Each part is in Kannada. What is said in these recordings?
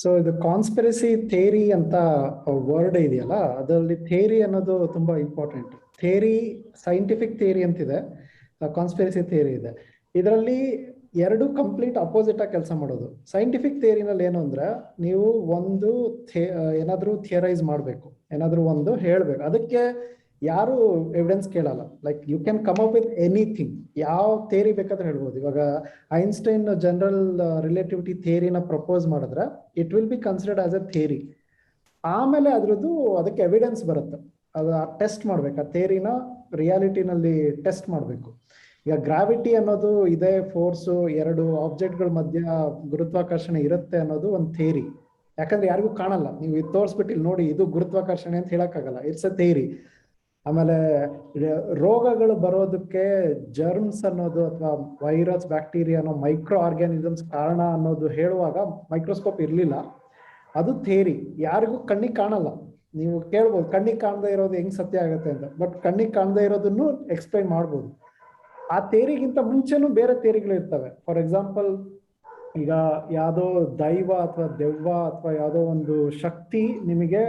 ಸೊ ಇದು ಕಾನ್ಸ್ಪಿರಸಿ ಥೇರಿ ಅಂತ ವರ್ಡ್ ಇದೆಯಲ್ಲ, ಅದರಲ್ಲಿ ಥೇರಿ ಅನ್ನೋದು ತುಂಬಾ ಇಂಪಾರ್ಟೆಂಟ್. ಥೇರಿ, ಸೈಂಟಿಫಿಕ್ ಥೇರಿ ಅಂತಿದೆ, ಕಾನ್ಸ್ಪಿರಸಿ ಥೇರಿ ಇದೆ. ಇದರಲ್ಲಿ ಎರಡು ಕಂಪ್ಲೀಟ್ ಅಪೋಸಿಟ್ ಆಗಿ ಕೆಲಸ ಮಾಡೋದು. ಸೈಂಟಿಫಿಕ್ ಥಿಯರಿನಲ್ಲಿ ಏನು ಅಂದ್ರೆ, ನೀವು ಒಂದು ಏನಾದ್ರೂ ಥಿಯರೈಸ್ ಮಾಡಬೇಕು, ಏನಾದ್ರೂ ಒಂದು ಹೇಳ್ಬೇಕು, ಅದಕ್ಕೆ ಯಾರು ಎವಿಡೆನ್ಸ್ ಕೇಳಲ್ಲ. Like you can come up with anything, ಯಾವ ಥಿಯರಿ ಬೇಕಾದ್ರೆ ಹೇಳ್ಬೋದು. ಇವಾಗ ಐನ್ಸ್ಟೈನ್ ಜನರಲ್ ರಿಲೇಟಿವಿಟಿ ಥಿಯರಿನ ಪ್ರಪೋಸ್ ಮಾಡಿದ್ರೆ it will be considered as a theory. ಆಮೇಲೆ ಅದ್ರದ್ದು ಅದಕ್ಕೆ ಎವಿಡೆನ್ಸ್ ಬರುತ್ತೆ, ಅದು ಟೆಸ್ಟ್ ಮಾಡ್ಬೇಕು, ಆ ಥಿಯರಿನ ರಿಯಾಲಿಟಿನಲ್ಲಿ ಟೆಸ್ಟ್ ಮಾಡಬೇಕು. ಈಗ ಗ್ರಾವಿಟಿ ಅನ್ನೋದು ಇದೆ, ಫೋರ್ಸು, ಎರಡು ಆಬ್ಜೆಕ್ಟ್ಗಳ ಮಧ್ಯ ಗುರುತ್ವಾಕರ್ಷಣೆ ಇರುತ್ತೆ ಅನ್ನೋದು ಒಂದು ಥಿಯರಿ. ಯಾಕಂದ್ರೆ ಯಾರಿಗೂ ಕಾಣಲ್ಲ, ನೀವು ಇದು ತೋರಿಸ್ಬಿಟ್ಟು ಇಲ್ಲಿ ನೋಡಿ ಇದು ಗುರುತ್ವಾಕರ್ಷಣೆ ಅಂತ ಹೇಳಕ್ಕಾಗಲ್ಲ, ಇಟ್ಸ್ ಎ ಥಿಯರಿ. ಆಮೇಲೆ ರೋಗಗಳು ಬರೋದಕ್ಕೆ ಜರ್ಮ್ಸ್ ಅನ್ನೋದು ಅಥವಾ ವೈರಸ್, ಬ್ಯಾಕ್ಟೀರಿಯಾ ಅನ್ನೋ ಮೈಕ್ರೋ ಆರ್ಗ್ಯಾನಿಸಮ್ಸ್ ಕಾರಣ ಅನ್ನೋದು ಹೇಳುವಾಗ ಮೈಕ್ರೋಸ್ಕೋಪ್ ಇರಲಿಲ್ಲ, ಅದು ಥಿಯರಿ. ಯಾರಿಗೂ ಕಣ್ಣಿಗೆ ಕಾಣಲ್ಲ, ನೀವು ಕೇಳ್ಬೋದು ಕಣ್ಣಿಗೆ ಕಾಣದೇ ಇರೋದು ಹೆಂಗ್ ಸತ್ಯ ಆಗುತ್ತೆ ಅಂತ, ಬಟ್ ಕಣ್ಣಿಗೆ ಕಾಣದೇ ಇರೋದನ್ನು ಎಕ್ಸ್ಪ್ಲೈನ್ ಮಾಡ್ಬೋದು. ಆ ಥಿಯರಿಗಿಂತ ಮುಂಚೆನೂ ಬೇರೆ ಥಿಯರಿಗಳು ಇರ್ತವೆ. ಫಾರ್ ಎಕ್ಸಾಂಪಲ್, ಈಗ ಯಾವುದೋ ದೈವ ಅಥವಾ ದೆವ್ವ ಅಥವಾ ಯಾವುದೋ ಒಂದು ಶಕ್ತಿ ನಿಮಗೆ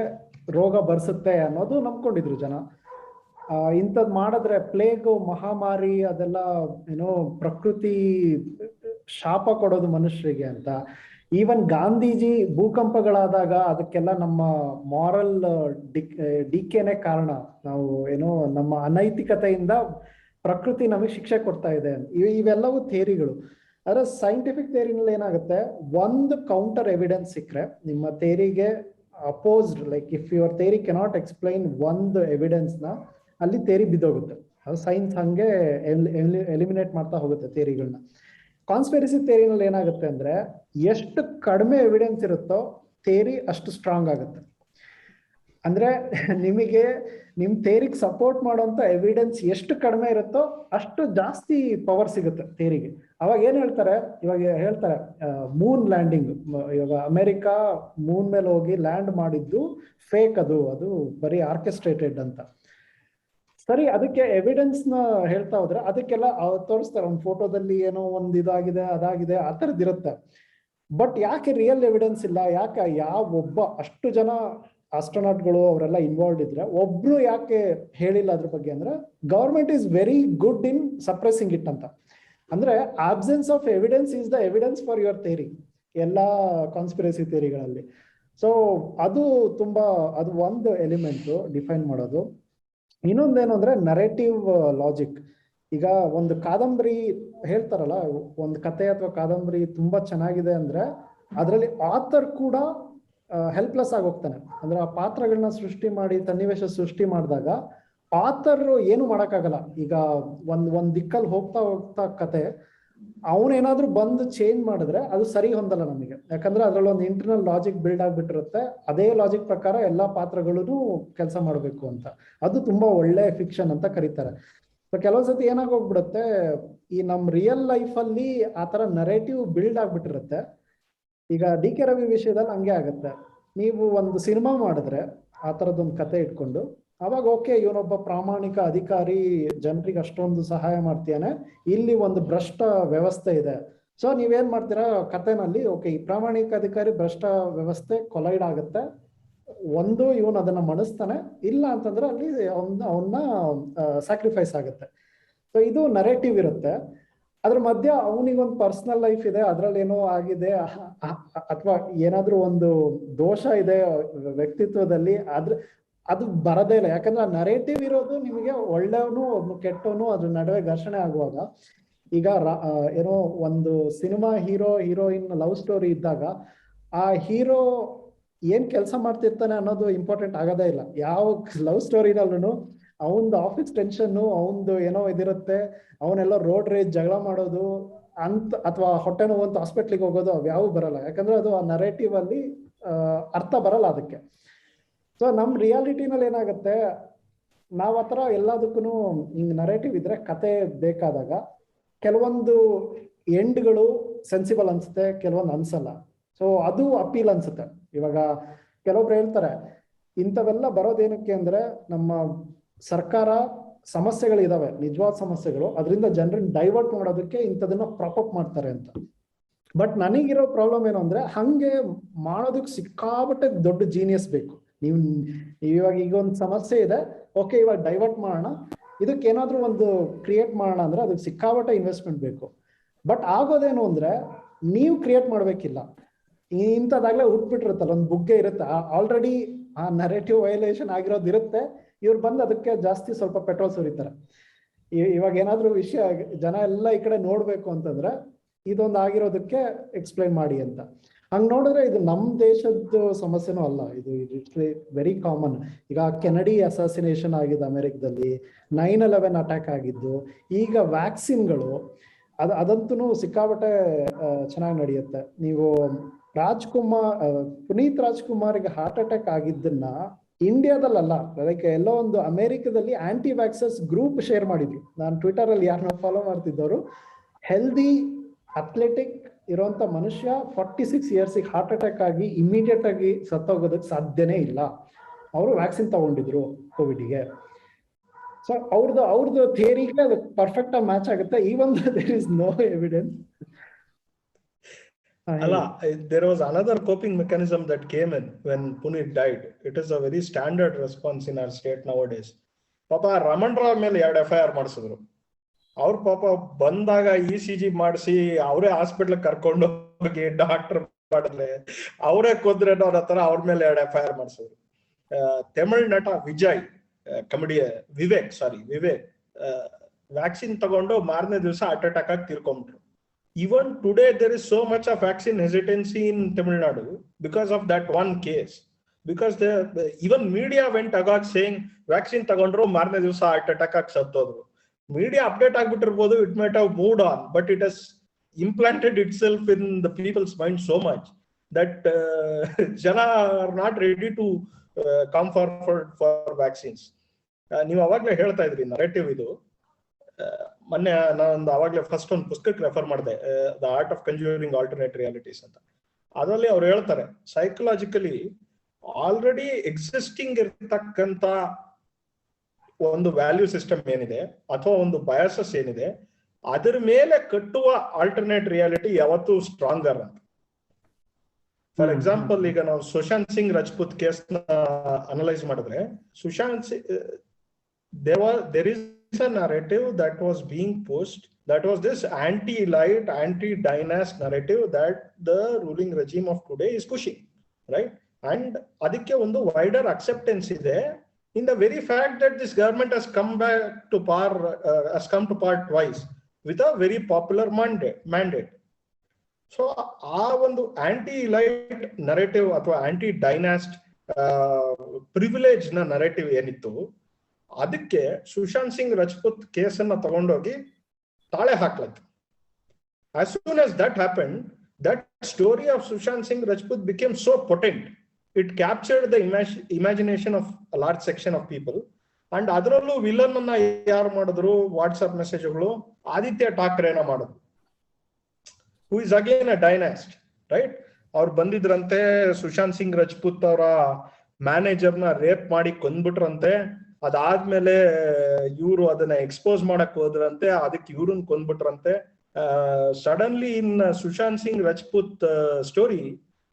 ರೋಗ ಬರ್ಸುತ್ತೆ ಅನ್ನೋದು ನಂಬ್ಕೊಂಡಿದ್ರು ಜನ. ಇಂಥದ್ದು ಮಾಡಿದ್ರೆ ಪ್ಲೇಗು, ಮಹಾಮಾರಿ, ಅದೆಲ್ಲ ಏನೋ ಪ್ರಕೃತಿ ಶಾಪ ಕೊಡೋದು ಮನುಷ್ಯರಿಗೆ ಅಂತ. ಈವನ್ ಗಾಂಧೀಜಿ ಭೂಕಂಪಗಳಾದಾಗ ಅದಕ್ಕೆಲ್ಲ ನಮ್ಮ ಮಾರಲ್ ಡಿಕೆನೆ ಕಾರಣ, ನಾವು ಏನೋ ನಮ್ಮ ಅನೈತಿಕತೆಯಿಂದ ಪ್ರಕೃತಿ ನಮಗೆ ಶಿಕ್ಷೆ ಕೊಡ್ತಾ ಇದೆ. ಇವೆಲ್ಲವೂ ಥಿಯರಿಗಳು. ಆದ್ರೆ ಸೈಂಟಿಫಿಕ್ ಥಿಯರಿನಲ್ಲಿ ಏನಾಗುತ್ತೆ, ಒಂದು ಕೌಂಟರ್ ಎವಿಡೆನ್ಸ್ ಸಿಕ್ಕರೆ ನಿಮ್ಮ ಥಿಯರಿಗೆ opposed, like if your theory cannot explain ಒಂದು ಎವಿಡೆನ್ಸ್ ನ, ಅಲ್ಲಿ ಥಿಯರಿ ಬಿದ್ದೋಗುತ್ತೆ. ಅದು ಸೈನ್ಸ್ ಹಂಗೆ ಎಲಿಮಿನೇಟ್ ಮಾಡ್ತಾ ಹೋಗುತ್ತೆ ಥಿಯರಿಗಳನ್ನ. ಕಾನ್ಸ್ಪಿರಸಿ ಥಿಯರಿನಲ್ಲಿ ಏನಾಗುತ್ತೆ ಅಂದ್ರೆ, ಎಷ್ಟು ಕಡಿಮೆ ಎವಿಡೆನ್ಸ್ ಇರುತ್ತೋ ಥಿಯರಿ ಅಷ್ಟು ಸ್ಟ್ರಾಂಗ್ ಆಗುತ್ತೆ. ಅಂದ್ರೆ ನಿಮಗೆ ನಿಮ್ ಥಿಯರಿಗೆ ಸಪೋರ್ಟ್ ಮಾಡುವಂತ ಎವಿಡೆನ್ಸ್ ಎಷ್ಟು ಕಡಿಮೆ ಇರುತ್ತೋ ಅಷ್ಟು ಜಾಸ್ತಿ ಪವರ್ ಸಿಗುತ್ತೆ ಥಿಯರಿಗೆ. ಅವಾಗ ಏನ್ ಹೇಳ್ತಾರೆ, ಇವಾಗ ಹೇಳ್ತಾರೆ ಮೂನ್ ಲ್ಯಾಂಡಿಂಗ್, ಇವಾಗ ಅಮೆರಿಕಾ ಮೂನ್ ಮೇಲೆ ಹೋಗಿ ಲ್ಯಾಂಡ್ ಮಾಡಿದ್ದು ಫೇಕ್, ಅದು ಬರೀ ಆರ್ಕೆಸ್ಟ್ರೇಟೆಡ್ ಅಂತ. ಸರಿ, ಅದಕ್ಕೆ ಎವಿಡೆನ್ಸ್ ನ ಹೇಳ್ತಾ ಹೋದ್ರೆ ಅದಕ್ಕೆಲ್ಲ ತೋರಿಸ್ತಾರೆ, ಒಂದು ಫೋಟೋದಲ್ಲಿ ಏನೋ ಒಂದು ಇದಾಗಿದೆ, ಅದಾಗಿದೆ, ಆ ಥರದ್ದಿರುತ್ತೆ. ಬಟ್ ಯಾಕೆ ರಿಯಲ್ ಎವಿಡೆನ್ಸ್ ಇಲ್ಲ? ಯಾಕೆ ಒಬ್ಬ ಅಷ್ಟು ಜನ ಆಸ್ಟ್ರೋನಾಟ್ಗಳು ಅವರೆಲ್ಲ ಇನ್ವಾಲ್ವ್ ಇದ್ರೆ ಒಬ್ರು ಯಾಕೆ ಹೇಳಿಲ್ಲ ಅದ್ರ ಬಗ್ಗೆ? ಅಂದ್ರೆ government is very good in suppressing it ಅಂತ. ಅಂದ್ರೆ absence of evidence is the evidence for your theory, ಎಲ್ಲಾ ಕಾನ್ಸ್ಪಿರಸಿ ಥಿಯರಿಗಳಲ್ಲಿ. ಸೊ ಅದು ಒಂದು ಎಲಿಮೆಂಟ್ ಡಿಫೈನ್ ಮಾಡೋದು. ಇನ್ನೊಂದೇನು ಅಂದ್ರೆ ನರೇಟಿವ್ ಲಾಜಿಕ್. ಈಗ ಒಂದು ಕಾದಂಬರಿ ಹೇಳ್ತಾರಲ್ಲ, ಒಂದು ಕತೆ ಅಥವಾ ಕಾದಂಬರಿ ತುಂಬಾ ಚೆನ್ನಾಗಿದೆ ಅಂದ್ರೆ ಅದರಲ್ಲಿ ಆಥರ್ ಕೂಡ ಹೆಲ್ಪ್ಲೆಸ್ ಆಗಿ ಹೋಗ್ತಾನೆ. ಅಂದ್ರೆ ಆ ಪಾತ್ರಗಳನ್ನ ಸೃಷ್ಟಿ ಮಾಡಿ ಸನ್ನಿವೇಶ ಸೃಷ್ಟಿ ಮಾಡಿದಾಗ ಆಥರ್ ಏನು ಮಾಡಕ್ಕಾಗಲ್ಲ. ಈಗ ಒಂದ್ ದಿಕ್ಕಲ್ಲಿ ಹೋಗ್ತಾ ಹೋಗ್ತಾ ಕತೆ ಅವನೇನಾದ್ರೂ ಬಂದು ಚೇಂಜ್ ಮಾಡಿದ್ರೆ ಅದು ಸರಿ ಹೊಂದಲ್ಲ ನಮಗೆ, ಯಾಕಂದ್ರೆ ಅದ್ರಲ್ಲಿ ಒಂದು ಇಂಟರ್ನಲ್ ಲಾಜಿಕ್ ಬಿಲ್ಡ್ ಆಗ್ಬಿಟ್ಟಿರುತ್ತೆ. ಅದೇ ಲಾಜಿಕ್ ಪ್ರಕಾರ ಎಲ್ಲಾ ಪಾತ್ರಗಳು ಕೆಲಸ ಮಾಡ್ಬೇಕು ಅಂತ. ಅದು ತುಂಬಾ ಒಳ್ಳೆ ಫಿಕ್ಷನ್ ಅಂತ ಕರೀತಾರೆ. ಸೊ ಕೆಲವೊಂದ್ಸತಿ ಏನಾಗೋಗ್ಬಿಡುತ್ತೆ, ಈ ನಮ್ ರಿಯಲ್ ಲೈಫ್ ಅಲ್ಲಿ ಆತರ ನರೇಟಿವ್ ಬಿಲ್ಡ್ ಆಗ್ಬಿಟ್ಟಿರುತ್ತೆ. ಈಗ ಡಿ ಕೆ ರವಿ ವಿಷಯದಲ್ಲಿ ಹಂಗೆ ಆಗುತ್ತೆ. ನೀವು ಒಂದು ಸಿನಿಮಾ ಮಾಡಿದ್ರೆ ಆ ತರದೊಂದು ಕತೆ ಇಟ್ಕೊಂಡು, ಅವಾಗ ಓಕೆ, ಇವನೊಬ್ಬ ಪ್ರಾಮಾಣಿಕ ಅಧಿಕಾರಿ, ಜನರಿಗೆ ಅಷ್ಟೊಂದು ಸಹಾಯ ಮಾಡ್ತಾನೆ, ಇಲ್ಲಿ ಒಂದು ಭ್ರಷ್ಟ ವ್ಯವಸ್ಥೆ ಇದೆ. ಸೊ ನೀವೇನ್ ಮಾಡ್ತೀರಾ ಕಥೆನಲ್ಲಿ, ಓಕೆ ಈ ಪ್ರಾಮಾಣಿಕ ಅಧಿಕಾರಿ ಭ್ರಷ್ಟ ವ್ಯವಸ್ಥೆ ಕೊಲೈಡ್ ಆಗುತ್ತೆ, ಒಂದು ಇವನು ಅದನ್ನ ಮಣಿಸ್ತಾನೆ, ಇಲ್ಲ ಅಂತಂದ್ರೆ ಅಲ್ಲಿ ಅವನ್ನ ಸ್ಯಾಕ್ರಿಫೈಸ್ ಆಗುತ್ತೆ. ಸೊ ಇದು ನರೇಟಿವ್ ಇರುತ್ತೆ. ಅದ್ರ ಮಧ್ಯ ಅವನಿಗೊಂದು ಪರ್ಸನಲ್ ಲೈಫ್ ಇದೆ, ಅದ್ರಲ್ಲಿ ಏನೋ ಆಗಿದೆ, ಅಥವಾ ಏನಾದ್ರೂ ಒಂದು ದೋಷ ಇದೆ ವ್ಯಕ್ತಿತ್ವದಲ್ಲಿ, ಅದು ಬರದೇ ಇಲ್ಲ. ಯಾಕಂದ್ರೆ ಆ ನರೇಟಿವ್ ಇರೋದು ನಿಮಗೆ ಒಳ್ಳೆಯವನು ಒಬ್ಬನು ಕೆಟ್ಟವನು ಅದ್ರ ನಡುವೆ ಘರ್ಷಣೆ ಆಗುವಾಗ. ಈಗ ಏನೋ ಒಂದು ಸಿನಿಮಾ ಹೀರೋಯಿನ್ ಲವ್ ಸ್ಟೋರಿ ಇದ್ದಾಗ ಆ ಹೀರೋ ಏನ್ ಕೆಲಸ ಮಾಡ್ತಿರ್ತಾನೆ ಅನ್ನೋದು ಇಂಪಾರ್ಟೆಂಟ್ ಆಗೋದೇ ಇಲ್ಲ. ಯಾವ ಲವ್ ಸ್ಟೋರಿನಲ್ಲೂ ಅವನದು ಆಫೀಸ್ ಟೆನ್ಷನ್, ಅವನದು ಏನೋ ಇದಿರುತ್ತೆ, ಅವನೆಲ್ಲ ರೋಡ್ ರೇಜ್ ಜಗಳ ಮಾಡೋದು ಅಂತ, ಅಥವಾ ಹೊಟ್ಟೆ ನೋವು ಅಂತ ಹಾಸ್ಪಿಟ್ಲಿಗೆ ಹೋಗೋದು, ಅವ್ಯಾವು ಬರಲ್ಲ. ಯಾಕಂದ್ರೆ ಅದು ಆ ನರೇಟಿವ್ ಅಲ್ಲಿ ಅರ್ಥ ಬರಲ್ಲ ಅದಕ್ಕೆ. ಸೊ ನಮ್ ರಿಯಾಲಿಟಿನಲ್ಲಿ ಏನಾಗುತ್ತೆ, ನಾವ್ ಹತ್ರ ಎಲ್ಲದಕ್ಕೂ ಹಿಂಗ್ ನರೇಟಿವ್ ಇದ್ರೆ ಕತೆ ಬೇಕಾದಾಗ ಕೆಲವೊಂದು ಎಂಡ್ಗಳು ಸೆನ್ಸಿಬಲ್ ಅನ್ಸುತ್ತೆ, ಕೆಲವೊಂದು ಅನ್ಸಲ್ಲ. ಸೊ ಅದು ಅಪೀಲ್ ಅನ್ಸುತ್ತೆ. ಇವಾಗ ಕೆಲವೊಬ್ರು ಹೇಳ್ತಾರೆ ಇಂಥವೆಲ್ಲ ಬರೋದೇನಕ್ಕೆ ಅಂದ್ರೆ, ನಮ್ಮ ಸರ್ಕಾರ ಸಮಸ್ಯೆಗಳಿದಾವೆ, ನಿಜವಾದ ಸಮಸ್ಯೆಗಳು, ಅದರಿಂದ ಜನರನ್ನ ಡೈವರ್ಟ್ ಮಾಡೋದಕ್ಕೆ ಇಂಥದನ್ನ ಪ್ರಾಪಪ್ ಮಾಡ್ತಾರೆ ಅಂತ. ಬಟ್ ನನಗಿರೋ ಪ್ರಾಬ್ಲಮ್ ಏನು ಅಂದ್ರೆ ಹಂಗೆ ಮಾಡೋದಕ್ಕೆ ಸಿಕ್ಕಾಬಟ್ಟೆ ದೊಡ್ಡ ಜೀನಿಯಸ್ ಬೇಕು. ನೀವು ಇವಾಗ ಈಗ ಒಂದು ಸಮಸ್ಯೆ ಇದೆ, ಓಕೆ ಇವಾಗ ಡೈವರ್ಟ್ ಮಾಡೋಣ, ಇದಕ್ಕೆ ಏನಾದ್ರೂ ಒಂದು ಕ್ರಿಯೇಟ್ ಮಾಡೋಣ ಅಂದ್ರೆ ಅದಕ್ಕೆ ಸಿಕ್ಕಾಬಟ್ಟೆ ಇನ್ವೆಸ್ಟ್ಮೆಂಟ್ ಬೇಕು. ಬಟ್ ಆಗೋದೇನು ಅಂದ್ರೆ ನೀವು ಕ್ರಿಯೇಟ್ ಮಾಡ್ಬೇಕಿಲ್ಲ, ಇಂಥದ್ದಾಗ್ಲೇ ಹುಟ್ಬಿಟ್ಟಿರುತ್ತಲ್ಲ, ಒಂದು ಬುಗ್ಗೆ ಇರುತ್ತೆ ಆಲ್ರೆಡಿ, ಆ ನರೇಟಿವ್ ವೈಲೇಷನ್ ಆಗಿರೋದು ಇರುತ್ತೆ, ಇವ್ರು ಬಂದು ಅದಕ್ಕೆ ಜಾಸ್ತಿ ಸ್ವಲ್ಪ ಪೆಟ್ರೋಲ್ ಸುರಿತಾರೆ. ಇವಾಗ ಏನಾದ್ರೂ ವಿಷಯ ಜನ ಎಲ್ಲ ಈ ಕಡೆ ನೋಡ್ಬೇಕು ಅಂತಂದ್ರೆ ಇದೊಂದು ಆಗಿರೋದಕ್ಕೆ ಎಕ್ಸ್ಪ್ಲೈನ್ ಮಾಡಿ ಅಂತ. ಹಂಗ್ ನೋಡಿದ್ರೆ ಇದು ನಮ್ಮ ದೇಶದ ಸಮಸ್ಯೆನೂ ಅಲ್ಲ, ಇದು ಇಟ್ಸ್ ವೆರಿ ಕಾಮನ್. ಈಗ ಕೆನಡಿ ಅಸಾಸಿನೇಷನ್ ಆಗಿದೆ ಅಮೆರಿಕದಲ್ಲಿ, 9/11 ಅಟ್ಯಾಕ್ ಆಗಿದ್ದು, ಈಗ ವ್ಯಾಕ್ಸಿನ್ಗಳು ಅದಂತೂ ಸಿಕ್ಕಾಬಟ್ಟೆ ಚೆನ್ನಾಗಿ ನಡೆಯುತ್ತೆ. ನೀವು ಪುನೀತ್ ರಾಜ್ಕುಮಾರ್ಗೆ ಹಾರ್ಟ್ ಅಟ್ಯಾಕ್ ಆಗಿದ್ದನ್ನ ಇಂಡಿಯಾದಲ್ಲ, ಲೈಕ್ ಎಲ್ಲೋ ಒಂದು ಅಮೆರಿಕದಲ್ಲಿ ಆಂಟಿ ವ್ಯಾಕ್ಸರ್ಸ್ ಗ್ರೂಪ್ ಶೇರ್ ಮಾಡಿದ್ರು. ನಾನು ಟ್ವಿಟರ್ ಅಲ್ಲಿ ಯಾರನ್ನ ಫಾಲೋ ಮಾಡ್ತಿದ್ದವರು, ಹೆಲ್ದಿ ಅಥ್ಲೆಟಿಕ್ ಇರುವಂತ ಮನುಷ್ಯ 46 years ಹಾರ್ಟ್ ಅಟ್ಯಾಕ್ ಆಗಿ ಇಮಿಡಿಯೇಟ್ ಆಗಿ ಸತ್ತೋಗೋದಕ್ಕೆ ಸಾಧ್ಯನೇ ಇಲ್ಲ. ಅವರು ವ್ಯಾಕ್ಸಿನ್ ತಗೊಂಡಿದ್ರು ಕೋವಿಡ್ಗೆ. ಸೊ ಅವ್ರದ್ದು ಥಿಯರಿಗೆ ಅದು ಪರ್ಫೆಕ್ಟ್ ಆಗಿ ಮ್ಯಾಚ್ ಆಗುತ್ತೆ, even there is no evidence. There was another coping mechanism that came in when Puneet died. It is a very standard response in our state nowadays. Papa Raman Rao ಮೇಲೆ 2 FIR ಮಾಡಿಸಿದ್ರು. ಅವ್ರ ಪಾಪ ಬಂದಾಗ ECG ಮಾಡಿಸಿ ಅವರೇ ಹಾಸ್ಪಿಟ್ಲ್ ಕರ್ಕೊಂಡು ಹೋಗಿ ಡಾಕ್ಟರ್ ಮಾಡಿದ್ರೆ ಅವರೇ ಕೊಂದ್ರೆ ಅನ್ನೋ ತರ ಅವ್ರ ಮೇಲೆ 2 FIR ಮಾಡಿಸಿದ್ರು. ತಮಿಳ್ ನಟ ವಿಜಯ್, ವಿವೇಕ್ ವ್ಯಾಕ್ಸಿನ್ ತಗೊಂಡು ಮಾರನೇ ದಿವಸ ಹಾರ್ಟ್ ಅಟ್ಯಾಕ್ ಆಗಿ ತೀರ್ಕೊಂಡ್ರು. Even today, there is so much of vaccine hesitancy in Tamil Nadu because of that one case. Because even media went agog saying vaccine tagondro marne divasa heart attack aag sattodru. Media update agbitirbodu, it might have moved on, but it has implanted itself in the people's mind so much that jana are not ready to come forward for vaccines. ನೀವು ಅವಾಗಲೇ ಹೇಳ್ತಾ ಇದ್ರಿ ನರೇಟಿವ್ ಇದು. ಮೊನ್ನೆ ನಾನು ಅವಾಗಲೇ ಫಸ್ಟ್ ಒಂದು ಪುಸ್ತಕಕ್ಕೆ ರೆಫರ್ ಮಾಡಿದೆ, the art of conjuring alternate realities ಅಂತ. ಅದರಲ್ಲಿ ಅವ್ರು ಹೇಳ್ತಾರೆ, ಸೈಕಲಾಜಿಕಲಿ ಆಲ್ರೆಡಿ ಎಕ್ಸಿಸ್ಟಿಂಗ್ ಇರ್ತಕ್ಕಂಥ ಒಂದು ವ್ಯಾಲ್ಯೂ ಸಿಸ್ಟಮ್ ಏನಿದೆ ಅಥವಾ ಒಂದು ಬಯಾಸಸ್ ಏನಿದೆ, ಅದ್ರ ಮೇಲೆ ಕಟ್ಟುವ ಆಲ್ಟರ್ನೇಟ್ ರಿಯಾಲಿಟಿ ಯಾವತ್ತೂ ಸ್ಟ್ರಾಂಗರ್ ಅಂತ. ಫಾರ್ ಎಕ್ಸಾಂಪಲ್, ಈಗ ನಾವು ಸುಶಾಂತ್ ಸಿಂಗ್ ರಜಪೂತ್ ಕೇಸ್ ನ ಅನಲೈಸ್ ಮಾಡಿದ್ರೆ, there is a narrative that was being pushed, that was this anti-elite, anti-dynast narrative that the ruling regime of today is pushing, right? And adikke ಒಂದು wider acceptance ಇದೆ in the very fact that this government has come to power twice with a very popular mandate. So ಆ ಒಂದು anti-elite narrative ಅಥವಾ anti-dynast privilege ನ narrative ಏನಿತ್ತು, ಅದಕ್ಕೆ ಸುಶಾಂತ್ ಸಿಂಗ್ ರಜಪೂತ್ ಕೇಸನ್ನ ತಗೊಂಡೋಗಿ ತಾಳೆ ಹಾಕ್ಲಾಯ್ತು. As soon as that happened, that story of Sushant Singh Rajput became so potent. It captured the imagination of a large section of people. And ಅದರಲ್ಲೂ ವಿಲನ್ ಅನ್ನ ಯಾರು ಮಾಡಿದ್ರು, ವಾಟ್ಸ್ಆಪ್ ಮೆಸೇಜ್ಗಳು ಆದಿತ್ಯ ಠಾಕ್ರೆನ ಮಾಡಿದ್ರು, who is again a dynast, right? ಅವ್ರು ಬಂದಿದ್ರಂತೆ, ಸುಶಾಂತ್ ಸಿಂಗ್ ರಜಪೂತ್ ಅವರ ಮ್ಯಾನೇಜರ್ನ ರೇಪ್ ಮಾಡಿ ಕೊಂದ್ಬಿಟ್ರಂತೆ. ಅದಾದ್ಮೇಲೆ ಇವರು ಅದನ್ನ ಎಕ್ಸ್ಪೋಸ್ ಮಾಡಕ್ ಹೋದ್ರಂತೆ, ಅದಕ್ಕೆ ಇವ್ರನ್ನ ಕೊಂದ್ಬಿಟ್ರಂತೆ. Suddenly in Sushant Singh Rajput story,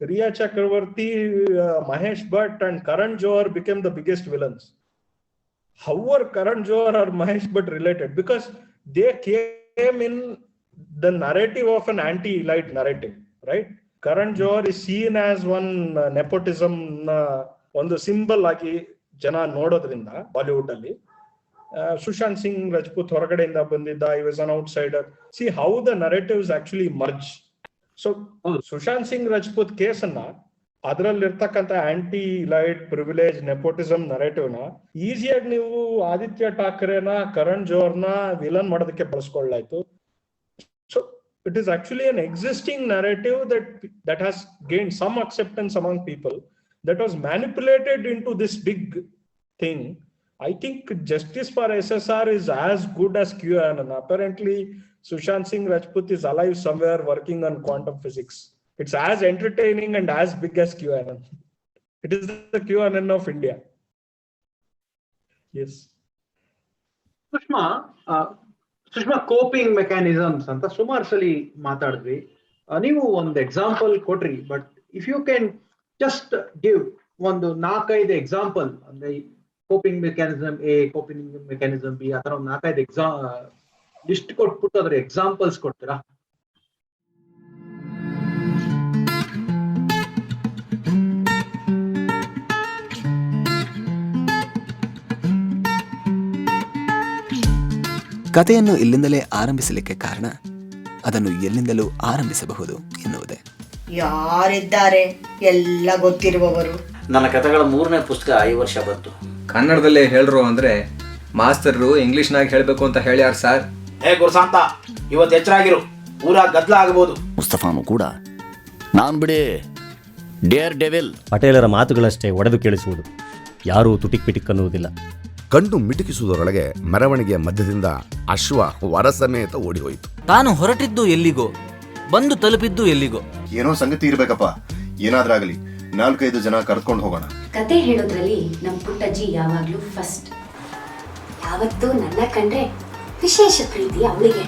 Rhea Chakraborty, Mahesh Bhatt and Karan Johar became the biggest villains. How are Karan Johar or Mahesh Bhatt related? Because they came in the narrative of an anti-elite narrative, right? Karan Johar is seen as one nepotism, ಒಂದು ಸಿಂಬಲ್ ಆಗಿ ಜನ ನೋಡೋದ್ರಿಂದ ಬಾಲಿವುಡ್ ಅಲ್ಲಿ. ಸುಶಾಂತ್ ಸಿಂಗ್ ರಜಪೂತ್ ಹೊರಗಡೆಯಿಂದ ಬಂದಿದ್ದ, he was an outsider. See how the narratives actually merge. So Sushant Singh Rajput ಕೇಸನ್ನ, ಅದರಲ್ಲಿರ್ತಕ್ಕಂಥ anti elite privilege nepotism narrative ನ ಈಸಿಯಾಗಿ ನೀವು ಆದಿತ್ಯ ಠಾಕ್ರೆನ, ಕರಣ್ ಜೋಹರ್ನ ವಿಲನ್ ಮಾಡೋದಕ್ಕೆ ಬಳಸ್ಕೊಳ್ಳಾಯ್ತು. So it is actually an existing narrative that has gained some acceptance among people, that was manipulated into this big thing. I think justice for SSR is as good as QAnon. Apparently, Sushant Singh Rajput is alive somewhere working on quantum physics. It's as entertaining and as big as QAnon. It is the QAnon of India. Yes. Sushma, coping mechanisms anta ಸುಮಾರು ಸಲಿ ಮಾತಾಡಿದ್ವಿ. ನೀವು ಒಂದು ಎಕ್ಸಾಂಪಲ್ ಕೊಟ್ರಿ, but if you can just give ಒಂದು 4-5 ಎಕ್ಸಾಂಪಲ್, ಅಂದ್ರೆ coping mechanism A, coping mechanism B, ಆ ತರ ಒಂದು 4-5 ಲಿಸ್ಟ್ ಕೊಟ್ಬಿಟ್ಟು ಅದ್ರ ಎಕ್ಸಾಂಪಲ್ಸ್ ಕೊಡ್ತೀರಾ? ಕಥೆಯನ್ನು ಇಲ್ಲಿಂದಲೇ ಆರಂಭಿಸಲಿಕ್ಕೆ ಕಾರಣ ಅದನ್ನು ಎಲ್ಲಿಂದಲೂ ಆರಂಭಿಸಬಹುದು ಎನ್ನುವುದೇ. ಯಾರಿದ್ದಾರೆ ಎಲ್ಲ ಗೊತ್ತಿರುವವರು. ನನ್ನ ಕಥೆಗಳ 3ನೇ ಪುಸ್ತಕ ಈ ವರ್ಷ ಬಂತು. ಕನ್ನಡದಲ್ಲೇ ಹೇಳ್ರು ಅಂದ್ರೆ ಮಾಸ್ತರ್ರು ಇಂಗ್ಲಿಷ್ನಾಗ ಹೇಳ್ಬೇಕು ಅಂತ ಹೇಳ್ಯಾರ ಸರ್. ಹೇ ಗುರುಸಾಂತ, ಇವತ್ತು ಎಚ್ಚರಾಗಿರು, ಊರ ಗದ್ದಲ ಆಗಬಹುದು. ಮುಸ್ತಫಾನು ಕೂಡ ನಾನು ಬಿಡಿ ಡೇರ್ ಡೆವಿಲ್. ಪಟೇಲರ ಮಾತುಗಳಷ್ಟೇ ಒಡೆದು ಕೇಳಿಸುವುದು, ಯಾರೂ ತುಟಿಕ್ ಪಿಟಿಕ್ ಅನ್ನುವುದಿಲ್ಲ. ಕಣ್ಣು ಮಿಟುಕಿಸುವುದರೊಳಗೆ ಮೆರವಣಿಗೆಯ ಮಧ್ಯದಿಂದ ಅಶ್ವ ವರಸಮೇತ ಓಡಿ ಹೋಯಿತು. ತಾನು ಹೊರಟಿದ್ದು ಎಲ್ಲಿಗೋ, ಬಂದು ತಲುಪಿದ್ದು ಎಲ್ಲಿಗೋ. ಏನೋ ಸಂಗತಿ ಇರ್ಬೇಕಪ್ಪ, ಏನಾದ್ರಾಗಲಿ 4-5 ಜನ ಕರ್ಕೊಂಡು ಹೋಗೋಣ. ಕತೆ ಹೇಳೋದ್ರಲ್ಲಿ ನಮ್ಮ ಪುಟ್ಟಜ್ಜಿ ಯಾವಾಗ್ಲೂ ಫಸ್ಟ್. ಯಾವತ್ತೂ ನನ್ನ ಕಂಡ್ರೆ ವಿಶೇಷ ಪ್ರೀತಿ ಅವಳಿಗೆ.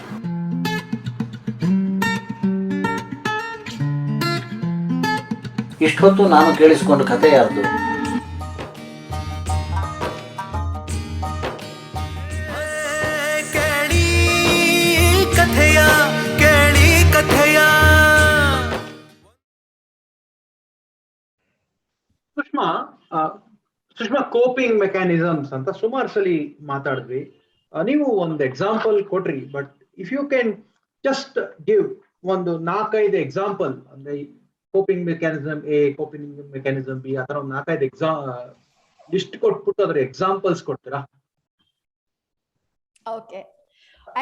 ಇಷ್ಟೊತ್ತು ನಾನು ಕೇಳಿಸಿಕೊಂಡು ಕತೆ ಯಾರ್ದು? ಸುಷ್ಮಾ, ಕೋಪಿಂಗ್ ಮೆಕ್ಯಾನಿಸಮ್ಸ್ ಅಂತ ಸುಮಾರು ಸಲ ಮಾತಾಡಿದ್ವಿ. ನೀವು ಒಂದು ಎಕ್ಸಾಂಪಲ್ ಕೊಟ್ರಿ, but if you can just give ಒಂದು 4-5 ಎಕ್ಸಾಂಪಲ್, ಅಂದ್ರೆ coping mechanism A, coping mechanism B, ಆ ತರ ಒಂದು 4-5 ಲಿಸ್ಟ್ ಕೊಟ್ಬಿಟ್ಟು ಅದ್ರ ಎಕ್ಸಾಂಪಲ್ಸ್ ಕೊಡ್ತೀರಾ? Okay.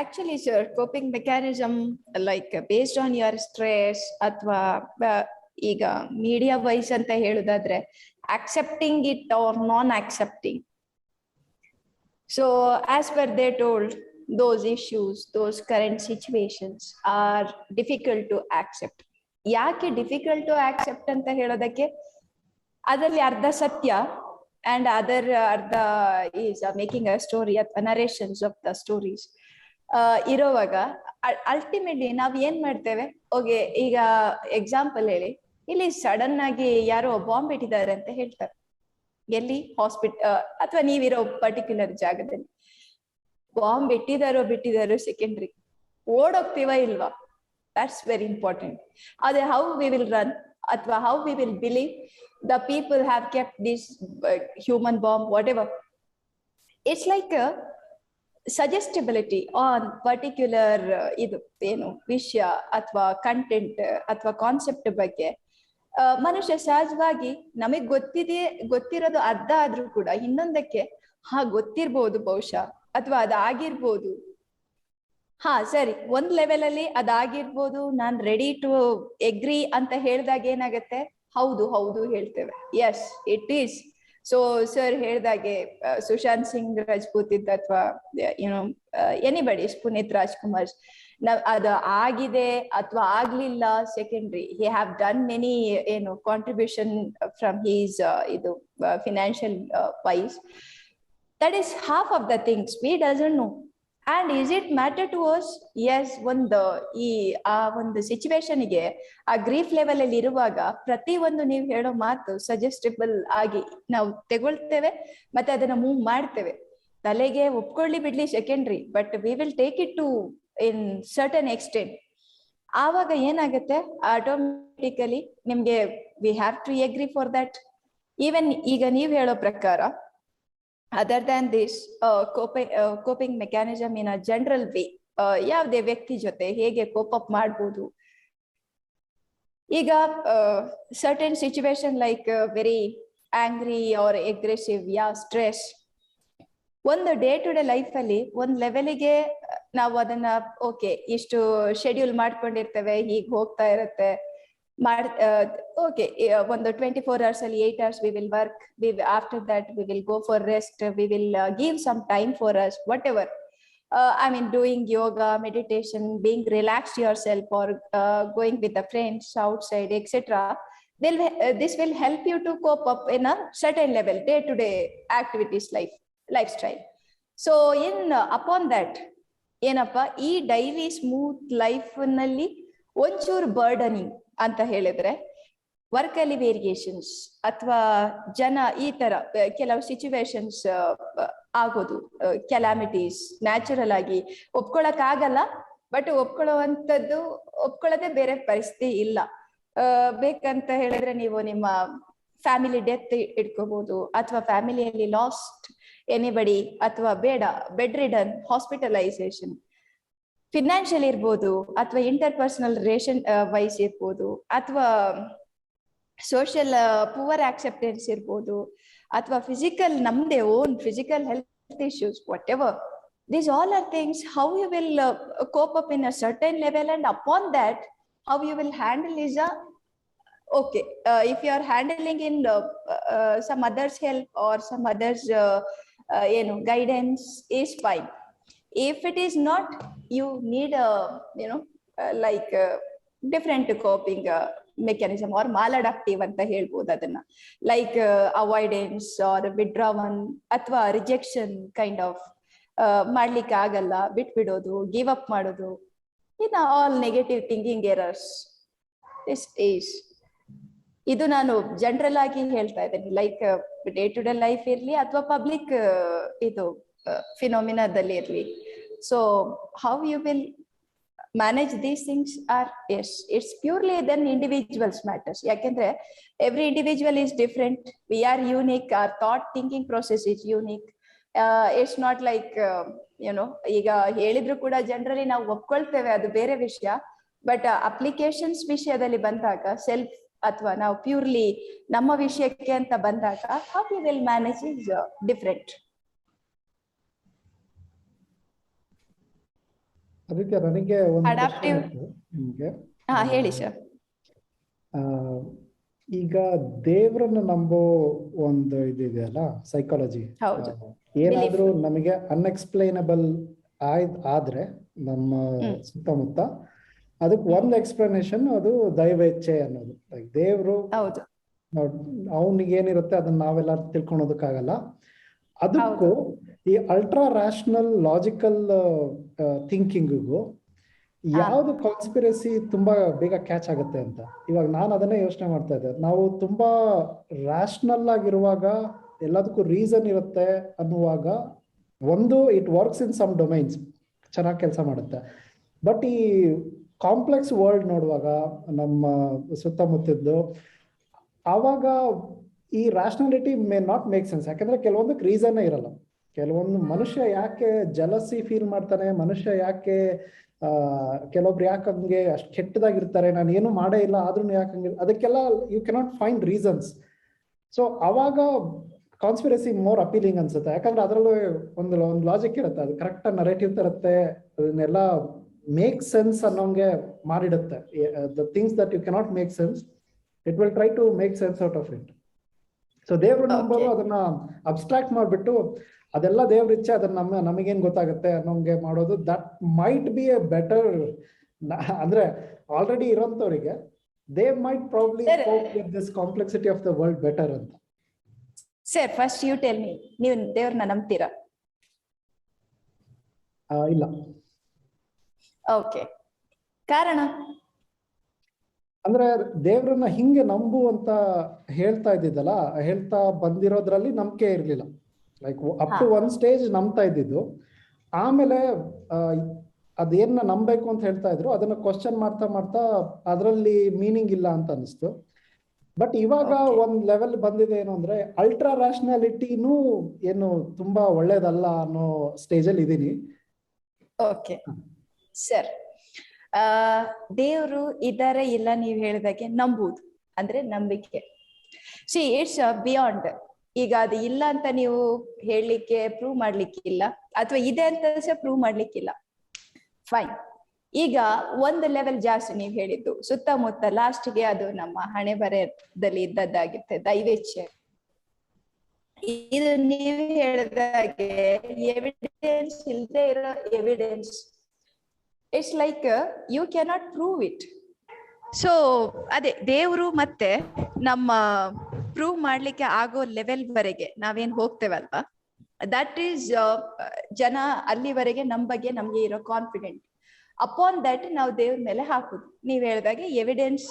Actually, sir, coping mechanism like based on your stress ಅಥವಾ ಈಗ ಮೀಡಿಯಾ ವೈಸ್ ಅಂತ ಹೇಳುದಾದ್ರೆ accepting it or non-accepting. So as per they told, those issues, those current situations are difficult to accept. ಯಾಕೆ difficult to accept ಅಂತ ಹೇಳೋದಕ್ಕೆ ಅದರಲ್ಲಿ ಅರ್ಧ ಸತ್ಯ and other ಅರ್ಧ is making a story ಅಥವಾ narrations of the stories ಇರೋವಾಗ ಅಲ್ಟಿಮೇಟ್ಲಿ ನಾವ್ ಏನ್ ಮಾಡ್ತೇವೆ, ಓಕೆ ಈಗ ಎಕ್ಸಾಂಪಲ್ ಹೇಳಿ, ಇಲ್ಲಿ ಸಡನ್ ಆಗಿ ಯಾರೋ ಬಾಂಬ್ ಇಟ್ಟಿದ್ದಾರೆ ಅಂತ ಹೇಳ್ತಾರೆ, ಎಲ್ಲಿ ಹಾಸ್ಪಿಟಲ್ ಅಥವಾ ನೀವಿರೋ ಪರ್ಟಿಕ್ಯುಲರ್ ಜಾಗದಲ್ಲಿ. ಬಾಂಬ್ ಬಿಟ್ಟಿದಾರೋ ಸೆಕೆಂಡ್ರಿ, ಓಡೋಗ್ತೀವ ಇಲ್ವಾ, ದಟ್ಸ್ ವೆರಿ ಇಂಪಾರ್ಟೆಂಟ್. ಅದೇ ಹೌ ವಿ ವಿಲ್ ರನ್ ಅಥವಾ how we will believe the people have kept this human bomb, whatever. It's like suggestibility on particular ಇದು ಏನು ವಿಷಯ ಅಥವಾ ಕಂಟೆಂಟ್ ಅಥವಾ ಕಾನ್ಸೆಪ್ಟ್ ಬಗ್ಗೆ ಮನುಷ್ಯ ಸಹಜವಾಗಿ ನಮಗ್ ಗೊತ್ತಿರೋದು ಅರ್ಧ ಆದ್ರೂ ಕೂಡ ಇನ್ನೊಂದಕ್ಕೆ ಗೊತ್ತಿರ್ಬೋದು ಬಹುಶಃ ಅಥವಾ ಅದಾಗಿರ್ಬೋದು, ಸರಿ ಒಂದ್ ಲೆವೆಲ್ ಅಲ್ಲಿ ಅದಾಗಿರ್ಬೋದು, ನಾನ್ ರೆಡಿ ಟು ಎಗ್ರಿ ಅಂತ ಹೇಳ್ದಾಗ ಏನಾಗತ್ತೆ, ಹೌದು ಹೇಳ್ತೇವೆ, yes it is. So sir ಹೇಳ್ದಾಗೆ ಸುಶಾಂತ್ ಸಿಂಗ್ ರಾಜ್ಪೂತ್ ಇದ್ದ ಅಥವಾ ಏನೋ ಎನಿಬಡಿ ಪುನೀತ್ ರಾಜ್ಕುಮಾರ್, ಅದು ಆಗಿದೆ ಅಥವಾ ಆಗ್ಲಿಲ್ಲ secondary. He have done many ಏನು ಕಾಂಟ್ರಿಬ್ಯೂಷನ್ ಫ್ರಮ್ ಹೀಸ್ ಇದು financial wise. That is half of the things we doesn't know. And is it matter to us? Yes. ಒಂದು ಸಿಚುವೇಶನ್ಗೆ ಆ ಗ್ರೀಫ್ ಲೆವೆಲ್ ಅಲ್ಲಿ ಇರುವಾಗ ಪ್ರತಿ ಒಂದು ನೀವು ಹೇಳೋ ಮಾತು ಸಜೆಸ್ಟಬಲ್ ಆಗಿ ನಾವು ತಗೊಳ್ತೇವೆ ಮತ್ತೆ ಅದನ್ನ ಮೂವ್ ಮಾಡ್ತೇವೆ. ತಲೆಗೆ ಒಪ್ಕೊಳ್ಳಿ ಬಿಡ್ಲಿ secondary, but we will take it to in certain extent. ಆವಾಗ ಏನಾಗುತ್ತೆ, ಆಟೋಮೆಟಿಕಲಿ ನಿಮ್ಗೆ we have to agree for that. Even ಈಗ ನೀವ್ ಹೇಳೋ ಪ್ರಕಾರ other than this coping mechanism in a general way, ಯಾವುದೇ ವ್ಯಕ್ತಿ ಜೊತೆ ಹೇಗೆ ಕೋಪ್ ಅಪ್ ಮಾಡ್ಬೋದು. ಈಗ certain situation like very angry or aggressive stress, ಒಂದು ಡೇ ಟು ಡೇ ಲೈಫ್ ಅಲ್ಲಿ ಒಂದ್ ಲೆವೆಲ್ಗೆ ನಾವು ಅದನ್ನ ಓಕೆ ಇಷ್ಟು ಶೆಡ್ಯೂಲ್ ಮಾಡ್ಕೊಂಡಿರ್ತೇವೆ, ಹೀಗೆ ಹೋಗ್ತಾ ಇರತ್ತೆ, okay, ಒಂದು 24 hours ಅಲ್ಲಿ 8 hours we will work, after that we will go for rest, we will give some time for us, whatever. I mean doing yoga, meditation, being relaxed yourself, or going with the friends outside, etc. This will help you to cope up in a certain level, day to day activities, lifestyle. So upon that ಏನಪ್ಪ, ಈ ಡೈಲಿ ಸ್ಮೂತ್ ಲೈಫ್ ನಲ್ಲಿ ಒಂಚೂರು ಬರ್ಡನಿಂಗ್ ಅಂತ ಹೇಳಿದ್ರೆ ವರ್ಕ್ ಅಲ್ಲಿ ವೇರಿಯೇಷನ್ಸ್ ಅಥವಾ ಜನ ಈ ತರ ಕೆಲವು ಸಿಚುವೇಶನ್ಸ್ ಆಗೋದು, ಕೆಲಾಮಿಟೀಸ್ ನ್ಯಾಚುರಲ್ ಆಗಿ ಒಪ್ಕೊಳಕ್ ಆಗಲ್ಲ, ಬಟ್ ಒಪ್ಕೊಳ್ಳೋದೇ ಬೇರೆ ಪರಿಸ್ಥಿತಿ ಇಲ್ಲ. ಬೇಕಂತ ಹೇಳಿದ್ರೆ ನೀವು ನಿಮ್ಮ ಫ್ಯಾಮಿಲಿ ಡೆತ್ ಇಟ್ಕೋಬಹುದು, ಅಥವಾ ಫ್ಯಾಮಿಲಿಯಲ್ಲಿ ಲಾಸ್ಟ್ ಎನಿಬಡಿ, ಅಥವಾ ಬೇಡ ಬೆಡ್ ರಿಡನ್, ಹಾಸ್ಪಿಟಲೈಸೇಷನ್, ಫಿನಾನ್ಷಿಯಲ್ ಇರ್ಬೋದು, ಅಥವಾ ಇಂಟರ್ಪರ್ಸನಲ್ ರಿಲೇಷನ್ ವೈಸ್ ಇರ್ಬೋದು, ಅಥವಾ ಸೋಷಿಯಲ್ ಪುವರ್ ಆಕ್ಸೆಪ್ಟೆನ್ಸ್ ಇರ್ಬೋದು, ಅಥವಾ ಫಿಸಿಕಲ್ ನಮ್ದೇ own physical health issues, what ever. These all are things how you will cope up in a certain level, and upon that how you will handle is okay. If you are handling in some others help or some others guidance is fine. If it is not, you need a different coping mechanism or maladaptive anta helbodu adanna, like avoidance or withdrawal ಅಥವಾ rejection kind of ಮಾಡ್ಲಿಕ್ಕೆ ಆಗಲ್ಲ, ಬಿಟ್ಬಿಡೋದು, ಗಿವ್ ಅಪ್ ಮಾಡೋದು, ಇದು ಆಲ್ ನೆಗೆಟಿವ್ ಥಿಂಕಿಂಗ್ ಎರರ್ಸ್. ಇದು ನಾನು ಜನರಲ್ ಆಗಿ ಹೇಳ್ತಾ ಇದ್ದೇನೆ, like day to day life ಇರ್ಲಿ ಅಥವಾ ಪಬ್ಲಿಕ್ ಇದು ಫಿನೋಮಿನಾದಲ್ಲಿ ಇರ್ಲಿ. So how you will manage these things or it's purely then individuals matters. ಯಾಕೆಂದ್ರೆ every individual is different, we are unique, our thought thinking process is unique. It's not like ಈಗ ಹೇಳಿದ್ರು ಕೂಡ ಜನರಲಿ ನಾವು ಒಪ್ಕೊಳ್ತೇವೆ, ಅದು ಬೇರೆ ವಿಷಯ. ಬಟ್ ಅಪ್ಲಿಕೇಶನ್ಸ್ ವಿಷಯದಲ್ಲಿ ಬಂದಾಗ, ಸೆಲ್ಫ್ ಅಥವಾ ನಾವು ಪ್ಯೂರ್ಲಿ ನಮ್ಮ ವಿಷಯಕ್ಕೆ ಅಂತ ಬಂದಾಗ, how you will manage is different. ಅದಕ್ಕೆ ನನಗೆ ಒಂದು ಅಡಾಪ್ಟಿವ್. ಹಾ ಹೇಳಿ ಸರ್. ಈಗ ದೇವ್ರನ್ನ ನಂಬೋ ಒಂದು ಇದೆಯಲ್ಲ ಸೈಕಾಲಜಿ, ಏನಾದ್ರೂ ನಮಗೆ ಅನ್ಎಕ್ಸ್ಪ್ಲೈನಬಲ್ ಆದ್ರೆ ನಮ್ಮ ಸುತ್ತಮುತ್ತ, ಅದಕ್ಕೆ ಒಂದು ಎಕ್ಸ್ಪ್ಲನೇಷನ್ ಅದು ದೈವೇಚ್ಛೆ ಅನ್ನೋದು. ಲೈಕ್ ದೇವ್ರು ಅವನಿಗೆ ಏನಿರುತ್ತೆ ಅದನ್ನ ನಾವೆಲ್ಲ ತಿಳ್ಕೊಳೋದಕ್ಕಾಗಲ್ಲ. ಅದಕ್ಕೂ ಈ ಅಲ್ಟ್ರಾ ರ್ಯಾಷನಲ್ ಲಾಜಿಕಲ್ ಥಿಂಕಿಂಗಿಗೂ ಯಾವ್ದು ಕಾನ್ಸ್ಪಿರಸಿ ತುಂಬಾ ಬೇಗ ಕ್ಯಾಚ್ ಆಗುತ್ತೆ ಅಂತ ಇವಾಗ ನಾನು ಅದನ್ನೇ ಯೋಚನೆ ಮಾಡ್ತಾ ಇದ್ದೆ. ನಾವು ತುಂಬಾ ರ್ಯಾಷನಲ್ ಆಗಿರುವಾಗ, ಎಲ್ಲದಕ್ಕೂ ರೀಸನ್ ಇರುತ್ತೆ ಅನ್ನುವಾಗ, ಒಂದು it works in some domains, ಚೆನ್ನಾಗಿ ಕೆಲಸ ಮಾಡುತ್ತೆ. ಬಟ್ ಈ ಕಾಂಪ್ಲೆಕ್ಸ್ ವರ್ಲ್ಡ್ ನೋಡುವಾಗ ನಮ್ಮ ಸುತ್ತಮುತ್ತಿದ್ದು, ಆವಾಗ ಈ rationality may not make sense. ಯಾಕಂದ್ರೆ ಕೆಲವೊಂದಕ್ಕೆ ರೀಸನ್ನೇ ಇರಲ್ಲ. ಕೆಲವೊಂದು ಮನುಷ್ಯ ಯಾಕೆ ಜಲಸಿ ಫೀಲ್ ಮಾಡ್ತಾನೆ, ಮನುಷ್ಯ ಯಾಕೆ ಕೆಲವೊಬ್ರು ಯಾಕೆ ಹಂಗೆ ಅಷ್ಟು ಕೆಟ್ಟದಾಗಿರ್ತಾರೆ, ನಾನು ಏನು ಮಾಡೇ ಇಲ್ಲ ಆದ್ರೂ ಯಾಕೆ ಹಂಗೆ, ಅದಕ್ಕೆಲ್ಲ you cannot find reasons. So ಅವಾಗ ಕಾನ್ಸ್ಪಿರಸಿ ಮೋರ್ ಅಪೀಲಿಂಗ್ ಅನ್ಸುತ್ತೆ. ಯಾಕಂದ್ರೆ ಅದರಲ್ಲೂ ಒಂದು ಲಾಜಿಕ್ ಇರುತ್ತೆ, ಅದು ಕರೆಕ್ಟ್ ನರೇಟಿವ್ ಇರುತ್ತೆ, ಅದನ್ನೆಲ್ಲ ಮೇಕ್ ಸೆನ್ಸ್ ಅನ್ನೋಂಗೆ ಮಾಡಿಡುತ್ತೆ. The things that you cannot make sense, it will try to make sense out of it. So ದೇವ್ರು ನಂಬೋದು ಅದನ್ನ ಅಬ್ಸ್ಟ್ರಾಕ್ಟ್ ಮಾಡ್ಬಿಟ್ಟು ಅದೆಲ್ಲ ದೇವ್ರ ಇಚ್ಛೆ, ಅದನ್ನ ನಮಗೇನ್ ಗೊತ್ತಾಗುತ್ತೆ ಅನ್ನೋಂಗೆ ಮಾಡೋದು, that might be a better. ಅಂದ್ರೆ ಆಲ್ರೆಡಿ ಇರೋಂಥವ್ರಿಗೆ they might probably cope with this complexity of the world better ಅಂತ. Sir first you tell me, ನೀವು ದೇವ್ರನ್ನ ನಂಬ್ತೀರಾ? ಇಲ್ಲ. ಓಕೆ, ಕಾರಣ? ಅಂದ್ರೆ ದೇವ್ರನ್ನ ಹಿಂಗೆ ನಂಬು ಅಂತ ಹೇಳ್ತಾ ಇದ್ದಿದ್ದಲ್ಲ, ಹೇಳ್ತಾ ಬಂದಿರೋದ್ರಲ್ಲಿ ನಂಬಿಕೆ ಇರ್ಲಿಲ್ಲ. Like up to one stage ನಂಬ್ತಾ ಇದ್ದಿದ್ದು, ಆಮೇಲೆ ಅದೇನ ನಂಬೇಕು ಅಂತ ಹೇಳ್ತಾ ಇದ್ರು, ಅದನ್ನ ಕ್ವಶನ್ ಮಾಡ್ತಾ ಮಾಡ್ತಾ ಅದರಲ್ಲಿ ಮೀನಿಂಗ್ ಇಲ್ಲ ಅಂತ ಅನಿಸ್ತು. ಬಟ್ ಇವಾಗ ಒಂದ್ ಲೆವೆಲ್ ಬಂದಿದೆ ಏನು ಅಂದ್ರೆ, ಅಲ್ಟ್ರಾ ರ್ಯಾಷನಾಲಿಟಿನೂ ಏನು ತುಂಬಾ ಒಳ್ಳೇದಲ್ಲ ಅನ್ನೋ ಸ್ಟೇಜ್ ಅಲ್ಲಿ ಇದೀನಿ. ಓಕೆ ಸರ್, ದೇವ್ರು ಇದಾರೆ ಇಲ್ಲ ನೀವು ಹೇಳಿದಾಗೆ ನಂಬುದು ಅಂದ್ರೆ ನಂಬಿಕೆ. C it's beyond. ಈಗ ಅದು ಇಲ್ಲ ಅಂತ ನೀವು ಹೇಳಲಿಕ್ಕೆ ಪ್ರೂವ್ ಮಾಡ್ಲಿಕ್ಕಿಲ್ಲ, ಅಥವಾ ಇದೆ ಅಂತ ಪ್ರೂವ್ ಮಾಡ್ಲಿಕ್ಕಿಲ್ಲ. ಫೈನ್. ಈಗ ಒಂದು ಲೆವೆಲ್ ಜಾಸ್ತಿ ನೀವು ಹೇಳಿದ್ದು ಸುತ್ತಮುತ್ತ, ಲಾಸ್ಟ್ಗೆ ಅದು ನಮ್ಮ ಹಣೆ ಬರದಲ್ಲಿ ಇದ್ದದ್ದಾಗಿರುತ್ತೆ, ದೈವೇಚ್ಛೆ. ಇದು ನೀವು ಹೇಳಿದಾಗೆ ಎವಿಡೆನ್ಸ್ ಇಲ್ಲದೆ ಇರೋ evidence, it's like you cannot prove it. So ಅದೇ ದೇವ್ರು ಮತ್ತೆ ನಮ್ಮ ಪ್ರೂವ್ ಮಾಡ್ಲಿಕ್ಕೆ ಆಗೋ ಲೆವೆಲ್ ವರೆಗೆ ನಾವೇನ್ ಹೋಗ್ತೇವಲ್ವಾ, ದಟ್ ಈಸ್ ಜನ ಅಲ್ಲಿವರೆಗೆ ನಮ್ ಬಗ್ಗೆ ನಮ್ಗೆ ಇರೋ ಕಾನ್ಫಿಡೆಂಟ್. ಅಪಾನ್ ದಟ್ ನಾವು ದೇವ್ರ ಮೇಲೆ ಹಾಕುದು. ನೀವ್ ಹೇಳ್ದಾಗೆ ಎವಿಡೆನ್ಸ್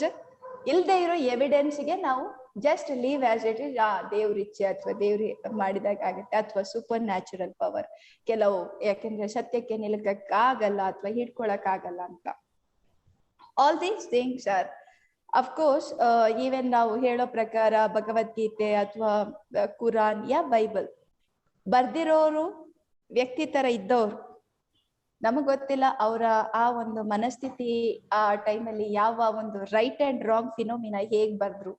ಇಲ್ದೇ ಇರೋ ಎವಿಡೆನ್ಸ್ಗೆ ನಾವು just leave as it is, ದೇವ್ರ ಇಚ್ಛೆ ಅಥವಾ ದೇವ್ರ ಮಾಡಿದಾಗ ಆಗುತ್ತೆ, ಅಥವಾ ಸೂಪರ್ ನ್ಯಾಚುರಲ್ ಪವರ್ ಕೆಲವು, ಯಾಕೆಂದ್ರೆ ಸತ್ಯಕ್ಕೆ ನಿಲ್ಕಕ್ಕಾಗಲ್ಲ ಅಥವಾ ಹಿಡ್ಕೊಳಕ್ ಆಗಲ್ಲ ಅಂತ. All these things R of course even ನಾವು ಹೇಳೋ ಪ್ರಕಾರ ಭಗವದ್ಗೀತೆ ಅಥವಾ ಕುರಾನ್ ಯಾ ಬೈಬಲ್ ಬರ್ದಿರೋರು ವ್ಯಕ್ತಿ ತರ ಇದ್ದವ್ರು, ನಮಗ್ ಗೊತ್ತಿಲ್ಲ ಅವರ ಆ ಒಂದು ಮನಸ್ಥಿತಿ ಆ ಟೈಮಲ್ಲಿ ಯಾವ ಒಂದು ರೈಟ್ ಅಂಡ್ ರಾಂಗ್ ಫಿನೋಮಿನಾ ಹೇಗ್ ಬರ್ದ್ರು.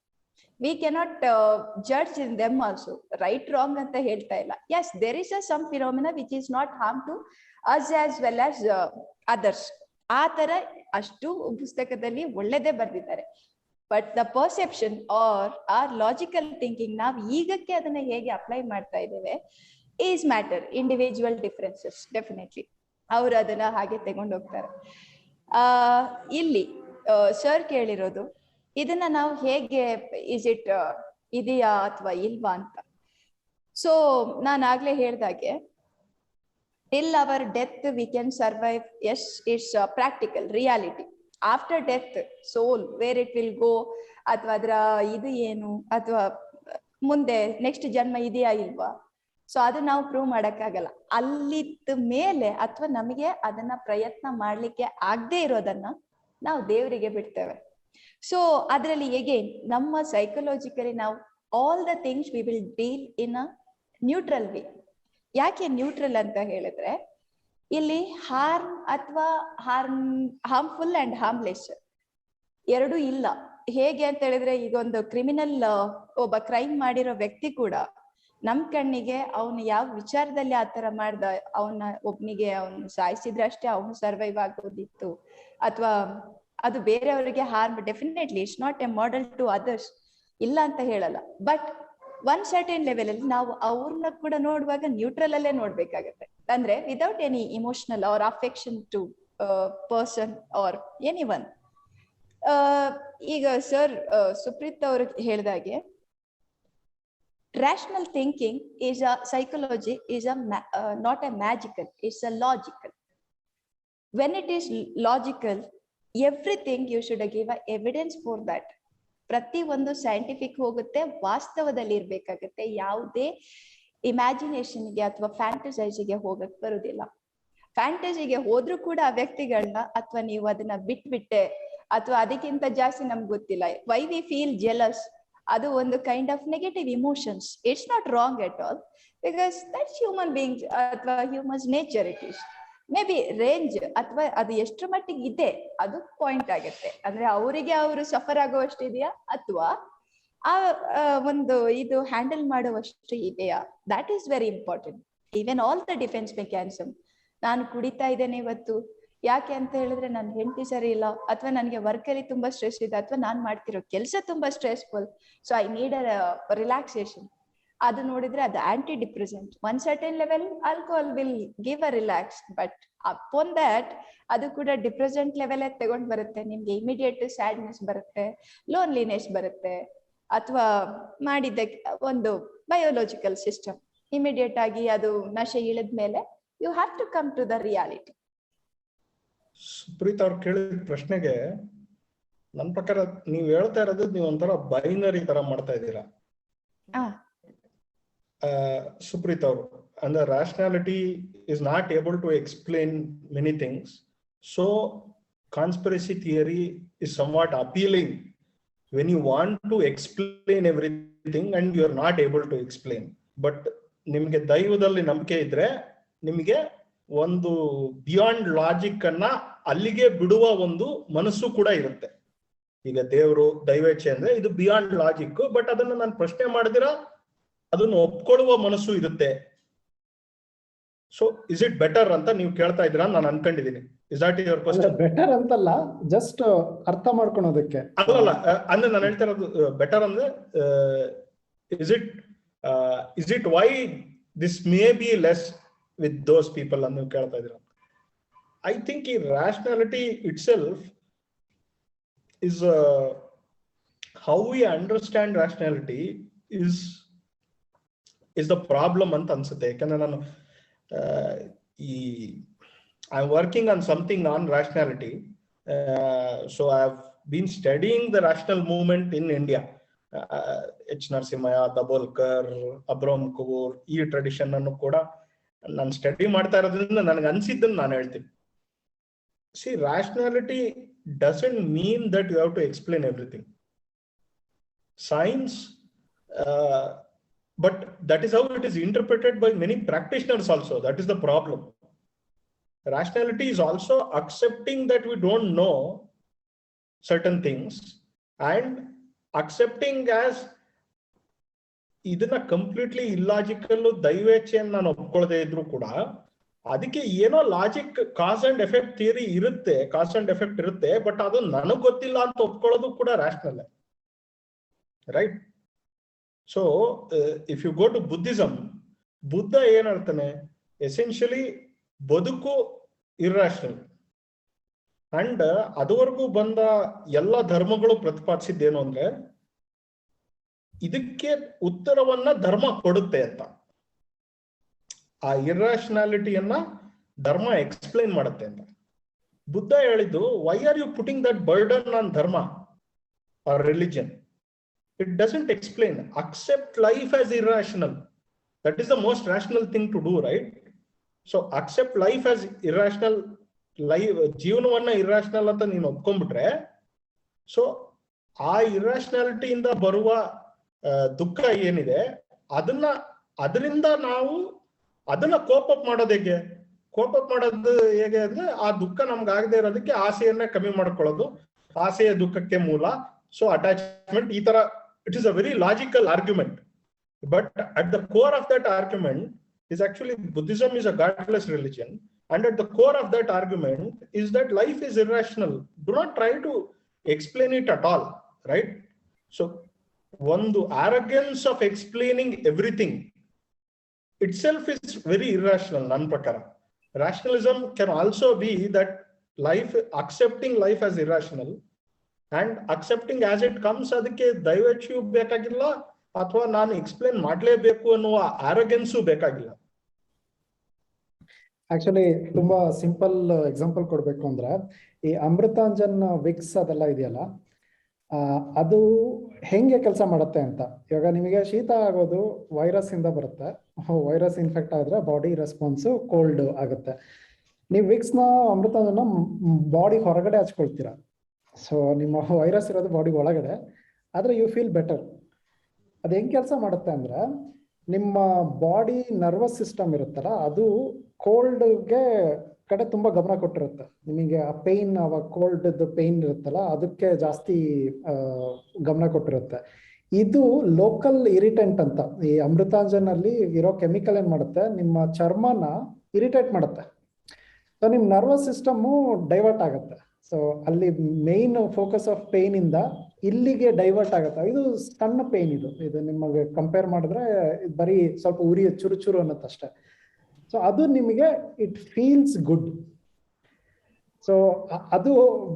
We cannot judge in them also. Right wrong ಅಂತ ಹೇಳ್ತಾ ಇಲ್ಲ. Yes, there is a some phenomena which is not harm to us as well as others. ಆ ತರ ಅಷ್ಟು ಪುಸ್ತಕದಲ್ಲಿ ಒಳ್ಳೆದೇ ಬರ್ದಿದ್ದಾರೆ. But the perception or logical thinking ನಾವು ಈಗಕ್ಕೆ ಅದನ್ನ ಹೇಗೆ ಅಪ್ಲೈ ಮಾಡ್ತಾ ಇದ್ದೇವೆ is matter. Individual differences definitely ಅವ್ರು ಅದನ್ನ ಹಾಗೆ ತಗೊಂಡೋಗ್ತಾರೆ. ಇಲ್ಲಿ ಸರ್ ಕೇಳಿರೋದು ಇದನ್ನ ನಾವು ಹೇಗೆ ಇಸ್ ಇಟ್ ಇದೆಯಾ ಅಥವಾ ಇಲ್ವಾ ಅಂತ. ಸೊ ನಾನು ಆಗ್ಲೇ ಹೇಳ್ದಾಗೆ till our death we can survive. Yes, it's practical reality. After death soul where it will go, ಅಥವಾ ಅದರ ಇದು ಏನು, ಅಥವಾ ಮುಂದೆ ನೆಕ್ಸ್ಟ್ ಜನ್ಮ ಇದೆಯಾ ಇಲ್ವಾ, ಸೊ ಅದು ನಾವು ಪ್ರೂವ್ ಮಾಡಕ್ಕಾಗಲ್ಲ. ಅಲ್ಲಿದ್ದ ಮೇಲೆ ಅಥವಾ ನಮಗೆ ಅದನ್ನ ಪ್ರಯತ್ನ ಮಾಡ್ಲಿಕ್ಕೆ ಆಗದೆ ಇರೋದನ್ನ ನಾವು ದೇವರಿಗೆ ಬಿಡ್ತೇವೆ. ಸೊ ಅದರಲ್ಲಿ ಎಗೇನ್ ನಮ್ಮ ಸೈಕಲಾಜಿಕಲಿ ನಾವು all the things we will deal in a neutral way. ಯಾಕೆ ನ್ಯೂಟ್ರಲ್ ಅಂತ ಹೇಳಿದ್ರೆ ಇಲ್ಲಿ ಹಾರ್ಮ್ ಅಥವಾ ಹಾರ್ಮ್ಫುಲ್ ಅಂಡ್ ಹಾರ್ಮ್ಲೆಸ್ ಎರಡೂ ಇಲ್ಲ. ಹೇಗೆ ಅಂತ ಹೇಳಿದ್ರೆ ಈಗ ಒಂದು ಕ್ರಿಮಿನಲ್ ಒಬ್ಬ ಕ್ರೈಮ್ ಮಾಡಿರೋ ವ್ಯಕ್ತಿ ಕೂಡ ನಮ್ ಕಣ್ಣಿಗೆ ಅವನು ಯಾವ ವಿಚಾರದಲ್ಲಿ ಆತರ ಮಾಡ್ದ, ಒಬ್ನಿಗೆ ಅವನು ಸಾಯಿಸಿದ್ರೆ ಅಷ್ಟೇ ಅವನು ಸರ್ವೈವ್ ಆಗೋದಿತ್ತು, ಅಥವಾ ಅದು ಬೇರೆಯವರಿಗೆ harm, definitely it's not a model to others, ಇಲ್ಲ ಅಂತ ಹೇಳಲ್ಲ. ಬಟ್ ಒನ್ ಸರ್ಟೈನ್ ಲೆವೆಲ್ ಅಲ್ಲಿ ನಾವು ಅವ್ರನ್ನ ಕೂಡ ನೋಡುವಾಗ ನ್ಯೂಟ್ರಲ್ ಅಲ್ಲೇ ನೋಡ್ಬೇಕಾಗತ್ತೆ. ಅಂದ್ರೆ without any emotional or affection to person or any one. ಈಗ ಸರ್ ಸುಪ್ರೀತ್ ಅವರು ಹೇಳಿದಾಗೆ rational thinking is a psychology is a not a magical, it's a logical. When it is logical, everything you should give a evidence for that. ಪ್ರತಿ ಒಂದು ಸೈಂಟಿಫಿಕ್ ಹೋಗುತ್ತೆ, ವಾಸ್ತವದಲ್ಲಿ ಇರ್ಬೇಕಾಗತ್ತೆ. ಯಾವುದೇ ಇಮ್ಯಾಜಿನೇಷನ್ಗೆ ಅಥವಾ ಫ್ಯಾಂಟಸೈಸಿಗೆ ಹೋಗಕ್ ಬರುದಿಲ್ಲ. ಫ್ಯಾಂಟಸಿಗೆ ಹೋದ್ರೂ ಕೂಡ ಆ ವ್ಯಕ್ತಿಗಳನ್ನ ಅಥವಾ ನೀವು ಅದನ್ನ ಬಿಟ್ಬಿಟ್ಟೆ ಅಥವಾ ಅದಕ್ಕಿಂತ ಜಾಸ್ತಿ ನಮ್ಗೆ ಗೊತ್ತಿಲ್ಲ. ವೈ ವಿ ಫೀಲ್ ಜೆಲಸ್, ಅದು ಒಂದು kind of negative emotions. It's not wrong at all, because that's human being ಅಥವಾ humans nature. It is maybe range ಅಥವಾ ಅದು ಎಷ್ಟರ ಮಟ್ಟಿಗೆ ಇದೆ ಅದು ಪಾಯಿಂಟ್ ಆಗುತ್ತೆ. ಅಂದ್ರೆ ಅವರಿಗೆ ಅವರು ಸಫರ್ ಆಗುವಷ್ಟಿದೆಯಾ ಅಥವಾ ಆ ಒಂದು ಇದು ಹ್ಯಾಂಡಲ್ ಮಾಡುವಷ್ಟು ಇದೆಯಾ, that is very important. Even all the defence mechanism. ನಾನು ಕುಡಿತಾ ಇದ್ದೇನೆ ಇವತ್ತು, ಯಾಕೆ ಅಂತ ಹೇಳಿದ್ರೆ ನನ್ನ ಹೆಂಡತಿ ಸರಿ ಇಲ್ಲ, ಅಥವಾ ನನಗೆ ವರ್ಕ್ ಅಲ್ಲಿ ತುಂಬಾ ಸ್ಟ್ರೆಸ್ ಇದೆ, ಅಥವಾ ನಾನ್ ಮಾಡ್ತಿರೋ ಕೆಲಸ ತುಂಬಾ stressful, so I need a relaxation. ಅದು ನೋಡಿದ್ರೆ ಅದು anti depressant. One certain level alcohol will give a relax, but upon that ಅದು ಕೂಡ ಡಿಪ್ರೆಸೆಂಟ್ ಲೆವೆಲ್ ತಗೊಂಡ್ ಬರುತ್ತೆ. ನಿಮ್ಗೆ ಇಮಿಡಿಯೇಟ್ ಸ್ಯಾಡ್ನೆಸ್ ಬರುತ್ತೆ, ಲೋನ್ಲಿನೆಸ್ ಬರುತ್ತೆ, ಅಥವಾ ಮಾಡಿದ್ದಕ್ಕೆ ಒಂದು ಬಯೋಲಾಜಿಕಲ್ ಸಿಸ್ಟಮ್ ಇಮಿಡಿಯೇಟ್ ಆಗಿ ಅದು ನಶೆ ಇಳಿದ್ಮೇಲೆ you have to come to the reality. Supreet ಅವ್ರು ಕೇಳಿದ ಪ್ರಶ್ನೆಗೆ ನನ್ನ ಪ್ರಕಾರ ನೀವು ಹೇಳ್ತಾ ಇರೋದು ನೀವು ಒಂಥರ ಬೈನರಿ ತರ ಮಾಡ್ತಾ ಇದ್ದೀರಾ ಸುಪ್ರೀತ್ ಅವರು. ಅಂದ್ರೆ rationality is not able to explain many things, so conspiracy theory is somewhat appealing when you want to explain everything and you are not able to explain. But ನಿಮ್ಗೆ ದೈವದಲ್ಲಿ ನಂಬಿಕೆ ಇದ್ರೆ ನಿಮ್ಗೆ ಒಂದು ಬಿಯಾಂಡ್ ಲಾಜಿಕ್ ಅನ್ನ ಅಲ್ಲಿಗೆ ಬಿಡುವ ಒಂದು ಮನಸ್ಸು ಕೂಡ ಇರುತ್ತೆ. ಈಗ ದೇವರು ದೈವೇಚ್ಛೆ ಅಂದ್ರೆ ಇದು ಬಿಯಾಂಡ್ ಲಾಜಿಕ್, ಬಟ್ ಅದನ್ನ ನಾನು ಪ್ರಶ್ನೆ ಮಾಡಿದಿರ ಅದನ್ನು ಒಪ್ಕೊಳ್ಳುವ ಮನಸ್ಸು ಇರುತ್ತೆ. ಸೊ ಇಸ್ ಇಟ್ ಬೆಟರ್ ಅಂತ ನೀವು ಕೇಳ್ತಾ ಇದ್ದೀರಾ ನಾನು ಅನ್ಕೊಂಡಿದ್ದೀನಿ. Is that your question? Better ಅಂತಲ್ಲ, ಜಸ್ಟ್ ಅರ್ಥ ಮಾಡ್ಕೊಳೋದಕ್ಕೆ. ಅಲ್ಲ ಅಂದ್ರೆ ನಾನು ಹೇಳ್ತಾ ಇರೋದು ಬೆಟರ್ ಅಂದ್ರೆ is it why this may be less with those people ಅಂತ ನೀವು ಕೇಳ್ತಾ ಇದ್ದೀರಾ. ಐ ಥಿಂಕ್ ಈ rationality itself is how we understand rationality is the problem ಅಂತ ಅನ್ಸುತ್ತೆ. ಯಾಕಂದ್ರೆ ನಾನು ಈ I'm working on something on rationality. So I've been studying the rational movement in India. H. Narasimhaya, Dabolkar, Abram Kaur, ಈ ಟ್ರೆಡಿಷನ್ ಅನ್ನು ಕೂಡ ನಾನು ಸ್ಟಡಿ ಮಾಡ್ತಾ ಇರೋದ್ರಿಂದ ನನಗೆ ಅನ್ಸಿದ್ದನ್ನು ನಾನು ಹೇಳ್ತೀನಿ. See, rationality doesn't mean that you have to explain everything. Science, but that is how it is interpreted by many practitioners also. That is the problem. Rationality is also accepting that we don't know certain things and accepting as ಇದನ್ನ ಕಂಪ್ಲೀಟ್ಲಿ ಇಲ್ಲಾಜಿಕಲ್ ದೈವೇಚ್ಛೆಯನ್ನು ನಾನು ಒಪ್ಕೊಳ್ಳದೆ ಇದ್ರು ಕೂಡ ಅದಕ್ಕೆ ಏನೋ logic cause and effect theory ಇರುತ್ತೆ, ಕಾಸ್ ಅಂಡ್ ಎಫೆಕ್ಟ್ ಇರುತ್ತೆ, ಬಟ್ ಅದು ನನಗ್ ಗೊತ್ತಿಲ್ಲ ಅಂತ ಒಪ್ಕೊಳ್ಳೋದು ಕೂಡ rational, right? So if you go to Buddhism, Buddha ಏನ್ ಹೇಳ್ತಾನೆ, ಎಸೆನ್ಷಿಯಲಿ ಬದುಕು ಇರ್ರಾಷನಲ್. ಅಂಡ್ ಅದುವರೆಗೂ ಬಂದ ಎಲ್ಲ ಧರ್ಮಗಳು ಪ್ರತಿಪಾದಿಸಿದ್ದೇನು ಅಂದ್ರೆ ಇದಕ್ಕೆ ಉತ್ತರವನ್ನ ಧರ್ಮ ಕೊಡುತ್ತೆ ಅಂತ. ಆ ಇರ್ರಾಷನಾಲಿಟಿಯನ್ನ ಧರ್ಮ ಎಕ್ಸ್ಪ್ಲೈನ್ ಮಾಡುತ್ತೆ ಅಂತ. ಬುದ್ಧ ಹೇಳಿದ್ದು, why are you putting that burden on dharma or religion? It doesn't explain. Accept life as irrational. That is the most rational thing to do, right? So accept life as irrational. ಜೀವನವನ್ನ ಇರ್ರಾಷನಲ್ ಅಂತ ನೀನು ಒಪ್ಕೊಂಡ್ಬಿಟ್ರೆ, ಸೊ ಆ ಇರ್ರಾಷನಾಲಿಟಿಯಿಂದ ಬರುವ ದುಃಖ ಏನಿದೆ ಅದರಿಂದ ನಾವು ಅದನ್ನ ಕೋಪ್ ಅಪ್ ಮಾಡೋದು ಹೇಗೆ? ಕೋಪ್ ಅಪ್ ಮಾಡೋದು ಹೇಗೆ ಅಂದ್ರೆ, ಆ ದುಃಖ ನಮ್ಗೆ ಆಗದೆ ಇರೋದಕ್ಕೆ ಆಸೆಯನ್ನ ಕಮ್ಮಿ ಮಾಡ್ಕೊಳ್ಳೋದು, ಆಸೆಯ ದುಃಖಕ್ಕೆ ಮೂಲ. ಸೊ ಅಟ್ಯಾಚ್ಮೆಂಟ್, ಈ ತರ it is a very logical argument. But at the core of that argument is actually Buddhism is a godless religion, and at the core of that argument is that life is irrational. Do not try to explain it at all, right? So ಒಂದು arrogance of explaining everything itself is very irrational. ನನ್ನ ಪ್ರಕಾರ rationalism can also be that life, accepting life as irrational and accepting as it comes. ಅದಕ್ಕೆ ದೈವೇಚ್ಛೆಯೂ ಬೇಕಾಗಿಲ್ಲ ಅಥವಾ ನಾನು ಎಕ್ಸ್ಪ್ಲೇನ್ ಮಾಡಲೇಬೇಕು ಅನ್ನುವ ಆರೋಗ್ಯನ್ಸು ಬೇಕಾಗಿಲ್ಲ. ಆಕ್ಚುಲಿ ತುಂಬಾ ಸಿಂಪಲ್ ಎಕ್ಸಾಂಪಲ್ ಕೊಡ್ಬೇಕು ಅಂದ್ರೆ, ಈ ಅಮೃತಾಂಜನ್ ವಿಕ್ಸ್ ಅದೆಲ್ಲ ಇದೆಯಲ್ಲ, ಅದು ಹೆಂಗೆ ಕೆಲಸ ಮಾಡುತ್ತೆ ಅಂತ. ಇವಾಗ ನಿಮಗೆ ಶೀತ ಆಗೋದು ವೈರಸ್ ಇಂದ ಬರುತ್ತೆ. ವೈರಸ್ ಇನ್ಫೆಕ್ಟ್ ಆದ್ರೆ ಬಾಡಿ ರೆಸ್ಪಾನ್ಸ್ ಕೋಲ್ಡ್ ಆಗುತ್ತೆ. ನೀವು ವಿಕ್ಸ್ನ ಅಮೃತಾಂಜನ ಬಾಡಿ ಹೊರಗಡೆ ಹಚ್ಕೊಳ್ತೀರಾ. ಸೊ ನಿಮ್ಮ ವೈರಸ್ ಇರೋದು ಬಾಡಿ ಒಳಗಡೆ, ಆದ್ರೆ ಯು ಫೀಲ್ ಬೆಟರ್. ಅದು ಹೆಂಗ್ ಕೆಲಸ ಮಾಡುತ್ತೆ ಅಂದ್ರೆ, ನಿಮ್ಮ ಬಾಡಿ ನರ್ವಸ್ ಸಿಸ್ಟಮ್ ಇರುತ್ತಲ್ಲ, ಅದು ಕೋಲ್ಡ್ಗೆ ಕಡೆ ತುಂಬಾ ಗಮನ ಕೊಟ್ಟಿರುತ್ತೆ. ನಿಮಗೆ ಆ ಪೇನ್, ಅವಾಗ ಕೋಲ್ಡ್ ಪೇನ್ ಇರುತ್ತಲ್ಲ, ಅದಕ್ಕೆ ಜಾಸ್ತಿ ಗಮನ ಕೊಟ್ಟಿರುತ್ತೆ. ಇದು ಲೋಕಲ್ ಇರಿಟೆಂಟ್ ಅಂತ. ಈ ಅಮೃತಾಂಜನ್ ಅಲ್ಲಿ ಇರೋ ಕೆಮಿಕಲ್ ಏನ್ ಮಾಡುತ್ತೆ, ನಿಮ್ಮ ಚರ್ಮನ ಇರಿಟೇಟ್ ಮಾಡುತ್ತೆ. ಸೊ ನಿಮ್ ನರ್ವಸ್ ಸಿಸ್ಟಮು ಡೈವರ್ಟ್ ಆಗುತ್ತೆ. ಸೊ ಅಲ್ಲಿ ಮೇನ್ ಫೋಕಸ್ ಆಫ್ ಪೇನ್ ಇಂದ ಇಲ್ಲಿಗೆ ಡೈವರ್ಟ್ ಆಗುತ್ತೆ. ಇದು ಸಣ್ಣ ಪೇನ್, ಇದು ನಿಮಗೆ ಕಂಪೇರ್ ಮಾಡಿದ್ರೆ ಬರೀ ಸ್ವಲ್ಪ ಉರಿ ಚುರು ಚುರು ಅನ್ನತ್ತಷ್ಟೇ. ಸೊ ಅದು ನಿಮಗೆ ಇಟ್ ಫೀಲ್ಸ್ ಗುಡ್. ಸೊ ಅದು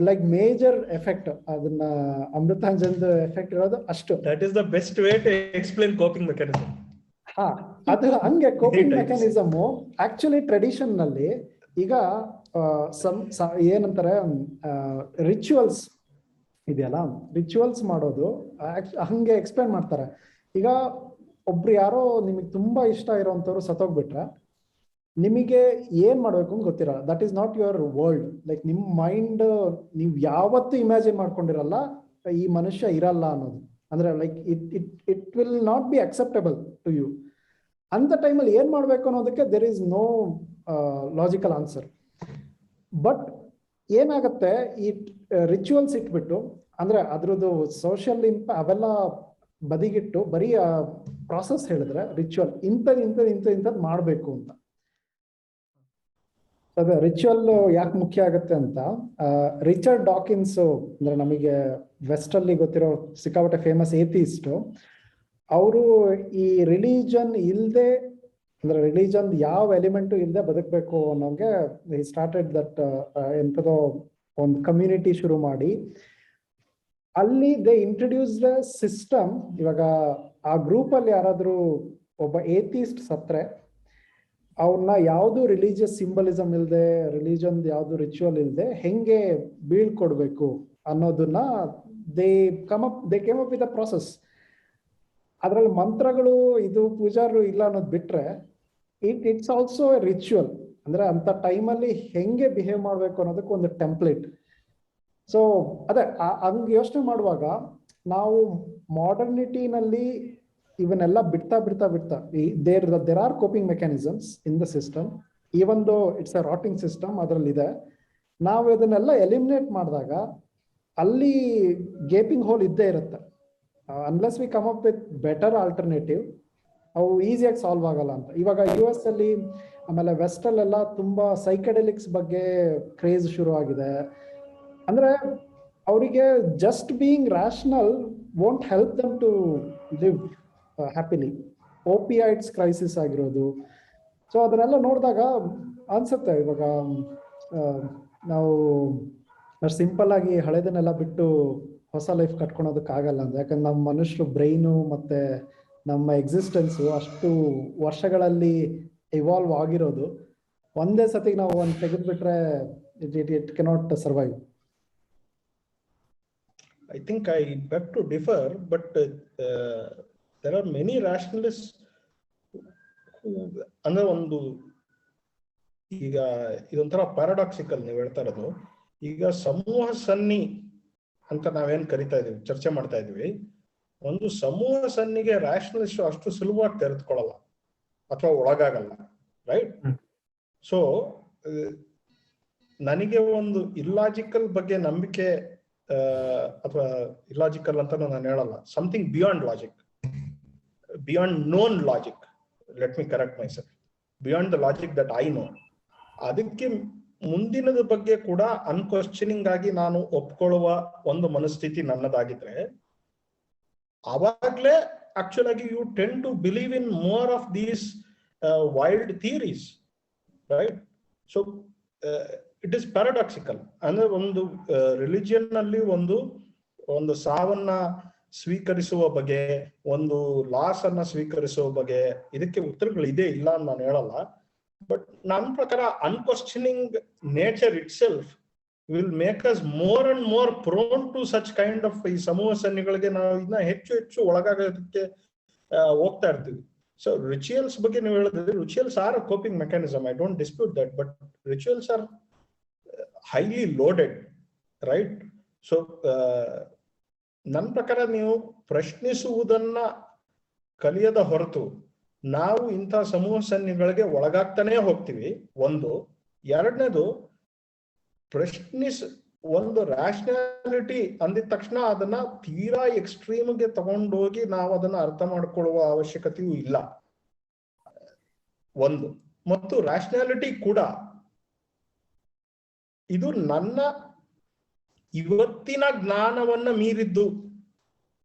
ಲೈಕ್ ಮೇಜರ್ ಎಫೆಕ್ಟ್. ಅದನ್ನ ಅಮೃತಾಂಜನ್ ಎಫೆಕ್ಟ್ ಇರೋದು ಅಷ್ಟು. That is the best way to explain coping mechanism. ಹಾ, ಅದು ಹಂಗೆ ಕೋಪಿಂಗ್ ಮೆಕ್ಯಾನಿಸಮ್. ಆಕ್ಚುಲಿ ಟ್ರೆಡಿಷನ್ ನಲ್ಲಿ ಈಗ ಏನಂತಾರೆ, ರಿಚುವಲ್ಸ್ ಇದೆಯಲ್ಲ, ರಿಚುವಲ್ಸ್ ಮಾಡೋದು ಹಂಗೆ ಎಕ್ಸ್ಪ್ಲೇನ್ ಮಾಡ್ತಾರೆ. ಈಗ ಒಬ್ರು ಯಾರೋ ನಿಮಗೆ ತುಂಬಾ ಇಷ್ಟ ಇರೋಂಥವ್ರು ಸತ್ತೋಗ್ಬಿಟ್ರೆ ನಿಮಗೆ ಏನ್ ಮಾಡ್ಬೇಕು ಅಂತ ಗೊತ್ತಿರಲ್ಲ. That is not your world. Like ನಿಮ್ ಮೈಂಡ್ ನೀವು ಯಾವತ್ತೂ ಇಮ್ಯಾಜಿನ್ ಮಾಡ್ಕೊಂಡಿರಲ್ಲ ಈ ಮನುಷ್ಯ ಇರಲ್ಲ ಅನ್ನೋದು. ಅಂದ್ರೆ like it will not be acceptable to you. ಅಂತ ಟೈಮಲ್ಲಿ ಏನ್ ಮಾಡ್ಬೇಕು ಅನ್ನೋದಕ್ಕೆ there is no logical answer. But ಏನಾಗುತ್ತೆ, ಈ ರಿಚುವಲ್ಸ್ ಇಟ್ಬಿಟ್ಟು, ಅಂದ್ರೆ ಅದ್ರದ್ದು ಸೋಷಿಯಲ್ ಅವೆಲ್ಲ ಬದಿಗಿಟ್ಟು ಬರೀ ಪ್ರಾಸೆಸ್ ಹೇಳಿದ್ರೆ, ರಿಚುವಲ್ ಇಂಥದ್ದು ಮಾಡ್ಬೇಕು ಅಂತ. ಅದೇ ರಿಚುವಲ್ ಯಾಕೆ ಮುಖ್ಯ ಆಗುತ್ತೆ ಅಂತ, ರಿಚರ್ಡ್ ಡಾಕಿನ್ಸ್ ಅಂದ್ರೆ ನಮಗೆ ವೆಸ್ಟ್ ಅಲ್ಲಿ ಗೊತ್ತಿರೋ ಸಿಕ್ಕಾಪಟ್ಟೆ ಫೇಮಸ್ ಏಥಿಸ್ಟ್, ಅವರು ಈ ರಿಲಿಜನ್ ಇಲ್ದೆ, ಅಂದ್ರೆ ರಿಲಿಜನ್ ಯಾವ ಎಲಿಮೆಂಟು ಇಲ್ಲದೆ ಬದುಕಬೇಕು ಅನ್ನೋಂಗೆ ಈ ಸ್ಟಾರ್ಟೆಡ್ ದಟ್ ಎಂಥದೋ ಒಂದು ಕಮ್ಯುನಿಟಿ ಶುರು ಮಾಡಿ, ಅಲ್ಲಿ ದೇ ಇಂಟ್ರೊಡ್ಯೂಸ್ ದ ಸಿಸ್ಟಮ್. ಇವಾಗ ಆ ಗ್ರೂಪ್ ಅಲ್ಲಿ ಯಾರಾದ್ರೂ ಒಬ್ಬ ಏಥಿಸ್ಟ್ ಸತ್ರೆ ಅವ್ರನ್ನ ಯಾವುದು ರಿಲಿಜಿಯಸ್ ಸಿಂಬಲಿಸಮ್ ಇಲ್ಲದೆ, ರಿಲಿಜನ್ ಯಾವುದು ರಿಚುವಲ್ ಇಲ್ಲದೆ ಹೆಂಗೆ ಬೀಳ್ಕೊಡ್ಬೇಕು ಅನ್ನೋದನ್ನ they came up with a process. ಅದ್ರಲ್ಲಿ ಮಂತ್ರಗಳು ಇದು ಪೂಜಾರು ಇಲ್ಲ ಅನ್ನೋದು ಬಿಟ್ರೆ ಇಟ್ಸ್ ಆಲ್ಸೋ ಎ ರಿಚುವಲ್. ಅಂದ್ರೆ ಅಂತ ಟೈಮಲ್ಲಿ ಹೆಂಗೆ ಬಿಹೇವ್ ಮಾಡ್ಬೇಕು ಅನ್ನೋದಕ್ಕೆ ಒಂದು ಟೆಂಪ್ಲೇಟ್. ಸೊ ಅದೇ ಹಂಗೆ ಯೋಚನೆ ಮಾಡುವಾಗ ನಾವು ಮಾಡರ್ನಿಟಿನಲ್ಲಿ ಇವನ್ನೆಲ್ಲ ಬಿಡ್ತಾ there are coping mechanisms in the system, even though it's a rotting system ಅದರಲ್ಲಿದೆ. ನಾವು ಇದನ್ನೆಲ್ಲ ಎಲಿಮಿನೇಟ್ ಮಾಡಿದಾಗ ಅಲ್ಲಿ ಗೇಪಿಂಗ್ ಹೋಲ್ ಇದ್ದೇ ಇರುತ್ತೆ. Unless we come up with better alternative, ಅವು ಈಸಿಯಾಗಿ ಸಾಲ್ವ್ ಆಗಲ್ಲ ಅಂತ. ಇವಾಗ US ಅಲ್ಲಿ ಆಮೇಲೆ ವೆಸ್ಟ್ ಅಲ್ಲೆಲ್ಲ ತುಂಬಾ ಸೈಕೆಡೆಲಿಕ್ಸ್ ಬಗ್ಗೆ ಕ್ರೇಜ್ ಶುರು ಆಗಿದೆ. ಅಂದ್ರೆ ಅವರಿಗೆ just being rational won't help them to live happily. Opioids crisis ಆಗಿರೋದು. ಸೊ ಅದನ್ನೆಲ್ಲ ನೋಡಿದಾಗ ಅನ್ಸುತ್ತೆ ಇವಾಗ ನಾವು ಸಿಂಪಲ್ ಆಗಿ ಹಳೆದನ್ನೆಲ್ಲ ಬಿಟ್ಟು ಹೊಸ ಲೈಫ್ ಕಟ್ಕೊಳೋದಕ್ಕಾಗಲ್ಲ ಅಂತ. ಯಾಕಂದ್ರೆ ನಮ್ಮ ಮನುಷ್ಯರು ಬ್ರೈನು ಮತ್ತೆ ನಮ್ಮ ಎಕ್ಸಿಸ್ಟೆನ್ಸು ಅಷ್ಟು ವರ್ಷಗಳಲ್ಲಿ ಇವಾಲ್ವ್ ಆಗಿರೋದು. ಒಂದೇ ಸತಿ ನಾವು ಒಂದು ತೆಗೆದ್ಬಿಟ್ರೆ it cannot survive. I think I beg to differ, but there are many rationalists who ಅಂದ್ರೆ ಒಂದು ಈಗ ಇದೊಂಥರ ಪ್ಯಾರಾಡಾಕ್ಸಿಕಲ್ ನೀವು ಹೇಳ್ತಾ ಇರೋದು. ಈಗ ಸಮೂಹ ಸನ್ನಿ ಅಂತ ನಾವೇನ್ ಕರಿತಾ ಇದೀವಿ, ಚರ್ಚೆ ಮಾಡ್ತಾ ಇದೀವಿ, ಒಂದು ಸಮೂಹ ಸನ್ನಿಗೆ ರ್ಯಾಷನಲಿಸ್ಟ್ ಅಷ್ಟು ಸುಲಭವಾಗಿ ತೆರೆದುಕೊಳ್ಳಲ್ಲ ಅಥವಾ ಒಳಗಾಗಲ್ಲ, ರೈಟ್? ಸೊ ನನಗೆ ಒಂದು ಇಲ್ಲಾಜಿಕಲ್ ಬಗ್ಗೆ ನಂಬಿಕೆ ಅಥವಾ ಇಲಾಜಿಕಲ್ ಅಂತ ನಾನು ಹೇಳಲ್ಲ, something beyond logic, beyond known logic, let me correct myself, beyond the logic that I know, ಅದಕ್ಕೆ ಮುಂದಿನದ ಬಗ್ಗೆ ಕೂಡ ಅನ್ಕ್ವಶ್ಚನಿಂಗ್ ಆಗಿ ನಾನು ಒಪ್ಕೊಳ್ಳುವ ಒಂದು ಮನಸ್ಥಿತಿ ನನ್ನದಾಗಿದ್ರೆ ಆವಾಗ್ಲೇ ಆಕ್ಚುಲ್ ಆಗಿ you tend to believe in more of these wild theories, right? So it is paradoxical. ಅಂದ್ರೆ ಒಂದು ರಿಲಿಜಿಯನ್ ನಲ್ಲಿ ಒಂದು ಸಾವನ್ನ ಸ್ವೀಕರಿಸುವ ಬಗೆ, ಒಂದು ಲಾಸ್ ಅನ್ನ ಸ್ವೀಕರಿಸುವ ಬಗೆ, ಇದಕ್ಕೆ ಉತ್ತರಗಳಿದೆ, ಇಲ್ಲ ಅಂತ ನಾನು ಹೇಳಲ್ಲ. ಬಟ್ ನನ್ನ ಪ್ರಕಾರ unquestioning nature itself will make us more and more prone to such kind of ಈ ಸಮೂಹ ಸನ್ನಿಗಳಿಗೆ ನಾವು ಇದನ್ನ ಹೆಚ್ಚು ಒಳಗಾಗೋದಕ್ಕೆ ಹೋಗ್ತಾ ಇರ್ತೀವಿ. ಸೊ ರಿಚುವಲ್ಸ್ ಬಗ್ಗೆ ನೀವು ಹೇಳಿದ್ರೆ, rituals are a coping mechanism, I don't dispute that, but rituals are highly loaded, right? So ನನ್ನ ಪ್ರಕಾರ ನೀವು ಪ್ರಶ್ನಿಸುವುದನ್ನ ಕಲಿಯದ ಹೊರತು ನಾವು ಇಂಥ ಸಮೂಹ ಸನ್ನಿಗಳಿಗೆ ಒಳಗಾಗ್ತಾನೆ ಹೋಗ್ತೀವಿ. ಒಂದು. ಎರಡನೇದು, ಒಂದು ರ್ಯಾಷನಾಲಿಟಿ ಅಂದಿದ ತಕ್ಷಣ ಅದನ್ನ ತೀರಾ ಎಕ್ಸ್ಟ್ರೀಮ್ಗೆ ತಗೊಂಡೋಗಿ ನಾವು ಅದನ್ನ ಅರ್ಥ ಮಾಡ್ಕೊಳ್ಳುವ ಅವಶ್ಯಕತೆಯೂ ಇಲ್ಲ. ಒಂದು. ಮತ್ತು ರ್ಯಾಷನಾಲಿಟಿ ಕೂಡ ಇದು ನನ್ನ ಇವತ್ತಿನ ಜ್ಞಾನವನ್ನ ಮೀರಿದ್ದು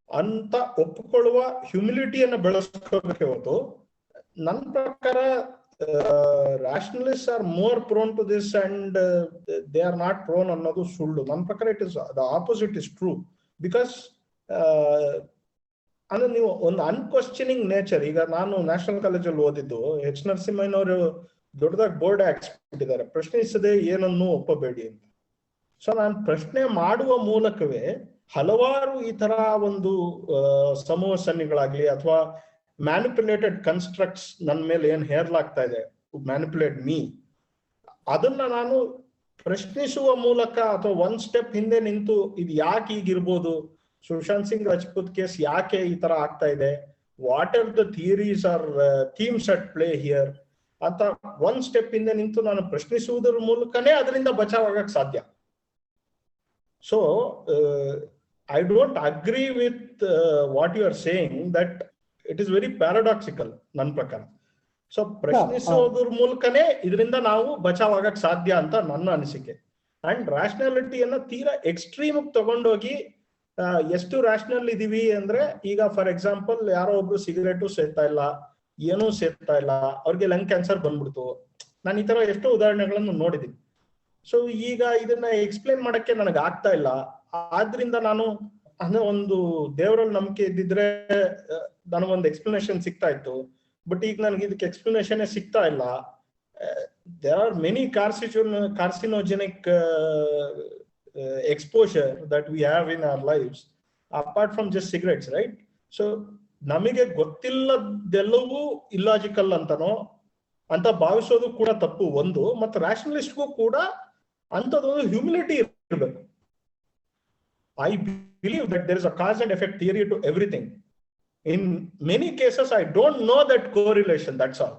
ಅಂತ ಒಪ್ಪಿಕೊಳ್ಳುವ ಹ್ಯುಮಿಲಿಟಿಯನ್ನ ಬೆಳೆಸ್ಕೋಬೇಕೆ ಹೊರತು ನನ್ನ ಪ್ರಕಾರ rationalists are more prone to this and they are not prone ಅನ್ನೋದು ಸುಳ್ಳು. ನನ್ನ ಪ್ರಕಾರ it is the opposite is true. Because ಅಂದ್ರೆ ನೀವು ಒಂದು ಅನ್ಕ್ವಶ್ಚನಿಂಗ್ ನೇಚರ್. ಈಗ ನಾನು ನ್ಯಾಷನಲ್ ಕಾಲೇಜಲ್ಲಿ ಓದಿದ್ದು, H. ನರಸಿಂಹಯ್ಯನವರು ದೊಡ್ಡದಾಗಿ ಬೋರ್ಡ್ ಹಾಕ್ಸ್ಬಿಟ್ಟಿದ್ದಾರೆ, ಪ್ರಶ್ನಿಸದೆ ಏನನ್ನೂ ಒಪ್ಪಬೇಡಿ ಅಂತ. ಸೊ ನಾನು ಪ್ರಶ್ನೆ ಮಾಡುವ ಮೂಲಕವೇ ಹಲವಾರು ಈ ತರ ಒಂದು ಸಮೂಹ ಸನ್ನಿಗಳಾಗ್ಲಿ ಅಥವಾ ಮ್ಯಾನಿಪುಲೇಟೆಡ್ ಕನ್ಸ್ಟ್ರಕ್ಟ್ಸ್ ನನ್ನ ಮೇಲೆ ಏನ್ ಹೇರ್ಲಾಗ್ತಾ ಇದೆ, ಮ್ಯಾನಿಪುಲೇಟ್ ಮೀ, ಅದನ್ನ ನಾನು ಪ್ರಶ್ನಿಸುವ ಮೂಲಕ ಅಥವಾ ಒಂದ್ ಸ್ಟೆಪ್ ಹಿಂದೆ ನಿಂತು ಇದು ಯಾಕೆ ಹೀಗಿರ್ಬೋದು, ಸುಶಾಂತ್ ಸಿಂಗ್ ರಾಜ್ಪೂತ್ ಕೇಸ್ ಯಾಕೆ ಈ ತರ ಆಗ್ತಾ ಇದೆ, what are the theories or themes at play here ಅಂತ ಒಂದ್ ಸ್ಟೆಪ್ ಹಿಂದೆ ನಿಂತು ನಾನು ಪ್ರಶ್ನಿಸುವುದರ ಮೂಲಕನೇ ಅದರಿಂದ ಬಚಾವಾಗಕ್ ಸಾಧ್ಯ. So I don't agree with what you are saying that it is very paradoxical ನನ್ನ ಪ್ರಕಾರ. ಸೊ ಪ್ರಶ್ನಿಸೋದ್ರ ಮೂಲಕನೇ ಇದರಿಂದ ನಾವು ಬಚಾವಾಗಕ್ ಸಾಧ್ಯ ಅಂತ ನನ್ನ ಅನಿಸಿಕೆ. ಅಂಡ್ ರಾಷನಾಲಿಟಿಯನ್ನ ತೀರಾ ಎಕ್ಸ್ಟ್ರೀಮ್ ತಗೊಂಡೋಗಿ ಎಷ್ಟು ರಾಷನಲ್ ಇದೀವಿ ಅಂದ್ರೆ, ಈಗ ಫಾರ್ ಎಕ್ಸಾಂಪಲ್ ಯಾರೋ ಒಬ್ರು ಸಿಗರೇಟು ಸೇರ್ತಾ ಇಲ್ಲ, ಏನೂ ಸೇರ್ತಾ ಇಲ್ಲ, ಅವ್ರಿಗೆ ಲಂಗ್ ಕ್ಯಾನ್ಸರ್ ಬಂದ್ಬಿಡ್ತು. ನಾನು ಈ ತರ ಎಷ್ಟೋ ಉದಾಹರಣೆಗಳನ್ನು ನೋಡಿದ್ದೀನಿ. ಸೊ ಈಗ ಇದನ್ನ ಎಕ್ಸ್ಪ್ಲೇನ್ ಮಾಡಕ್ಕೆ ನನಗೆ ಆಗ್ತಾ ಇಲ್ಲ. ಆದ್ರಿಂದ ನಾನು ಅಂದ್ರೆ ಒಂದು ದೇವರಲ್ಲಿ ನಂಬಿಕೆ ಇದ್ದಿದ್ರೆ ನನಗೊಂದು ಎಕ್ಸ್ಪ್ಲನೇಷನ್ ಸಿಗ್ತಾ ಇತ್ತು. ಬಟ್ ಈಗ ನನ್ಗೆ ಇದಕ್ಕೆ ಎಕ್ಸ್ಪ್ಲನೇಷನ್ ಸಿಗ್ತಾ ಇಲ್ಲ. there are many carcinogenic exposure that we have in our lives apart from just cigarettes, right? So ನಮಗೆ ಗೊತ್ತಿಲ್ಲದೆಲ್ಲವೂ ಇಲ್ಲಾಜಿಕಲ್ ಅಂತನೋ ಅಂತ ಭಾವಿಸೋದು ಕೂಡ ತಪ್ಪು ಒಂದು. ಮತ್ತು ರ್ಯಾಷನಲಿಸ್ಟ್ಗೂ ಕೂಡ ಅಂತದೊಂದು ಹ್ಯೂಮಿಲಿಟಿ ಇರಬೇಕು. I believe that there is a cause and effect theory to everything. In many cases, I don't know that correlation. That's all.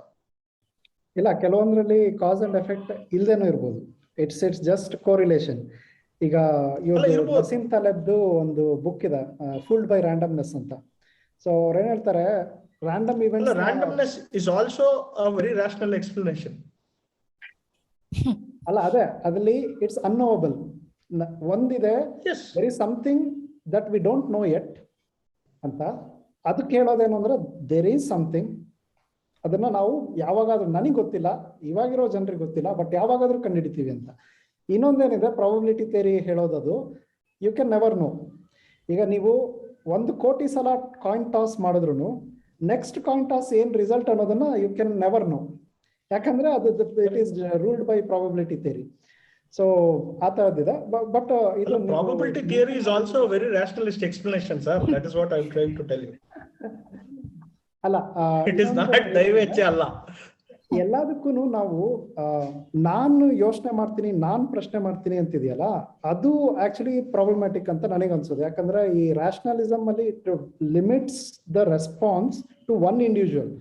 ಇಲ್ಲ, ಕೆಲವೊಂದ್ರಲ್ಲಿ ಕಾಸ್ ಅಂಡ್ ಎಫೆಕ್ಟ್ ಇಲ್ದೇನೂ ಇರ್ಬೋದು. It's just correlation. ಈಗ ವಸೀಂ ತಲೆಬ್ದು ಒಂದು ಬುಕ್ ಇದೆ, ಫುಲ್ಡ್ ಬೈ ರ್ಯಾಂಡಮ್ನೆಸ್ ಅಂತ. ಸೊ ಅವ್ರು ಏನ್ ಹೇಳ್ತಾರೆ, random event randomness is also a very rational explanation. ಅಲ್ಲ, ಅದೇ ಅದ್ರಲ್ಲಿ ಇಟ್ಸ್ ಅನ್ನೋವಬಲ್. ಒಂದಿದೆ, there is something that we don't know yet ಅಂತ. ಅದು ಕೇಳೋದೇನು ಅಂದ್ರೆ ದೇರ್ ಈಸ್ ಸಮಥಿಂಗ್, ಅದನ್ನ ನಾವು ಯಾವಾಗಾದ್ರೂ, ನನಗೆ ಗೊತ್ತಿಲ್ಲ, ಇವಾಗಿರೋ ಜನರಿಗೆ ಗೊತ್ತಿಲ್ಲ, ಬಟ್ ಯಾವಾಗಾದ್ರೂ ಕಂಡುಹಿಡಿತೀವಿ ಅಂತ. ಇನ್ನೊಂದೇನಿದೆ, ಪ್ರಾಬಬಿಲಿಟಿ ಥಿಯರಿ ಹೇಳೋದದು, ಯು ಕ್ಯಾನ್ ನೆವರ್ ನೋ. ಈಗ ನೀವು 1 ಕೋಟಿ ಸಲ ಕಾಯಿನ್ ಟಾಸ್ ಮಾಡಿದ್ರು ನೆಕ್ಸ್ಟ್ ಕಾಯಿನ್ ಟಾಸ್ ಏನ್ ರಿಸಲ್ಟ್ ಅನ್ನೋದನ್ನ ಯು ಕ್ಯಾನ್ ನೆವರ್ ನೋ. ಯಾಕಂದ್ರೆ ಅದು it is ruled by probability theory. So ಆ ತರದಿದೆ. ಬಟ್ ಇದು probability theory is also very rationalist explanation sir. That is what I am trying to tell you. ಅಲ್ಲ, ಇಟ್ ಇಸ್ ನಾಟ್ ದೈವೇಚ್ಛೆ ಅಲ್ಲ. ಎಲ್ಲದಕ್ಕೂ ನಾವು ನಾನು ಯೋಚನೆ ಮಾಡ್ತೀನಿ, ನಾನ್ ಪ್ರಶ್ನೆ ಮಾಡ್ತೀನಿ ಅಂತಿದೆಯಲ್ಲ, ಅದು ಆಕ್ಚುಲಿ ಪ್ರಾಬ್ಲಮ್ಯಾಟಿಕ್ ಅಂತ ನನಗೆ ಅನ್ಸೋದು. ಯಾಕಂದ್ರೆ ಈ ರ್ಯಾಷನಲಿಸಮ್ ಅಲ್ಲಿ it limits the response to one individual.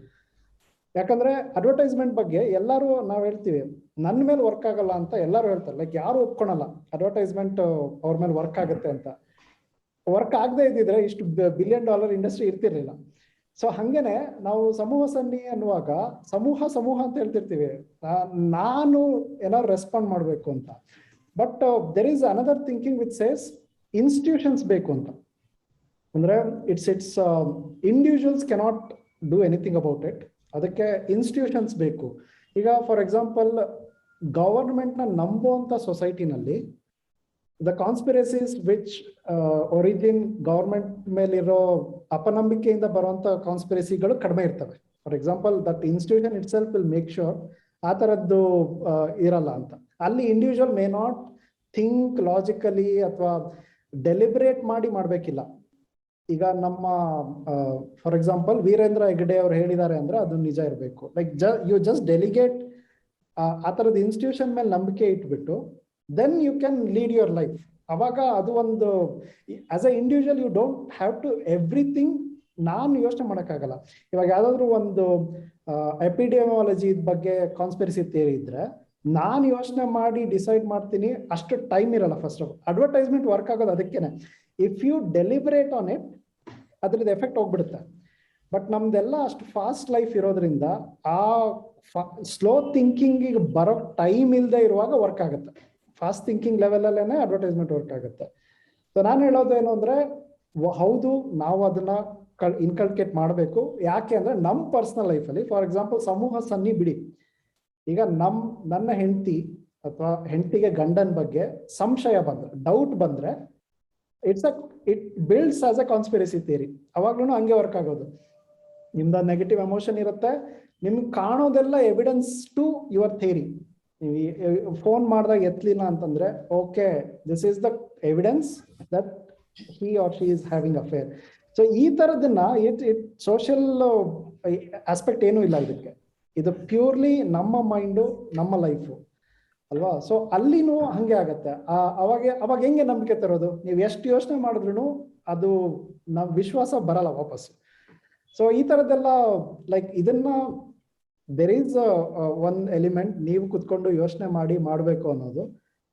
ಯಾಕಂದ್ರೆ ಅಡ್ವರ್ಟೈಸ್ಮೆಂಟ್ ಬಗ್ಗೆ ಎಲ್ಲರೂ ನಾವು ಹೇಳ್ತೀವಿ ನನ್ನ ಮೇಲೆ ವರ್ಕ್ ಆಗಲ್ಲ ಅಂತ ಎಲ್ಲರೂ ಹೇಳ್ತಾರೆ. ಲೈಕ್ ಯಾರು ಒಪ್ಕೊಳಲ್ಲ ಅಡ್ವರ್ಟೈಸ್ಮೆಂಟ್ ಅವ್ರ ಮೇಲೆ ವರ್ಕ್ ಆಗುತ್ತೆ ಅಂತ. ವರ್ಕ್ ಆಗದೆ ಇದ್ದಿದ್ರೆ ಇಷ್ಟು $1 ಬಿಲಿಯನ್ ಇಂಡಸ್ಟ್ರಿ ಇರ್ತಿರ್ಲಿಲ್ಲ. ಸೊ ಹಂಗೇನೆ ನಾವು ಸಮೂಹ ಸನ್ನಿ ಅನ್ನುವಾಗ ಸಮೂಹ ಅಂತ ಹೇಳ್ತಿರ್ತೀವಿ, ನಾನು ಏನಾದ್ರು ರೆಸ್ಪಾಂಡ್ ಮಾಡಬೇಕು ಅಂತ. But there is another thinking which says institutions ಬೇಕು ಅಂತ. ಅಂದ್ರೆ it's individuals cannot do anything about it. ಅದಕ್ಕೆ ಇನ್ಸ್ಟಿಟ್ಯೂಷನ್ಸ್ ಬೇಕು. ಈಗ ಫಾರ್ ಎಕ್ಸಾಂಪಲ್, ಗವರ್ಮೆಂಟ್ ನ ನಂಬುವಂತ ಸೊಸೈಟಿನಲ್ಲಿ ದ ಕಾನ್ಸ್ಪಿರಸೀಸ್ ವಿಚ್ ಒರಿಜಿನ್ ಗವರ್ಮೆಂಟ್ ಮೇಲಿರೋ ಅಪನಂಬಿಕೆಯಿಂದ ಬರುವಂತ ಕಾನ್ಸ್ಪಿರಸಿಗಳು ಕಡಿಮೆ ಇರ್ತವೆ. For example, that institution it self will make sure ಆ ತರದ್ದು ಇರಲ್ಲ ಅಂತ. ಅಲ್ಲಿ individual may not think logically ಅಥವಾ ಡೆಲಿಬ್ರೇಟ್ ಮಾಡಿ ಮಾಡ್ಬೇಕಿಲ್ಲ. ಈಗ ನಮ್ಮ ಫಾರ್ ಎಕ್ಸಾಂಪಲ್ ವೀರೇಂದ್ರ ಹೆಗ್ಡೆ ಅವ್ರು ಹೇಳಿದ್ದಾರೆ ಅಂದ್ರೆ ಅದು ನಿಜ ಇರಬೇಕು. ಲೈಕ್ ಯು ಜಸ್ಟ್ ಡೆಲಿಗೇಟ್ ಆ ತರದ ಇನ್ಸ್ಟಿಟ್ಯೂಷನ್ ಮೇಲೆ ನಂಬಿಕೆ ಇಟ್ಬಿಟ್ಟು then you can lead your life. ಅವಾಗ ಅದು ಒಂದು as a individual you don't have to everything ನಾನು ಯೋಚನೆ ಮಾಡೋಕ್ಕಾಗಲ್ಲ. ಇವಾಗ ಯಾವ್ದಾದ್ರು ಒಂದು ಎಪಿಡಿಮಿಯಾಲಜಿ ಬಗ್ಗೆ ಕಾನ್ಸ್ಪಿರಸಿ ಥಿಯರಿ ಇದ್ರೆ ನಾನು ಯೋಚನೆ ಮಾಡಿ ಡಿಸೈಡ್ ಮಾಡ್ತೀನಿ, ಅಷ್ಟು ಟೈಮ್ ಇರಲ್ಲ. ಫಸ್ಟ್ ಆಫ್ ಅಡ್ವರ್ಟೈಸ್ಮೆಂಟ್ ವರ್ಕ್ ಆಗೋದು ಅದಕ್ಕೇನೆ. If you deliberate on it ಅದ್ರದ್ದು ಎಫೆಕ್ಟ್ ಹೋಗ್ಬಿಡುತ್ತೆ. ಬಟ್ ನಮ್ದೆಲ್ಲ ಅಷ್ಟು ಫಾಸ್ಟ್ ಲೈಫ್ ಇರೋದ್ರಿಂದ ಆ ಸ್ಲೋ ಥಿಂಕಿಂಗ್ ಬರೋ ಟೈಮ್ ಇಲ್ಲದೆ ಇರುವಾಗ ವರ್ಕ್ ಆಗುತ್ತೆ. ಫಾಸ್ಟ್ ಥಿಂಕಿಂಗ್ ಲೆವೆಲ್ ಅಲ್ಲೇನೆ ಅಡ್ವರ್ಟೈಸ್ಮೆಂಟ್ ವರ್ಕ್ ಆಗುತ್ತೆ. ಸೊ ನಾನು ಹೇಳೋದೇನು ಅಂದ್ರೆ, ಹೌದು ನಾವು ಅದನ್ನ ಇನ್ಕಲ್ಕೇಟ್ ಮಾಡಬೇಕು. ಯಾಕೆ ಅಂದ್ರೆ ನಮ್ಮ ಪರ್ಸನಲ್ ಲೈಫಲ್ಲಿ ಫಾರ್ ಎಕ್ಸಾಂಪಲ್ ಸಮೂಹ ಸನ್ನಿ ಬಿಡಿ, ಈಗ ನನ್ನ ಹೆಂಡತಿ ಅಥವಾ ಹೆಂಡತಿಗೆ ಗಂಡನ ಬಗ್ಗೆ ಸಂಶಯ ಬಂದ್ರೆ, ಡೌಟ್ ಬಂದ್ರೆ, it builds as a conspiracy theory. ಅವಾಗ್ಲೂ ಹಂಗೆ ವರ್ಕ್ ಆಗೋದು. ನಿಮ್ದು ನೆಗೆಟಿವ್ ಎಮೋಷನ್ ಇರುತ್ತೆ, ನಿಮ್ಗೆ ಕಾಣೋದೆಲ್ಲ evidence to your theory. Phone ಮಾಡಿದಾಗ ಎತ್ತಲಿಲ್ಲ ಅಂತಂದ್ರೆ okay, this is the evidence that he or she is having affair. So ಈ ತರದನ್ನ ಇಟ್ ಸೋಷಿಯಲ್ ಆಸ್ಪೆಕ್ಟ್ ಏನೂ ಇಲ್ಲ ಇದಕ್ಕೆ. ಇದು ಪ್ಯೂರ್ಲಿ ನಮ್ಮ ಮೈಂಡು, ನಮ್ಮ ಲೈಫು ಅಲ್ವಾ? ಸೊ ಅಲ್ಲಿನೂ ಹಂಗೆ ಆಗತ್ತೆ. ಅವಾಗ ಹೆಂಗೆ ನಂಬಿಕೆ ತರೋದು? ನೀವು ಎಷ್ಟು ಯೋಚನೆ ಮಾಡಿದ್ರು ಅದು ವಿಶ್ವಾಸ ಬರಲ್ಲ ವಾಪಸ್. ಸೊ ಈ ತರದ್ದೆಲ್ಲ ಲೈಕ್ ಇದನ್ನ there is one element ನೀವು ಕುತ್ಕೊಂಡು ಯೋಚನೆ ಮಾಡಿ ಮಾಡಬೇಕು ಅನ್ನೋದು.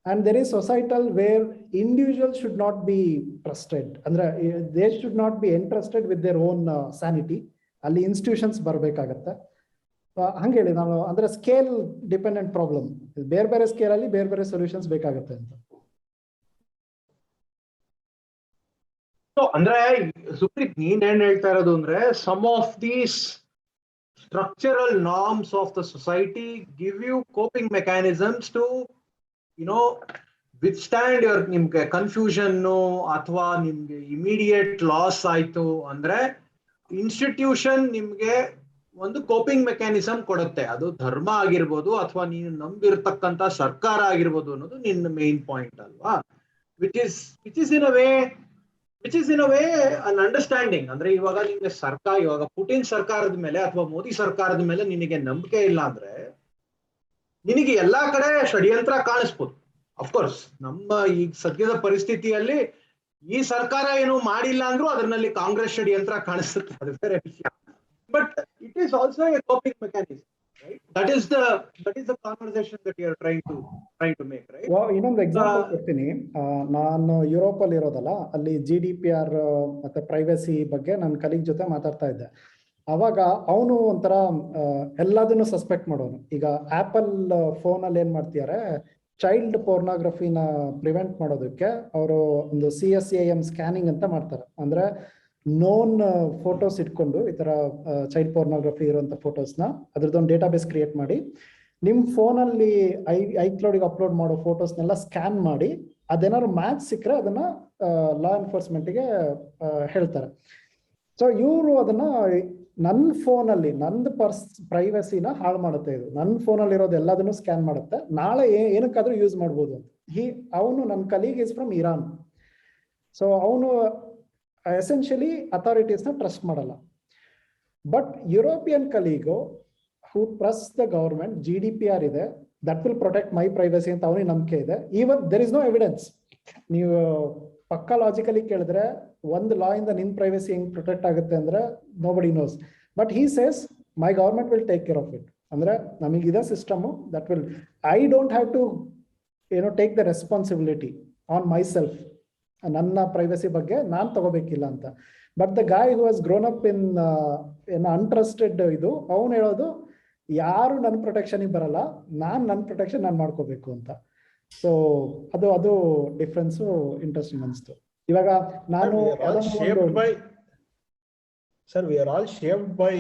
and there is societal where individuals should not be trusted, ಅಂದ್ರೆ they should not be entrusted with their own sanity. ಅಲ್ಲಿ ಇನ್ಸ್ಟಿಟ್ಯೂಷನ್ಸ್ ಬರಬೇಕಾಗತ್ತೆ. ಹಂಗೆ ಹೇಳಿ ನಾನು, ಅಂದ್ರೆ ಸ್ಕೇಲ್ ಡಿಪೆಂಡೆಂಟ್ ಪ್ರಾಬ್ಲಮ್, ಬೇರೆ ಬೇರೆ ಸ್ಕೇಲ್ ಅಲ್ಲಿ ಬೇರೆ ಬೇರೆ ಸೊಲ್ಯೂಷನ್ಸ್ ಬೇಕಾಗತ್ತೆ ಅಂತ. ಅಂದ್ರೆ ಸುಪ್ರೀತ್, ನೀನ್ ಏನ್ ಹೇಳ್ತಾ ಇರೋದು ಅಂದ್ರೆ, some of these structural norms of the society give you coping mechanisms to, you know, withstand your nimge confusion athwa nimge immediate loss aitu andre institution nimge ಒಂದು ಕೋಪಿಂಗ್ ಮೆಕ್ಯಾನಿಸಮ್ ಕೊಡುತ್ತೆ. ಅದು ಧರ್ಮ ಆಗಿರ್ಬೋದು ಅಥವಾ ನೀನು ನಂಬಿರ್ತಕ್ಕಂತ ಸರ್ಕಾರ ಆಗಿರ್ಬೋದು ಅನ್ನೋದು ನಿನ್ನ ಮೇನ್ ಪಾಯಿಂಟ್ ಅಲ್ವಾ? Which is in a way an understanding. ಅಂದ್ರೆ ಇವಾಗ ನಿಮಗೆ ಇವಾಗ ಪುಟಿನ್ ಸರ್ಕಾರದ ಮೇಲೆ ಅಥವಾ ಮೋದಿ ಸರ್ಕಾರದ ಮೇಲೆ ನಿನಗೆ ನಂಬಿಕೆ ಇಲ್ಲ ಅಂದ್ರೆ ನಿನಗೆ ಎಲ್ಲಾ ಕಡೆ ಷಡ್ಯಂತ್ರ ಕಾಣಿಸ್ಬೋದು. ಅಫ್ಕೋರ್ಸ್ ನಮ್ಮ ಈಗ ಸದ್ಯದ ಪರಿಸ್ಥಿತಿಯಲ್ಲಿ ಈ ಸರ್ಕಾರ ಏನು ಮಾಡಿಲ್ಲ ಅಂದ್ರೂ ಅದರಲ್ಲಿ ಕಾಂಗ್ರೆಸ್ ಷಡ್ಯಂತ್ರ ಕಾಣಿಸುತ್ತೆ, ಅದು ಬೇರೆ ವಿಷಯ. But it is also A coping mechanism, right? That is the conversation that you are trying to make, right? ಇನ್ನೊಂದು ಎಕ್ಸಾಂಪಲ್ ಕೊಡ್ತೀನಿ. ನಾನು ಯುರೋಪ್ ಅಲ್ಲಿ ಇರೋದಲ್ಲ, ಅಲ್ಲಿ GDPR ಮತ್ತೆ ಪ್ರೈವಸಿ ಬಗ್ಗೆ ನನ್ನ ಕಲೀಗ್ ಜೊತೆ ಮಾತಾಡ್ತಾ ಇದ್ದೆ. ಅವಾಗ ಅವನು ಒಂಥರ ಎಲ್ಲದನ್ನು ಸಸ್ಪೆಕ್ಟ್ ಮಾಡೋನು. ಈಗ ಆಪಲ್ ಫೋನ್ ಅಲ್ಲಿ ಏನ್ ಮಾಡ್ತಿದ್ದಾರೆ, ಚೈಲ್ಡ್ ಪೋರ್ನೋಗ್ರಫಿನ ಪ್ರಿವೆಂಟ್ ಮಾಡೋದಕ್ಕೆ ಅವರು ಒಂದು CSAM ಸ್ಕ್ಯಾನಿಂಗ್ ಅಂತ ಮಾಡ್ತಾರೆ. ಅಂದ್ರೆ ನೋನ್ ಫೋಟೋಸ್ ಇಟ್ಕೊಂಡು ಈ ತರ ಚೈಲ್ಡ್ ಪೋರ್ನೋಗ್ರಫಿ ಇರುವಂತ ಫೋಟೋಸ್ನ ಅದ್ರದ್ದೊಂದು ಡೇಟಾಬೇಸ್ ಕ್ರಿಯೇಟ್ ಮಾಡಿ ನಿಮ್ ಫೋನಲ್ಲಿ ಐಕ್ಲೌಡಿಗೆ ಅಪ್ಲೋಡ್ ಮಾಡೋ ಫೋಟೋಸ್ನೆಲ್ಲ ಸ್ಕ್ಯಾನ್ ಮಾಡಿ ಅದೇನಾದ್ರು ಮ್ಯಾಚ್ ಸಿಕ್ಕರೆ ಅದನ್ನ ಲಾ ಎನ್ಫೋರ್ಸ್ಮೆಂಟ್ಗೆ ಹೇಳ್ತಾರೆ. ಸೊ ಇವರು ಅದನ್ನ ನನ್ನ ಫೋನಲ್ಲಿ ನಂದು ಪ್ರೈವಸಿನ ಹಾಳು ಮಾಡುತ್ತೆ. ಇದು ನನ್ನ ಫೋನಲ್ಲಿ ಇರೋದು ಎಲ್ಲದನ್ನು ಸ್ಕ್ಯಾನ್ ಮಾಡುತ್ತೆ, ನಾಳೆ ಏನಕ್ಕಾದ್ರೂ ಯೂಸ್ ಮಾಡ್ಬೋದು ಅಂತ. ಅವನು ನನ್ನ colleague is from Iran. So ಅವನು ಎಸೆನ್ಷಿಯಲಿ ಅಥಾರಿಟೀಸ್ನ ಟ್ರಸ್ಟ್ ಮಾಡಲ್ಲ. But European colleague who trust the government, GDPR ಇದೆ, that will protect my privacy ಅಂತ ಅವನಿಗೆ ನಂಬಿಕೆ ಇದೆ. Even there is no evidence. ನೀವು ಪಕ್ಕಾ ಲಾಜಿಕಲಿ ಕೇಳಿದ್ರೆ ಒಂದು ಲಾ ಇಂದ ನಿನ್ ಪ್ರೈವಸಿ ಹೆಂಗ್ ಪ್ರೊಟೆಕ್ಟ್ ಆಗುತ್ತೆ ಅಂದ್ರೆ nobody knows. But he says my government will take care of it. ಅಂದ್ರೆ ನಮಗಿದೆ system that will, I don't have to take the responsibility on myself. ನನ್ನ ಪ್ರೈವಸಿ ಬಗ್ಗೆ ನಾನ್ ತಗೋಬೇಕಿಲ್ಲ ಅಂತ. But the guy who has grown up in untrusted ಇದು, ಅವನು ಹೇಳೋದು ಯಾರು ನನ್ನ ಪ್ರೊಟೆಕ್ಷನ್ ಬರಲ್ಲ, ನನ್ನ ಪ್ರೊಟೆಕ್ಷನ್ ನಾನು ಮಾಡ್ಕೋಬೇಕು ಅಂತ. ಸೊ ಅದು ಡಿಫ್ರೆನ್ಸ್ ಇಂಟ್ರೆಸ್ಟಿಂಗ್ ಅನಿಸ್ತು. ಇವಾಗ ನಾನು sir, we are all shaped by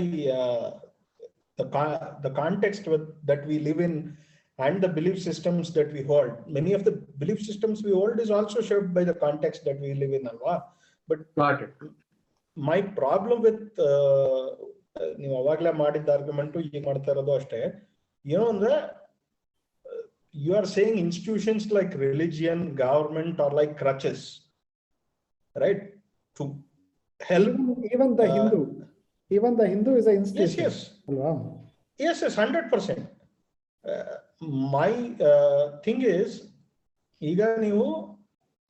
the context that we live in and the belief systems that we hold. Many of the belief systems we hold is also shaped by the context that we live in, alva. But my problem with ನೀವು ಅವಾಗಲೇ ಮಾಡಿದ ಆರ್ಗ್ಯುಮೆಂಟು ಈಗ ಮಾಡ್ತಾ ಇರೋದು ಅಷ್ಟೇ. ಏನು ಅಂದ್ರೆ, you are saying institutions like religion, government are like crutches, right? To help even the Hindu is an institution. Yes, 100%. My thing is, ಈಗ ನೀವು,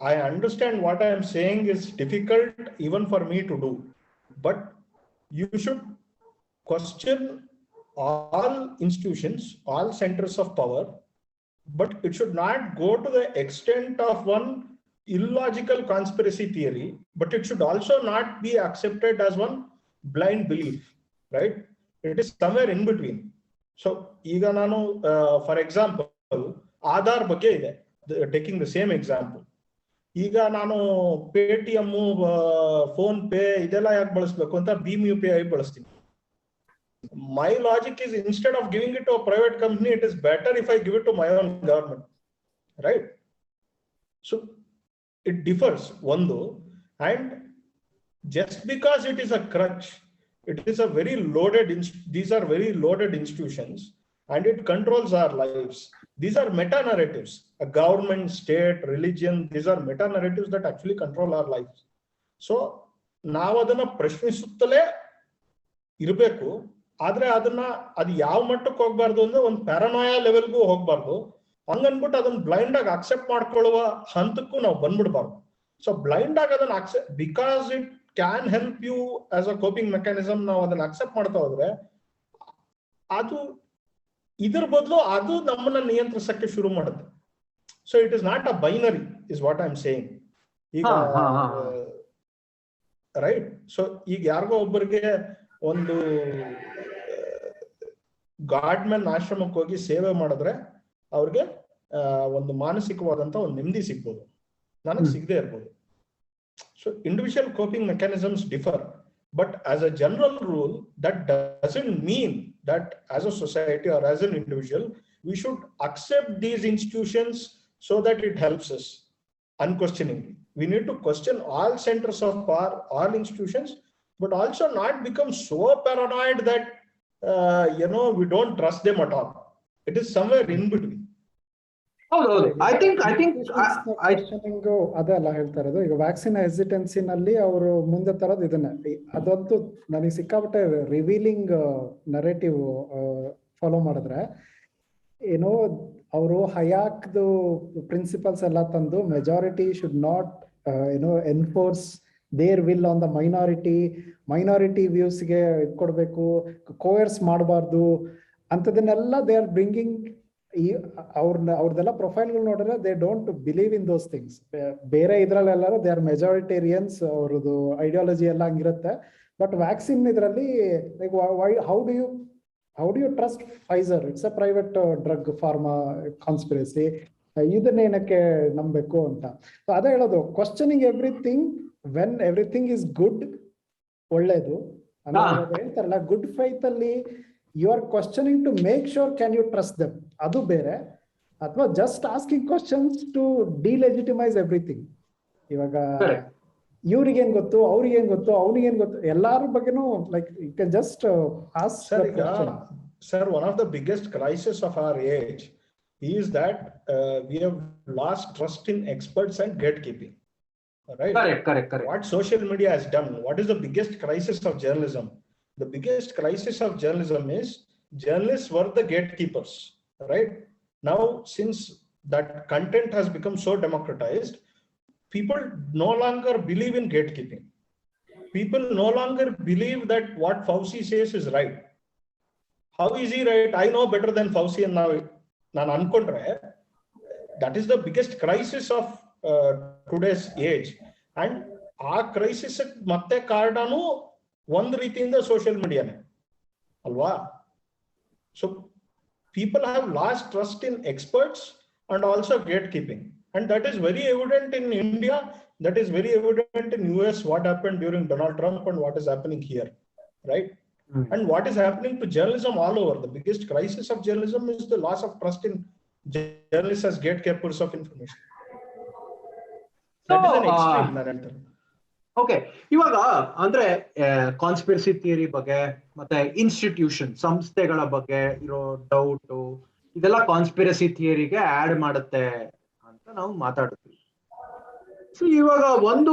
I understand what I am saying is difficult even for me to do, but you should question all institutions, all centers of power, but it should not go to the extent of one illogical conspiracy theory, but it should also not be accepted as one blind belief, right? It is somewhere in between. So ಈಗ ನಾನು for example ಆಧಾರ್ ಬಗ್ಗೆ ಇದೆ, taking the same example. ಈಗ ನಾನು Paytm, ಫೋನ್ ಪೇ ಇದೆಲ್ಲ ಯಾಕೆ ಬಳಸಬೇಕು ಅಂತ ಭೀಮ್ UPI ಬಳಸ್ತೀನಿ. My logic is, instead of giving it to a private company, it is better if I give it to my own government, right? So it differs one though, and just because it is a crutch, it is a very loaded, these are very loaded institutions and it controls our lives. These are meta narratives. A government, state, religion, these are meta narratives that actually control our lives. So ನಾವು ಅದನ್ನ ಪ್ರಶ್ನಿಸುತ್ತಲೇ ಇರಬೇಕು. ಆದ್ರೆ ಅದು ಯಾವ ಮಟ್ಟಕ್ಕೆ ಹೋಗ್ಬಾರ್ದು ಅಂದ್ರೆ ಒಂದು ಪ್ಯಾರನೋಯಾ ಲೆವೆಲ್ಗೂ ಹೋಗ್ಬಾರ್ದು. ಹಂಗನ್ಬಿಟ್ಟು ಅದನ್ನ ಬ್ಲೈಂಡ್ ಆಗಿ ಅಕ್ಸೆಪ್ಟ್ ಮಾಡ್ಕೊಳ್ಳುವ ಹಂತಕ್ಕೂ ನಾವು ಬಂದ್ಬಿಡ್ಬಾರ್ದು. ಸೊ ಬ್ಲೈಂಡ್ ಆಗಿ ಅದನ್ನ accept, because it can help you as a coping mechanism, ನಾವು ಅದನ್ನ ಅಕ್ಸೆಪ್ಟ್ ಮಾಡ್ತಾ ಹೋದ್ರೆ ಅದು ಇದ್ರ ಬದಲು ಅದು ನಮ್ಮನ್ನ ನಿಯಂತ್ರಿಸಕ್ಕೆ ಶುರು ಮಾಡುತ್ತೆ. So it is not a binary is what I am saying. ಈಗ ರೈಟ್. ಸೊ ಈಗ ಯಾರಿಗೋ ಒಬ್ಬರಿಗೆ ಒಂದು ಗಾಡ್ ಮ್ಯಾನ್ ಆಶ್ರಮಕ್ಕೆ ಹೋಗಿ ಸೇವೆ ಮಾಡಿದ್ರೆ ಅವ್ರಿಗೆ ಒಂದು ಮಾನಸಿಕವಾದಂತ ಒಂದು ನೆಮ್ಮದಿ ಸಿಗ್ಬೋದು, ನನಗೆ ಸಿಗದೆ ಇರ್ಬೋದು. So individual coping mechanisms differ, but as a general rule that doesn't mean that as a society or as an individual we should accept these institutions so that it helps us unquestioningly. We need to question all centers of power, all institutions, but also not become so paranoid that we don't trust them at all. It is somewhere in between. ಹೌದೌದು. ಐ ಥಿಂಕ್ ಅದೆಲ್ಲ ಹೇಳ್ತಾ ಇರೋದು. ಈಗ ವ್ಯಾಕ್ಸಿನ್ ಹೆಸಿಟೆನ್ಸಿನಲ್ಲಿ ಅವರು ಮುಂದೆ ತರೋದು ಇದನ್ನೇ. ಅದಂತೂ ನನಗೆ ಸಿಕ್ಕಾಪಟ್ಟೆ ರಿವೀಲಿಂಗ್ ನರೇಟಿವ್ ಫಾಲೋ ಮಾಡಿದ್ರೆ, ಏನೋ ಅವರು ಹಯಾಕ್ದು ಪ್ರಿನ್ಸಿಪಲ್ಸ್ ಎಲ್ಲ ತಂದು majority should not enforce their will on the minority ವ್ಯೂಸ್ಗೆ ಕೊಡಬೇಕು, ಕೋಯರ್ಸ್ ಮಾಡಬಾರ್ದು ಅಂಥದನ್ನೆಲ್ಲ ದೇ ಆರ್ ಬ್ರಿಂಗಿಂಗ್. ಅವ್ರದ್ದೆಲ್ಲ ಪ್ರೊಫೈಲ್ಗಳು ನೋಡಿದ್ರೆ they don't believe in those things. ಬೇರೆ ಇದ್ರಲ್ಲೆಲ್ಲರೂ ದೇ ಆರ್ ಮೆಜಾರಿಟೇರಿಯನ್ಸ್, ಅವ್ರದ್ದು ಐಡಿಯಾಲಜಿ ಎಲ್ಲ ಹಂಗಿರುತ್ತೆ. ಬಟ್ ವ್ಯಾಕ್ಸಿನ್ ಇದರಲ್ಲಿ how do you trust Pfizer? It's a private drug pharma conspiracy. ಇದನ್ನೇನಕ್ಕೆ ನಂಬಬೇಕು ಅಂತ. ಸೊ ಅದೇ ಹೇಳೋದು, questioning everything when everything is good, ಒಳ್ಳೇದು ಹೇಳ್ತಾರಲ್ಲ, ಗುಡ್ ಫೈತ್ ಅಲ್ಲಿ you are questioning to make sure can you trust them, ಅದು ಬೇರೆ. ಅಥವಾ just asking questions to delegitimise everything. ಇವಾಗ ಇವ್ರಿಗೇನ್ ಗೊತ್ತು, ಅವ್ರಿಗೇನ್ ಗೊತ್ತು, ಅವ್ನಿಗೇನ್ ಗೊತ್ತು, ಎಲ್ಲಾರ ಬಗ್ಗೆನೂ like you can just ask. Sir, one of the biggest crises of our age is that we have lost trust in experts and gatekeeping. Right? Correct. What social media has done, what is the biggest crisis of journalism? The biggest crisis of journalism is journalists were the gatekeepers, right? Now, since that content has become so democratized, people no longer believe in gatekeeping. People no longer believe that what Fauci says is right. How is he right? I know better than Fauci, and now nan ankondre that is the biggest crisis of today's age. And ಆ ಕ್ರೈಸಿಸ್ ಮತ್ತೆ ಕಾರಣನು ಒಂದ್ ರೀತಿಯಿಂದ ಸೋಷಿಯಲ್ ಮೀಡಿಯಾನೇ ಅಲ್ವಾ? So people have lost trust in experts and also gate keeping, and that is very evident in India, that is very evident in US, what happened during Donald Trump and what is happening here, right? And what is happening to journalism all over. The biggest crisis of journalism is the loss of trust in journalists as gatekeepers of information. That is an extreme narrative. Okay, ಇವಾಗ ಅಂದ್ರೆ ಕಾನ್ಸ್ಪಿರಸಿ ಥಿಯರಿ ಬಗ್ಗೆ ಮತ್ತೆ ಇನ್ಸ್ಟಿಟ್ಯೂಷನ್ ಸಂಸ್ಥೆಗಳ ಬಗ್ಗೆ ಇರೋ ಡೌಟ್, ಇದೆಲ್ಲ ಕಾನ್ಸ್ಪಿರಸಿ ಥಿಯರಿಗೆ ಆಡ್ ಮಾಡುತ್ತೆ ಅಂತ ನಾವು ಮಾತಾಡ್ತೀವಿ. ಸೊ ಇವಾಗ ಒಂದು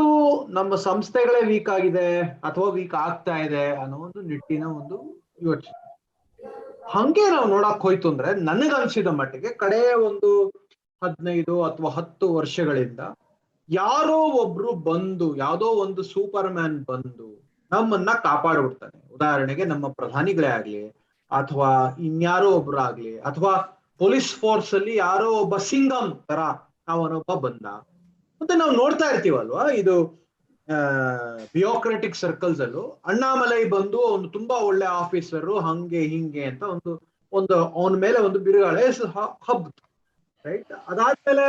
ನಮ್ಮ ಸಂಸ್ಥೆಗಳೇ ವೀಕ್ ಆಗಿದೆ ಅಥವಾ ವೀಕ್ ಆಗ್ತಾ ಇದೆ ಅನ್ನೋ ಒಂದು ನಿಟ್ಟಿನ ಒಂದು ಯೋಚನೆ. ಹಂಗೆ ನಾವು ನೋಡಕ್ ಹೋಯ್ತು ಅಂದ್ರೆ ನನಗನ್ಸಿದ ಮಟ್ಟಿಗೆ ಕಡೆ ಒಂದು 15 ಅಥವಾ 10 ವರ್ಷಗಳಿಂದ ಯಾರೋ ಒಬ್ರು ಬಂದು, ಯಾವ್ದೋ ಒಂದು ಸೂಪರ್ ಮ್ಯಾನ್ ಬಂದು ನಮ್ಮನ್ನ ಕಾಪಾಡ್ಬಿಡ್ತಾನೆ. ಉದಾಹರಣೆಗೆ ನಮ್ಮ ಪ್ರಧಾನಿಗಳೇ ಆಗ್ಲಿ ಅಥವಾ ಇನ್ಯಾರೋ ಒಬ್ರು ಆಗ್ಲಿ, ಅಥವಾ ಪೊಲೀಸ್ ಫೋರ್ಸ್ ಅಲ್ಲಿ ಯಾರೋ ಒಬ್ಬ ಸಿಂಗಮ್ ತರ ಅವನೊಬ್ಬ ಬಂದ ಮತ್ತೆ ನಾವು ನೋಡ್ತಾ ಇರ್ತೀವಲ್ವಾ. ಇದು ಬ್ಯೂರೋಕ್ರಾಟಿಕ್ ಸರ್ಕಲ್ಸ್ ಅಲ್ಲೂ ಅಣ್ಣಾಮಲೈ ಬಂದು ಒಂದು ತುಂಬಾ ಒಳ್ಳೆ ಆಫೀಸರು ಹಂಗೆ ಹಿಂಗೆ ಅಂತ ಒಂದು ಅವನ ಮೇಲೆ ಒಂದು ಬಿರುಗಾಳೆ ಹಬ್, ರೈಟ್? ಅದಾದ್ಮೇಲೆ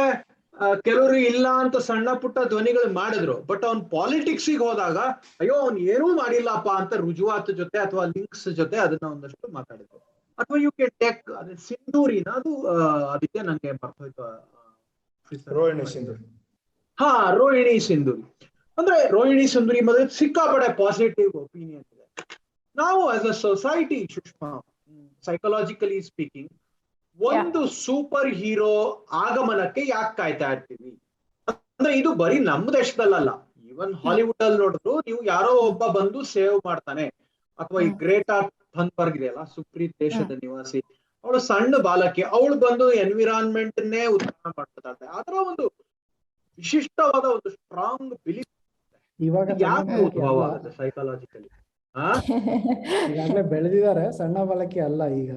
ಕೆಲವರು ಇಲ್ಲ ಅಂತ ಸಣ್ಣ ಪುಟ್ಟ ಧ್ವನಿಗಳು ಮಾಡಿದ್ರು, ಬಟ್ ಅವ್ನ್ ಪಾಲಿಟಿಕ್ಸಿಗೆ ಹೋದಾಗ ಅಯ್ಯೋ ಅವ್ನ್ ಏನೂ ಮಾಡಿಲ್ಲಪ್ಪ ಅಂತ ರುಜುವಾತು ಜೊತೆ ಅಥವಾ ಲಿಂಕ್ಸ್ ಜೊತೆ ಅದನ್ನ ಒಂದಷ್ಟು ಮಾತಾಡಿದ್ರು. ಅಥವಾ ಯು ಕೆ ಟೆಕ್ ಅದೇ ಸಿಂಧೂರಿನ ಅದು ಅದಕ್ಕೆ ನಂಗೆ ಮರ್ತೋಯ್ತು, ರೋಹಿಣಿ ಸಿಂಧೂರಿ ಅಂದ್ರೆ ರೋಹಿಣಿ ಸಿಂಧೂರಿ ಮೇಲೆ ಸಿಕ್ಕಾಪಡೆ ಪಾಸಿಟಿವ್ ಒಪಿನಿಯನ್ ಇದೆ. ನಾವು as a society, Sushma, psychologically speaking, ಒಂದು ಸೂಪರ್ ಹೀರೋ ಆಗಮನಕ್ಕೆ ಯಾಕೆ ಕಾಯ್ತಾ ಇರ್ತೀವಿ ಅಂದ್ರೆ ಇದು ಬರೀ ನಮ್ಮ ದೇಶದಲ್ಲ, ಈವನ್ ಹಾಲಿವುಡ್ ಅಲ್ಲಿ ನೋಡಿದ್ರು ನೀವು ಯಾರೋ ಒಬ್ಬ ಬಂದು ಸೇವ್ ಮಾಡ್ತಾನೆ. ಅಥವಾ ಈ ಗ್ರೇಟಾ ಥನ್ಬರ್ಗ್ ಇದೆಯಲ್ಲ, ಸುಪ್ರೀತ್ ದೇಶದ ನಿವಾಸಿ, ಅವಳು ಸಣ್ಣ ಬಾಲಕಿ, ಅವಳು ಬಂದು ಎನ್ವಿರಾನ್ಮೆಂಟ್ ನೇ ಉತ್ಪನ್ನ ಮಾಡ್ತಾಳೆ. ಆತರ ಒಂದು ವಿಶಿಷ್ಟವಾದ ಒಂದು ಸ್ಟ್ರಾಂಗ್ ಬಿಲೀಫ್ ಯಾಕೆ ಉದ್ಭವ ಆಗುತ್ತೆ ಸೈಕಾಲಜಿಕಲಿ? ಈಗಾಗಲೇ ಬೆಳೆದಿದ್ದಾರೆ, ಸಣ್ಣ ಬಾಲಕಿ ಅಲ್ಲ ಈಗ.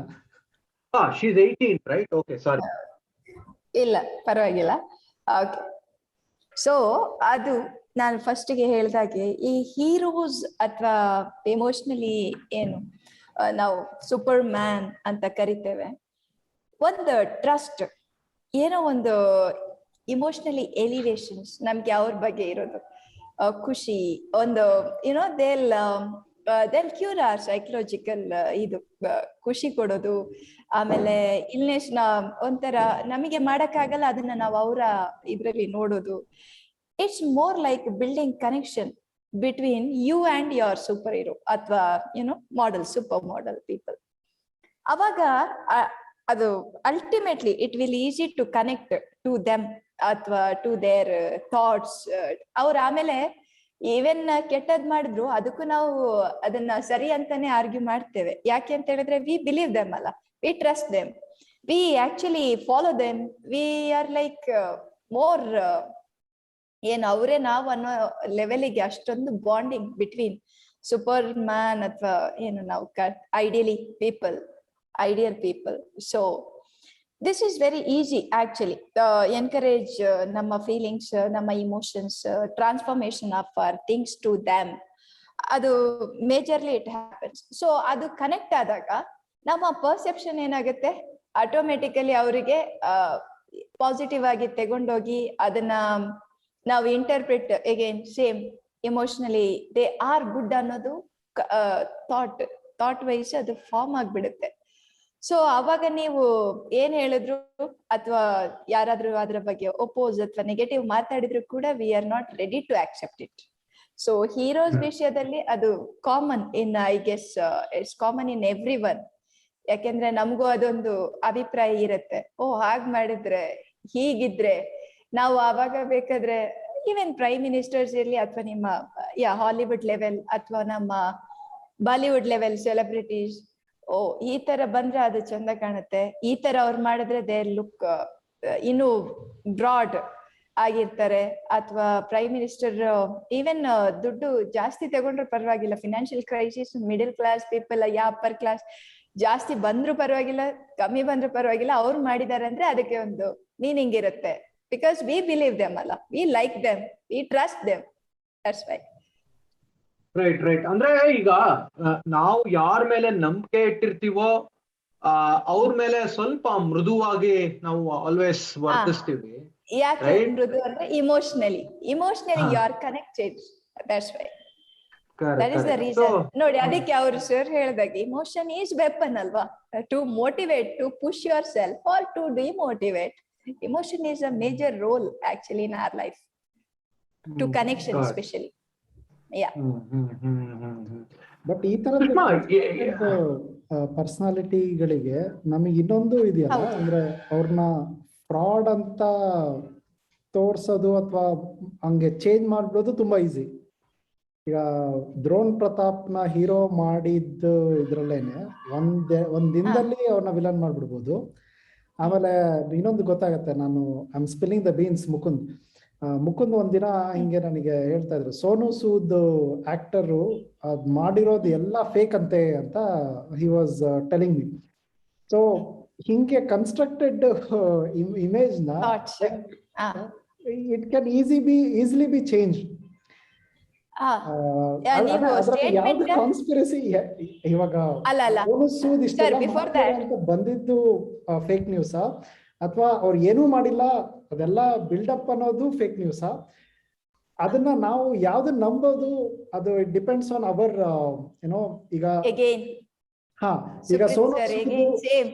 she's 18, right? Okay, sorry. ಇಲ್ಲ ಪರವಾಗಿಲ್ಲ. ಓಕೆ, ಸೊ ಅದು ನಾನು ಫಸ್ಟಿಗೆ ಹೇಳ್ದಾಗೆ ಈ ಹೀರೋಸ್ ಅಥವಾ ಎಮೋಷನಲಿ ಏನು ನಾವು ಸೂಪರ್ ಮ್ಯಾನ್ ಅಂತ ಕರಿತೇವೆ, ಒಂದು ಟ್ರಸ್ಟ್, ಏನೋ ಒಂದು ಇಮೋಷನಲಿ ಎಲಿವೇಶನ್ಸ್ ನಮ್ಗೆ ಅವ್ರ ಬಗ್ಗೆ ಇರೋದು, ಖುಷಿ, ಒಂದು you know they'll cure or psychological ಇದು ಖುಷಿ ಕೊಡೋದು. ಆಮೇಲೆ ಇಲ್ನೆಸ್ ಒಂಥರ ನಮಗೆ ಮಾಡಕ್ಕಾಗಲ್ಲ ಅದನ್ನ ನಾವು ಅವರ ಇದ್ರಲ್ಲಿ ನೋಡೋದು. It's more like building connection between you and your superhero ಅಥವಾ you know model, supermodel people. ಅವಾಗ ಅದು ultimately it will easy to connect to them ಅಥವಾ ಟು ದೇರ್ ಥಾಟ್ಸ್. ಅವ್ರು ಆಮೇಲೆ ಈವನ್ ಕೆಟ್ಟದ್ ಮಾಡಿದ್ರು ಅದಕ್ಕೂ ನಾವು ಅದನ್ನ ಸರಿ ಅಂತಾನೆ ಆರ್ಗ್ಯೂ ಮಾಡ್ತೇವೆ. ಯಾಕೆ ಅಂತ ಹೇಳಿದ್ರೆ ವಿ ಬಿಲೀವ್ ದೆಮ್ ಅಲ್ಲ, we trust them, we actually follow them, we are like more ಏನ್ ಅವರೇ ನಾವು ಅನ್ನೋ ಲೆವೆಲಿಗೆ ಅಷ್ಟೊಂದು ಬಾಂಡಿಂಗ್ ಬಿಟ್ವೀನ್ ಸೂಪರ್ ಮ್ಯಾನ್ ಅಥವಾ ಏನು ನಾವು ideal people. So this is very easy actually encourage ನಮ್ಮ ಫೀಲಿಂಗ್ಸ್, ನಮ್ಮ emotions, transformation of our things to them. ಅದು ಮೇಜರ್ಲಿ ಇಟ್ ಹ್ಯಾಪನ್ಸ್. ಸೊ ಅದು ಕನೆಕ್ಟ್ ಆದಾಗ ನಮ್ಮ ಪರ್ಸೆಪ್ಷನ್ ಏನಾಗುತ್ತೆ, ಆಟೋಮೆಟಿಕಲಿ ಅವರಿಗೆ ಪಾಸಿಟಿವ್ ಆಗಿ ತಗೊಂಡೋಗಿ ಅದನ್ನ ನಾವು interpret again same emotionally they are good ಅನ್ನೋದು ಥಾಟ್ ವೈಸ್ ಅದು ಫಾರ್ಮ್ ಆಗ್ಬಿಡುತ್ತೆ. ಸೊ ಅವಾಗ ನೀವು ಏನ್ ಹೇಳಿದ್ರು ಅಥವಾ ಯಾರಾದ್ರೂ ಅದ್ರ ಬಗ್ಗೆ ಒಪೋಸ್ ಅಥವಾ ನೆಗೆಟಿವ್ ಮಾತಾಡಿದ್ರು ಕೂಡ we are not ready to accept it. So heroes ವಿಷಯದಲ್ಲಿ ಅದು common in I guess it's common in everyone. ಯಾಕೆಂದ್ರೆ ನಮಗೂ ಅದೊಂದು ಅಭಿಪ್ರಾಯ ಇರುತ್ತೆ, ಓ ಹಾಗ್ ಮಾಡಿದ್ರೆ ಹೀಗಿದ್ರೆ ನಾವು ಆವಾಗ ಬೇಕಾದ್ರೆ ಈವನ್ ಪ್ರೈಮ್ ಮಿನಿಸ್ಟರ್ಸ್ ಇರ್ಲಿ ಅಥವಾ ನಿಮ್ಮ ಹಾಲಿವುಡ್ ಲೆವೆಲ್ ಅಥವಾ ನಮ್ಮ ಬಾಲಿವುಡ್ ಲೆವೆಲ್ ಸೆಲೆಬ್ರಿಟೀಸ್, ಓ ಈ ತರ ಬಂದ್ರೆ ಅದು ಚಂದ ಕಾಣುತ್ತೆ, ಈ ತರ ಅವ್ರು ಮಾಡಿದ್ರೆ ದೇ ಲುಕ್ ಇನ್ನು ಬ್ರಾಡ್ ಆಗಿರ್ತಾರೆ. ಅಥವಾ ಪ್ರೈಮ್ ಮಿನಿಸ್ಟರ್ ಈವನ್ ದುಡ್ಡು ಜಾಸ್ತಿ ತಗೊಂಡ್ರು ಪರವಾಗಿಲ್ಲ, financial crisis, middle class people upper class ಜಾಸ್ತಿ ಬಂದ್ರು ಪರವಾಗಿಲ್ಲ, ಕಮ್ಮಿ ಬಂದ್ರು ಪರವಾಗಿಲ್ಲ, ಅವ್ರು ಮಾಡಿದಾರೆ ಅಂದ್ರೆ ಅದಕ್ಕೆ ಒಂದು ಮೀನಿಂಗ್ ಇರುತ್ತೆ. ಬಿಕಾಸ್ ವಿ ಬಿಲೀವ್ ದೆಮ್ ಅಲ್ಲ, we like them, V trust them, that's why. Right. ಅಂದ್ರೆ ಈಗ ನಾವು ಯಾರ ಮೇಲೆ ನಂಬಿಕೆ ಇಟ್ಟಿರ್ತೀವೋ ಅವ್ರ ಮೇಲೆ ಸ್ವಲ್ಪ ಮೃದುವಾಗಿ ನಾವು ಆಲ್ವೇಸ್ ವರ್ತಿಸ್ತೀವಿ. ಯಾಕೆ ಮೃದು ಅಂದ್ರೆ emotionally you are connected, that's why. That is the reason. ನೋಡಿ ಅದಕ್ಕೆ ಅವರು ಸರ್ ಹೇಳಿದಾಗ ಇಮೋಷನ್ ಈಸ್ ವೆಪನ್ ಅಲ್ವಾ, to motivate, to push yourself or to demotivate. Emotion is a major role actually in our life, to connection especially. But ಈ ತರದ ಪರ್ಸನಾಲಿಟಿಗಳಿಗೆ ನಮಗೆ ಇನ್ನೊಂದು ಇದೆಯಲ್ಲ, ಅಂದ್ರೆ ಅವ್ರನ್ನ ಫ್ರಾಡ್ ಅಂತ ತೋರ್ಸೋದು ಅಥವಾ ಹಂಗೆ ಚೇಂಜ್ ಮಾಡ್ಬಿಡೋದು ತುಂಬಾ ಈಸಿ. ಈಗ ದ್ರೋಣ್ ಪ್ರತಾಪ್ನ ಹೀರೋ ಮಾಡಿದ್ದು ಇದ್ರಲ್ಲೇನೆ ಒಂದ್ ದಿನದಲ್ಲಿ ಅವ್ರನ್ನ ವಿಲನ್ ಮಾಡ್ಬಿಡ್ಬೋದು. ಆಮೇಲೆ ಇನ್ನೊಂದು ಗೊತ್ತಾಗತ್ತೆ, ನಾನು I am spilling the beans Mukund ಒಂದಿನ ಹಿಂಗೆ ನನಗೆ ಹೇಳ್ತಾ ಇದ್ರು, ಸೋನು ಸೂದ್ ಆಕ್ಟರು ಅದ್ ಮಾಡಿರೋದು ಎಲ್ಲ ಫೇಕ್ ಅಂತೆ ಅಂತ he was telling me. So ಹಿಂಗೆ ಕನ್ಸ್ಟ್ರಕ್ಟೆಡ್ ಇಮೇಜ್ ನ it can easily B change. Conspiracy ಇವಾಗ ಸೋನು ಸೂದ್ ಇಷ್ಟ ಬಂದಿದ್ದು ಫೇಕ್ ನ್ಯೂಸ್ ಅಥವಾ ಅವ್ರು ಏನೂ ಮಾಡಿಲ್ಲ ಅದೆಲ್ಲ ಬಿಲ್ಡಪ್ ಅನ್ನೋದು ಫೇಕ್ ನ್ಯೂಸ್. ಅದನ್ನ ನಾವು ಯಾವ್ದನ್ನ ನಂಬೋದು, ಅದು ಇಟ್ ಡಿಪೆಂಡ್ಸ್ ಆನ್ ಅವರ್ ಏನೋ. ಈಗ ಈಗ Sonu same,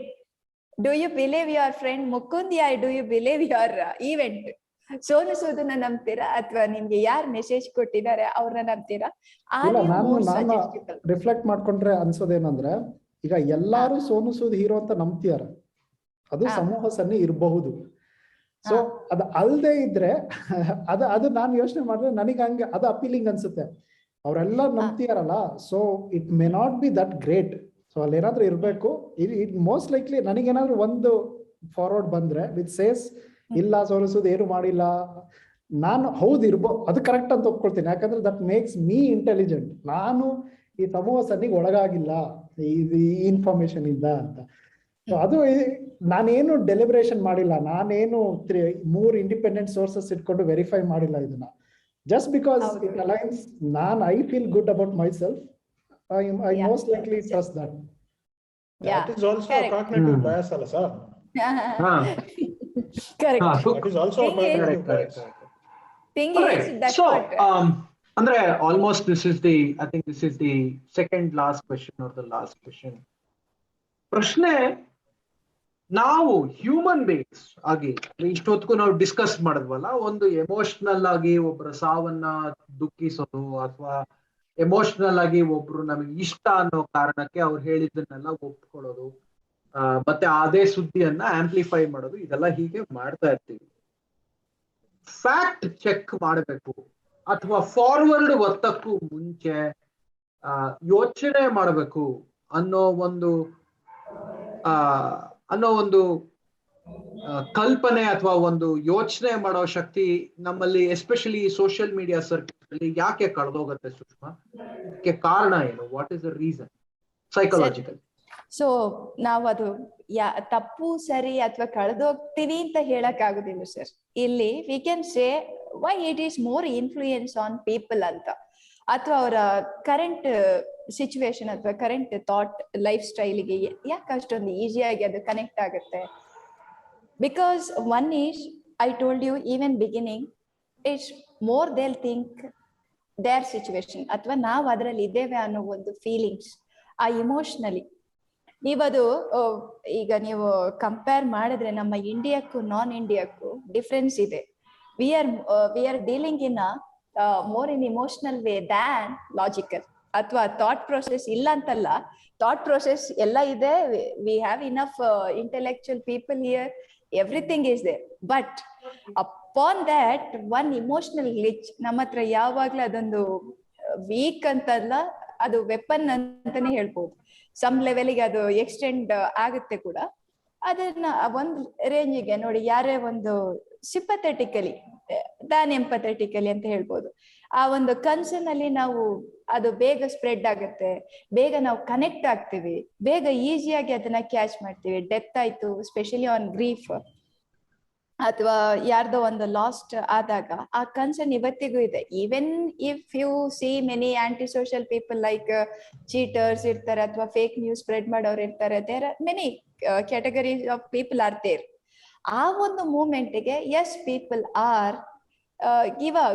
do you believe your friend Mukund, yeah do you believe your event? Sonu ಸೂದನ್ನ ನಂಬ್ತೀರಾ ಅಥವಾ ನಿಮ್ಗೆ ಯಾರು ಮೆಸೇಜ್ ಕೊಟ್ಟಿದ್ದಾರೆ ಅವ್ರನ್ನ ನಂಬ್ತೀರಾ? ನಾನು ರಿಫ್ಲೆಕ್ಟ್ ಮಾಡ್ಕೊಂಡ್ರೆ ಅನ್ಸೋದೇನಂದ್ರೆ, ಈಗ ಎಲ್ಲಾರು ಸೋನು ಸೂದ್ ಹೀರೋ ಅಂತ ನಂಬ್ತಿದಾರೆ, ಅದು ಸಮೂಹ ಸನ್ನಿ ಇರಬಹುದು. ಸೊ ಅದು ಅಲ್ದೇ ಇದ್ರೆ ಅದು ನಾನು ಯೋಚನೆ ಮಾಡಿದ್ರೆ ನನಗೆ ಹಂಗೆ ಅದು ಅಪೀಲಿಂಗ್ ಅನ್ಸುತ್ತೆ. ಅವರೆಲ್ಲ ನಂಬ್ತಿಯಾರಲ್ಲ, so it may not be that great. So ಅಲ್ಲಿ ಏನಾದ್ರು ಇರ್ಬೇಕು. ಇಟ್ ಮೋಸ್ಟ್ ಲೈಕ್ಲಿ ನನಗೇನಾದ್ರು ಒಂದು ಫಾರ್ವರ್ಡ್ ಬಂದ್ರೆ ವಿತ್ ಸೇಸ್ ಇಲ್ಲ ಸೋಲಿಸೋದು ಏನು ಮಾಡಿಲ್ಲ, ನಾನು ಹೌದು ಇರ್ಬೋದು, ಅದು ಕರೆಕ್ಟ್ ಅಂತ ಒಪ್ಕೊಳ್ತೀನಿ. ಯಾಕಂದ್ರೆ ದಟ್ ಮೇಕ್ಸ್ ಮೀ ಇಂಟೆಲಿಜೆಂಟ್. ನಾನು ಈ ಸಮೂಹ ಸನ್ನಿಗೆ ಒಳಗಾಗಿಲ್ಲ ಈ ಇನ್ಫಾರ್ಮೇಶನ್ ಇಂದ ಅಂತ. ಸೊ ಅದು ನಾನೇನು ಡೆಲಿಬ್ರೇಷನ್ ಮಾಡಿಲ್ಲ, ನಾನೇನು 3 ಇಂಡಿಪೆಂಡೆಂಟ್ ಸೋರ್ಸಸ್ ಇಟ್ಕೊಂಡು ವೆರಿಫೈ ಮಾಡಿಲ್ಲ ಇದನ್ನ. Just because it aligns, I feel good about myself, I most likely trust that. That is also a cognitive bias ಅಲ್ಲ sir? Correct. That is also a cognitive bias. Thing is that ಅಂದ್ರೆ almost I think this is the second last question or the last question. ಪ್ರಶ್ನೆ, ನಾವು ಹ್ಯೂಮನ್ ಬೀಯಿಂಗ್ಸ್ ಆಗಿ ಇಷ್ಟೊತ್ತಿಗೂ ನಾವು ಡಿಸ್ಕಸ್ ಮಾಡಿದ್ವಲ್ಲ, ಒಂದು ಎಮೋಷನಲ್ ಆಗಿ ಒಬ್ಬರ ಸಾವನ್ನ ದುಃಖಿಸೋದು ಅಥವಾ ಎಮೋಷನಲ್ ಆಗಿ ಒಬ್ರು ನಮಗೆ ಇಷ್ಟ ಅನ್ನೋ ಕಾರಣಕ್ಕೆ ಅವ್ರು ಹೇಳಿದ್ದನ್ನೆಲ್ಲ ಒಪ್ಕೊಳ್ಳೋದು, ಮತ್ತೆ ಅದೇ ಸುದ್ದಿಯನ್ನ ಆಂಪ್ಲಿಫೈ ಮಾಡೋದು, ಇದೆಲ್ಲ ಹೀಗೆ ಮಾಡ್ತಾ ಇರ್ತೀವಿ. ಫ್ಯಾಕ್ಟ್ ಚೆಕ್ ಮಾಡಬೇಕು ಅಥವಾ ಫಾರ್ವರ್ಡ್ ಒತ್ತಕ್ಕೂ ಮುಂಚೆ ಯೋಚನೆ ಮಾಡಬೇಕು ಅನ್ನೋ ಒಂದು ಕಲ್ಪನೆ ಅಥವಾ ಒಂದು ಯೋಚನೆ ಮಾಡೋ ಶಕ್ತಿ ನಮ್ಮಲ್ಲಿ ಎಸ್ಪೆಷಲಿ ಸೋಷಿಯಲ್ ಮೀಡಿಯಾ ಸರ್ಕ್ಯೂಟ್ ಅಲ್ಲಿ ಯಾಕೆ ಕಳೆದೋಗುತ್ತೆ ಸುಷ್ಮಾ? ಇದಕ್ಕೆ ಕಾರಣ ಏನು? What is the reason psychological? So ನಾವು ಅದು ತಪ್ಪು ಸರಿ ಅಥವಾ ಕಳೆದೋಗ್ತೀವಿ ಅಂತ ಹೇಳಕ್ ಆಗುದಿಲ್ಲ ಸರ್. ಇಲ್ಲಿ we can say why it is more influence on people ಅಂತ, ಅಥವಾ ಅವರ ಕರೆಂಟ್ ಸಿಚುವೇಶನ್ ಅಥವಾ ಕರೆಂಟ್ ಥಾಟ್ ಲೈಫ್ ಸ್ಟೈಲ್ಗೆ ಯಾಕೆ ಅಷ್ಟೊಂದು ಈಸಿಯಾಗಿ ಅದು ಕನೆಕ್ಟ್ ಆಗುತ್ತೆ. Because one is I told you even beginning, it's more they'll think their situation, ಅಥವಾ ನಾವು ಅದರಲ್ಲಿ ಇದ್ದೇವೆ ಅನ್ನೋ ಒಂದು ಫೀಲಿಂಗ್ಸ್, ಆ ಇಮೋಷನಲಿ. ನೀವದು ಈಗ ನೀವು ಕಂಪೇರ್ ಮಾಡಿದ್ರೆ ನಮ್ಮ ಇಂಡಿಯಾಕ್ಕೂ ನಾನ್ ಇಂಡಿಯಾಕ್ಕೂ ಡಿಫ್ರೆನ್ಸ್ ಇದೆ. We are dealing in more in emotional way than logical, ಅಥವಾ ಥಾಟ್ ಪ್ರೊಸೆಸ್ ಇಲ್ಲ ಅಂತಲ್ಲ, ಥಾಟ್ ಪ್ರೊಸೆಸ್ ಎಲ್ಲ ಇದೆ. We have enough intellectual people here, everything is there. But upon that one emotional glitch ನಮ್ಮ ಹತ್ರ ಯಾವಾಗ್ಲೂ ಅದೊಂದು ವೀಕ್ ಅಂತಲ್ಲ, ಅದು ವೆಪನ್ ಅಂತಾನೆ ಹೇಳ್ಬೋದು. ಸಮ್ ಲೆವೆಲ್ಗೆ ಅದು ಎಕ್ಸ್ಟೆಂಡ್ ಆಗುತ್ತೆ ಕೂಡ. ಅದನ್ನ ಒಂದು ರೇಂಜಿಗೆ ನೋಡಿ, ಯಾರೇ ಒಂದು ಸಿಂಪಥೆಟಿಕಲಿ ದಾನ್ ಎಂಪಥೆಟಿಕಲಿ ಅಂತ ಹೇಳ್ಬೋದು, ಆ ಒಂದು ಕನ್ಸರ್ನ್ ಅಲ್ಲಿ ನಾವು ಅದು ಬೇಗ ಸ್ಪ್ರೆಡ್ ಆಗುತ್ತೆ, ಬೇಗ ನಾವು ಕನೆಕ್ಟ್ ಆಗ್ತೀವಿ, ಬೇಗ ಈಸಿಯಾಗಿ ಅದನ್ನ ಕ್ಯಾಚ್ ಮಾಡ್ತೀವಿ. ಡೆತ್ ಆಯ್ತು, ಸ್ಪೆಷಲಿ ಆನ್ ಗ್ರೀಫ್ ಅಥವಾ ಯಾರ್ದೋ ಒಂದು ಲಾಸ್ಟ್ ಆದಾಗ ಆ ಕನ್ಸರ್ನ್ ಇವತ್ತಿಗೂ ಇದೆ. Even if you see many anti social people like cheaters ಇರ್ತಾರೆ ಅಥವಾ ಫೇಕ್ ನ್ಯೂಸ್ ಸ್ಪ್ರೆಡ್ ಮಾಡೋರು ಇರ್ತಾರೆ, there are many categories of people are there. ಆ ಒಂದು ಮೂಮೆಂಟ್ಗೆ yes people are give a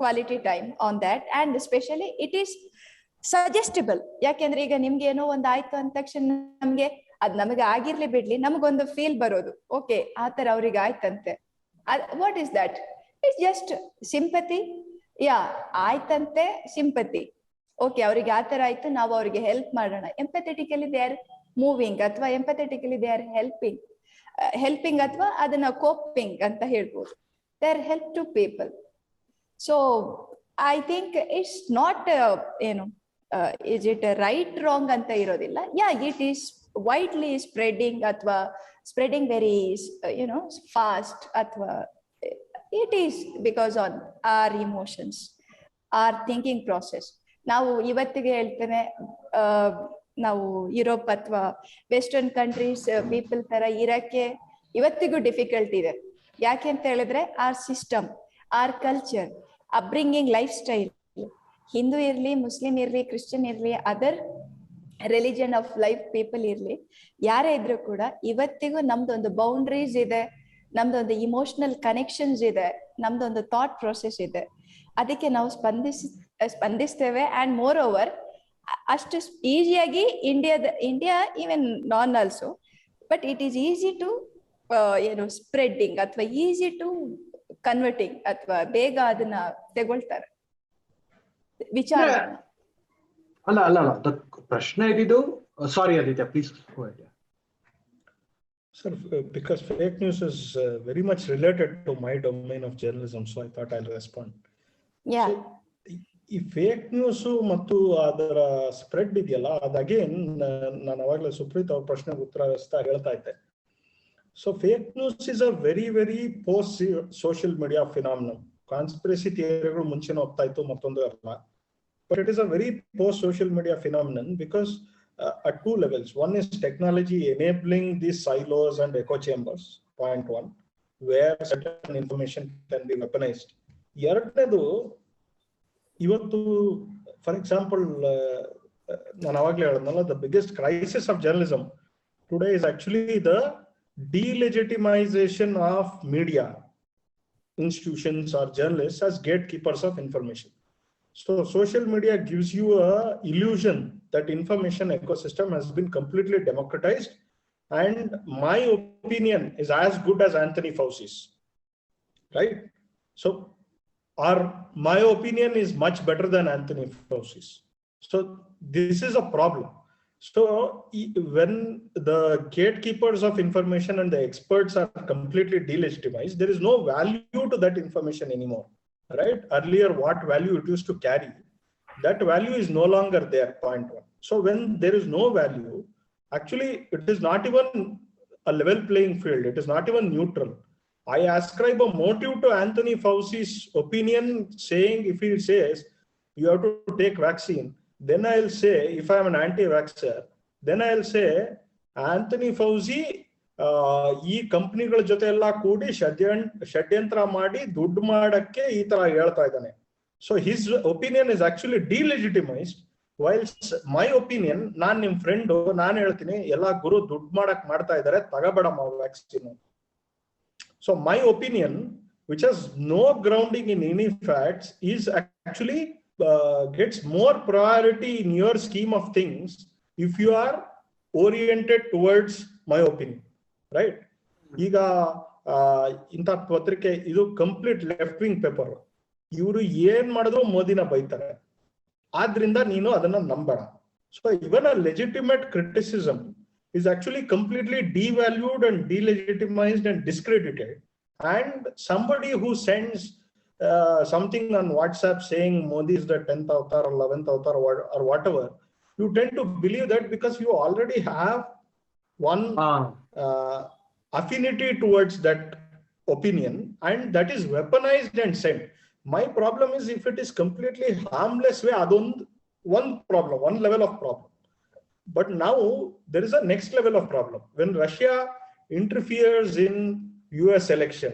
quality time on that, and specially it is suggestible. ಯಾಕೆಂದ್ರೆ ಈಗ ನಿಮ್ಗೆ ಏನೋ ಒಂದು ಆಯ್ತು ಅಂದ ತಕ್ಷಣ ನಮ್ಗೆ ಅದ್ ನಮಗೆ ಆಗಿರ್ಲಿ ಬಿಡ್ಲಿ ನಮಗೊಂದು ಫೀಲ್ ಬರೋದು, ಓಕೆ ಆ ತರ ಅವ್ರಿಗೆ ಆಯ್ತಂತೆ. What is that? It's just sympathy. Yeah ಆಯ್ತಂತೆ, ಸಿಂಪತಿ. ಓಕೆ ಅವ್ರಿಗೆ ಆ ತರ ಆಯ್ತು, ನಾವು ಅವ್ರಿಗೆ ಹೆಲ್ಪ್ ಮಾಡೋಣ. ಎಂಪಥೆಟಿಕಲಿ ದೇ ಆರ್ ಮೂವಿಂಗ್, ಅಥವಾ ಎಂಪಥೆಟಿಕಲಿ ದೇ ಆರ್ ಹೆಲ್ಪಿಂಗ್ ಅಥವಾ ಅದನ್ನ ಕೋಪಿಂಗ್ ಅಂತ ಹೇಳ್ಬೋದು. They are help to people. So I think it's not ಏನು ಇಸ್ ಇಟ್ ರೈಟ್ ರಾಂಗ್ ಅಂತ ಇರೋದಿಲ್ಲ. Yeah it is widely spreading ಅಥವಾ spreading very fast, ಅಥವಾ it is because on our emotions, our thinking process. ನಾವು ಇವತ್ತಿಗೆ ಹೇಳ್ತೇನೆ, ನಾವು ಯುರೋಪ್ ಅಥವಾ ವೆಸ್ಟರ್ನ್ ಕಂಟ್ರೀಸ್ ಪೀಪಲ್ ತರ ಇರಕ್ಕೆ ಇವತ್ತಿಗೂ ಡಿಫಿಕಲ್ಟ್ ಇದೆ. ಯಾಕೆ ಅಂತ ಹೇಳಿದ್ರೆ our system, our culture, upbringing, lifestyle, Hindu ಇರ್ಲಿ, ಮುಸ್ಲಿಂ ಇರ್ಲಿ, ಕ್ರಿಶ್ಚಿಯನ್ ಇರ್ಲಿ, other religion of life people ಇರ್ಲಿ, ಯಾರೇ ಇದ್ರು ಕೂಡ ಇವತ್ತಿಗೂ ನಮ್ದೊಂದು ಬೌಂಡ್ರೀಸ್ ಇದೆ, ನಮ್ದೊಂದು ಇಮೋಷನಲ್ ಕನೆಕ್ಷನ್ಸ್ ಇದೆ, ನಮ್ದೊಂದು ಥಾಟ್ ಪ್ರೊಸೆಸ್ ಇದೆ. ಅದಕ್ಕೆ ನಾವು ಸ್ಪಂದಿಸ್ತೇವೆ. ಅಂಡ್ ಮೋರ್ ಓವರ್ ಅಷ್ಟು ಈಸಿಯಾಗಿ ಇಂಡಿಯಾ ಈವನ್ ನಾನ್ also, but it is easy to spreading ಅಥವಾ ಈಸಿ ಟು ಕನ್ವರ್ಟಿಂಗ್, ಅಥವಾ ಬೇಗ ಅದನ್ನ ತಗೊಳ್ತಾರೆ ವಿಚಾರ. ಅಲ್ಲ ಪ್ರಶ್ನೆ ಇದ್ದಿದ್ದು, sorry Aditya please go ahead. Sir, because fake news is very much related to my domain of journalism, so I thought I'll respond. Yeah. So, ಈ ಫೇಕ್ ನ್ಯೂಸ್ ಮತ್ತು ಅದರ ಸ್ಪ್ರೆಡ್ ಇದೆಯಲ್ಲ, ಅದು ಅಗೇನ್ ನಾನು ಅವಾಗಲೇ ಸುಪ್ರೀತ್ ಅವ್ರ ಪ್ರಶ್ನೆಗೆ ಉತ್ತರ ಹೇಳ್ತಾ ಇದ್ದೆ. So fake news is a very very post social media phenomenon. Conspiracy ಥಿಯರಿಗಳು ಮುಂಚೆನೇ ಹೋಗ್ತಾ ಇತ್ತು, ಮತ್ತೊಂದು ಅಲ್ಲ. But it is a very post-social media phenomenon because at two levels. One is technology enabling these silos and echo chambers, point one, where certain information can be weaponized. ಎರಡನೇದು, ಇವತ್ತು ಫಾರ್ ಎಕ್ಸಾಂಪಲ್ ನಾನು ಅವಾಗಲೇ ಹೇಳಿದ್ನಲ್ಲ, the biggest crisis of journalism today is actually the delegitimization of media institutions or journalists as gatekeepers of information. So social media gives you a illusion that information ecosystem has been completely democratized, and my opinion is as good as Anthony Fauci's, right? So my opinion is much better than Anthony Fauci's. So this is a problem. So when the gatekeepers of information and the experts are completely delegitimized, there is no value to that information anymore, right? Earlier, what value it used to carry, that value is no longer there, point one. So when there is no value, actually, it is not even a level playing field. It is not even neutral. I ascribe a motive to Anthony Fauci's opinion, saying if he says you have to take vaccine, then I'll say, if I'm an anti-vaxxer, then I'll say Anthony Fauci ಈ ಕಂಪನಿಗಳ ಜೊತೆ ಎಲ್ಲ ಕೂಡಿ ಷಡ್ಯಂತ್ರ ಮಾಡಿ ದುಡ್ಡು ಮಾಡಕ್ಕೆ ಈ ತರ ಹೇಳ್ತಾ ಇದ್ದಾನೆ. So his opinion is actually delegitimised, whiles my opinion, ನಾನ್ ನಿಮ್ ಫ್ರೆಂಡ್, ನಾನು ಹೇಳ್ತೀನಿ ಎಲ್ಲ ಗುರು ದುಡ್ಡು ಮಾಡಕ್ ಮಾಡ್ತಾ ಇದ್ದಾರೆ, ತಗಬೇಡಮ್ಮ vaccine. So my opinion, which has no grounding in any facts, is actually gets more priority in your scheme of things if you are oriented towards my opinion, right? Iga inta patrike idu complete left wing paper. Iವರು ಏನ್ ಮಾಡಿದ್ರು ಮೋದಿನ ಬೈತಾರೆ, ಆದ್ರಿಂದ ನೀನು ಅದನ್ನ ನಂಬೇಡ. So even a legitimate criticism is actually completely devalued and delegitimized and discredited. And somebody who sends something on WhatsApp saying Modi is the 10th avatar or 11th avatar or whatever, you tend to believe that because you already have one affinity towards that opinion, and that is weaponized and sent. My problem is if it is completely harmless way, one problem, one level of problem. But now there is a next level of problem. When Russia interferes in US election,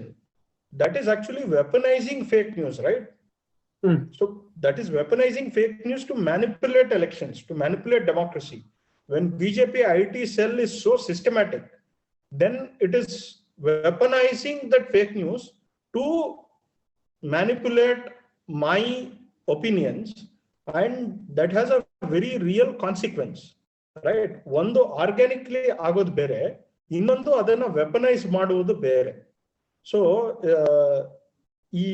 that is actually weaponizing fake news, right? So that is weaponizing fake news to manipulate elections, to manipulate democracy. When BJP IT cell is so systematic, then it is weaponizing that fake news to manipulate my opinions, and that has a very real consequence. Right? ಒಂದು ಆರ್ಗ್ಯಾನಿಕ್ಲಿ ಆಗೋದು ಬೇರೆ, ಇನ್ನೊಂದು ಅದನ್ನ ವೆಪನೈಸ್ ಮಾಡುವುದು ಬೇರೆ. ಸೊ ಈ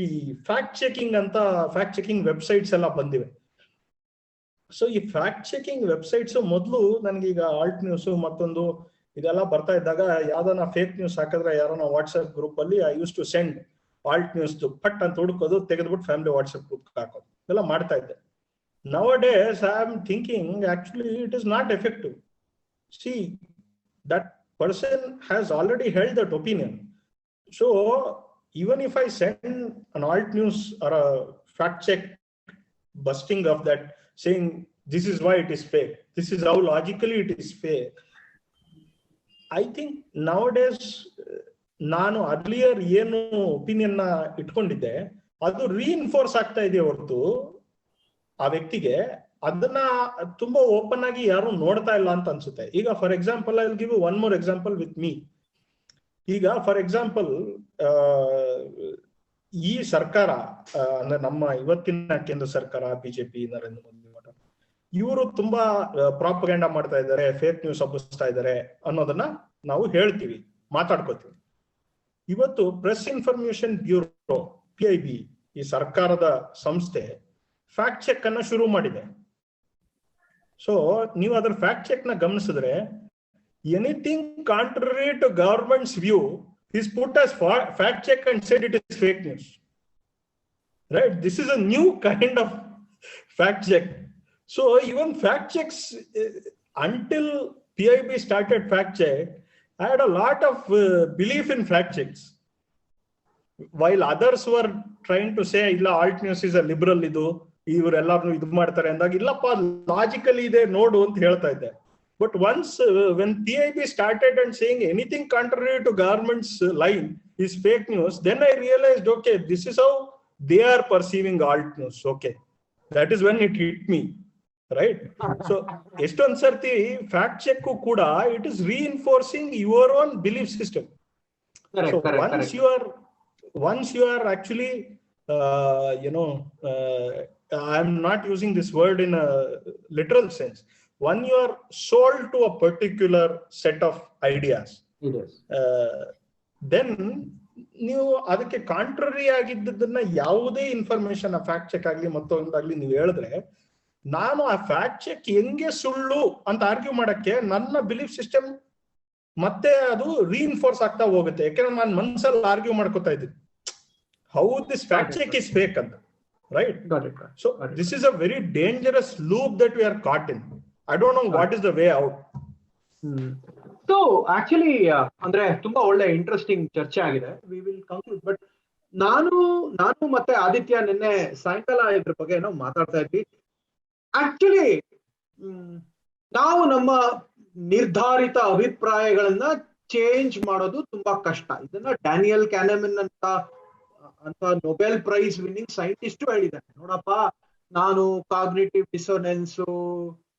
ಫ್ಯಾಕ್ಟ್ ಚೆಕಿಂಗ್ ವೆಬ್ಸೈಟ್ಸ್ ಎಲ್ಲ ಬಂದಿವೆ. ಸೊ ಈ ಫ್ಯಾಕ್ಟ್ ಚೆಕಿಂಗ್ ವೆಬ್ಸೈಟ್ಸ್ ಮೊದಲು ನನಗೀಗ ಆಲ್ಟ್ ನ್ಯೂಸ್ ಮತ್ತೊಂದು ಇದೆಲ್ಲ ಬರ್ತಾ ಇದ್ದಾಗ ಯಾವ್ದನ್ನ ಫೇಕ್ ನ್ಯೂಸ್ ಹಾಕಿದ್ರೆ ಯಾರನ್ನ ವಾಟ್ಸ್ಆಪ್ ಗ್ರೂಪ್ ಅಲ್ಲಿ I use to send Alt News ಪಟ್ ಅಂತ ಹುಡುಕೋದು, ತೆಗೆದ್ಬಿಟ್ಟು ಫ್ಯಾಮಿಲಿ ವಾಟ್ಸ್ಆಪ್ ಗ್ರೂಪ್ ಹಾಕೋದು, ಇದೆಲ್ಲ ಮಾಡ್ತಾ ಇದ್ದೆ. Nowadays, I am thinking actually it is not effective. See, that person has already held that opinion. So even if I send an alt news or a fact check busting of that, saying this is why it is fake, this is how logically it is fake, I think nowadays ನಾನು ಅರ್ಲಿಯರ್ ಏನು ಒಪಿನಿಯನ್ ನ ಇಟ್ಕೊಂಡಿದ್ದೆ ಅದು ರೀಇನ್ಫೋರ್ಸ್ ಆಗ್ತಾ ಇದೆ ಹೊರತು ಆ ವ್ಯಕ್ತಿಗೆ ಅದನ್ನ ತುಂಬಾ ಓಪನ್ ಆಗಿ ಯಾರು ನೋಡ್ತಾ ಇಲ್ಲ ಅಂತ ಅನ್ಸುತ್ತೆ. ಈಗ for example I will give one more example with me. ಈಗ ಫಾರ್ ಎಕ್ಸಾಂಪಲ್ ಈ ಸರ್ಕಾರ ಅಂದ್ರೆ ನಮ್ಮ ಇವತ್ತಿನ ಕೇಂದ್ರ ಸರ್ಕಾರ ಬಿಜೆಪಿ ನರೇಂದ್ರ ಮೋದಿ ಇವರು ತುಂಬಾ ಪ್ರಾಪಗಂಡ ಮಾಡ್ತಾ ಇದ್ದಾರೆ, ಫೇಕ್ ನ್ಯೂಸ್ ಹಬ್ಬಿಸ್ತಾ ಇದ್ದಾರೆ ಅನ್ನೋದನ್ನ ನಾವು ಹೇಳ್ತೀವಿ, ಮಾತಾಡ್ಕೋತೀವಿ. ಇವತ್ತು ಪ್ರೆಸ್ ಇನ್ಫಾರ್ಮೇಶನ್ ಬ್ಯೂರೋ PIB ಈ ಸರ್ಕಾರದ ಸಂಸ್ಥೆ ಫ್ಯಾಕ್ಟ್ ಚೆಕ್ ಅನ್ನ ಶುರು ಮಾಡಿದೆ. ಸೊ ನೀವು ಅದರ ಫ್ಯಾಕ್ಟ್ ಚೆಕ್ ನ ಗಮನಿಸಿದ್ರೆ anything contrary to government's view is put as fact check and said it is fake news, right? This is a new kind of fact check. So even fact checks, until PIB started fact check, I had a lot of belief in fact checks, while others were trying to say illa alt news is a liberal idu ಇವರೆಲ್ಲಾರು ಇದು ಮಾಡ್ತಾರೆ ಅಂದಾಗ ಇಲ್ಲಪ್ಪ ಲಾಜಿಕಲಿ ಇದೆ ನೋಡು ಅಂತ ಹೇಳ್ತಾ ಇದ್ದೆ. But once when PIB started and saying anything contrary to government's line is fake news, then I realized, okay, this is how they are perceiving alt news. Okay, that is when it hit me, right? So estond sarti fact check kuda it is reinforcing your own belief system. So once you are actually I'm not using this word in a literal sense. When you are sold to a particular set of ideas, then ನೀವು ಅದಕ್ಕೆ ಕಾಂಟ್ರರಿ ಆಗಿದ್ದನ್ನ ಯಾವುದೇ ಇನ್ಫಾರ್ಮೇಶನ್ ಫ್ಯಾಕ್ಟ್ ಚೆಕ್ ಆಗ್ಲಿ ಮತ್ತೊಂದಾಗ್ಲಿ ನೀವು ಹೇಳಿದ್ರೆ ನಾನು ಆ ಫ್ಯಾಕ್ಟ್ ಚೆಕ್ ಹೆಂಗೆ ಸುಳ್ಳು ಅಂತ ಆರ್ಗ್ಯೂ ಮಾಡಕ್ಕೆ ನನ್ನ ಬಿಲೀಫ್ ಸಿಸ್ಟಮ್ ಮತ್ತೆ ಅದು ರೀಇನ್ಫೋರ್ಸ್ ಆಗ್ತಾ ಹೋಗುತ್ತೆ. ಯಾಕಂದ್ರೆ ನಾನು ಮನ್ಸಲ್ಲಿ ಆರ್ಗ್ಯೂ ಮಾಡ್ಕೊತಾ ಇದ್ದೀನಿ how this fact check is fake ಅಂತ, right? So this is a very dangerous loop that we are caught in. I don't know what is the way out. So actually ಅಂದ್ರೆ ತುಂಬಾ ಒಳ್ಳೆ ಇಂಟ್ರೆಸ್ಟಿಂಗ್ ಚರ್ಚೆ ಆಗಿದೆ. We will conclude. ಬಟ್ ನಾನು ಮತ್ತೆ ಆದಿತ್ಯ ನಿನ್ನೆ ಸಾಯಂಕಾಲ ಇದ್ರ ಬಗ್ಗೆ ಏನೋ ಮಾತಾಡ್ತಾ ಇದ್ವಿ. ಆಕ್ಚುಲಿ ನಾವು ನಮ್ಮ ನಿರ್ಧಾರಿತ ಅಭಿಪ್ರಾಯಗಳನ್ನ ಚೇಂಜ್ ಮಾಡೋದು ತುಂಬಾ ಕಷ್ಟ. ಇದನ್ನ ಡ್ಯಾನಿಯಲ್ ಕ್ಯಾನೆಮನ್ ಅಂತ ನೊಬೆಲ್ ಪ್ರೈಸ್ ವಿನ್ನಿಂಗ್ ಸೈಂಟಿಸ್ಟ್ ಹೇಳಿದ್ದಾರೆ. ನೋಡಪ್ಪ, ನಾನು cognitive dissonance,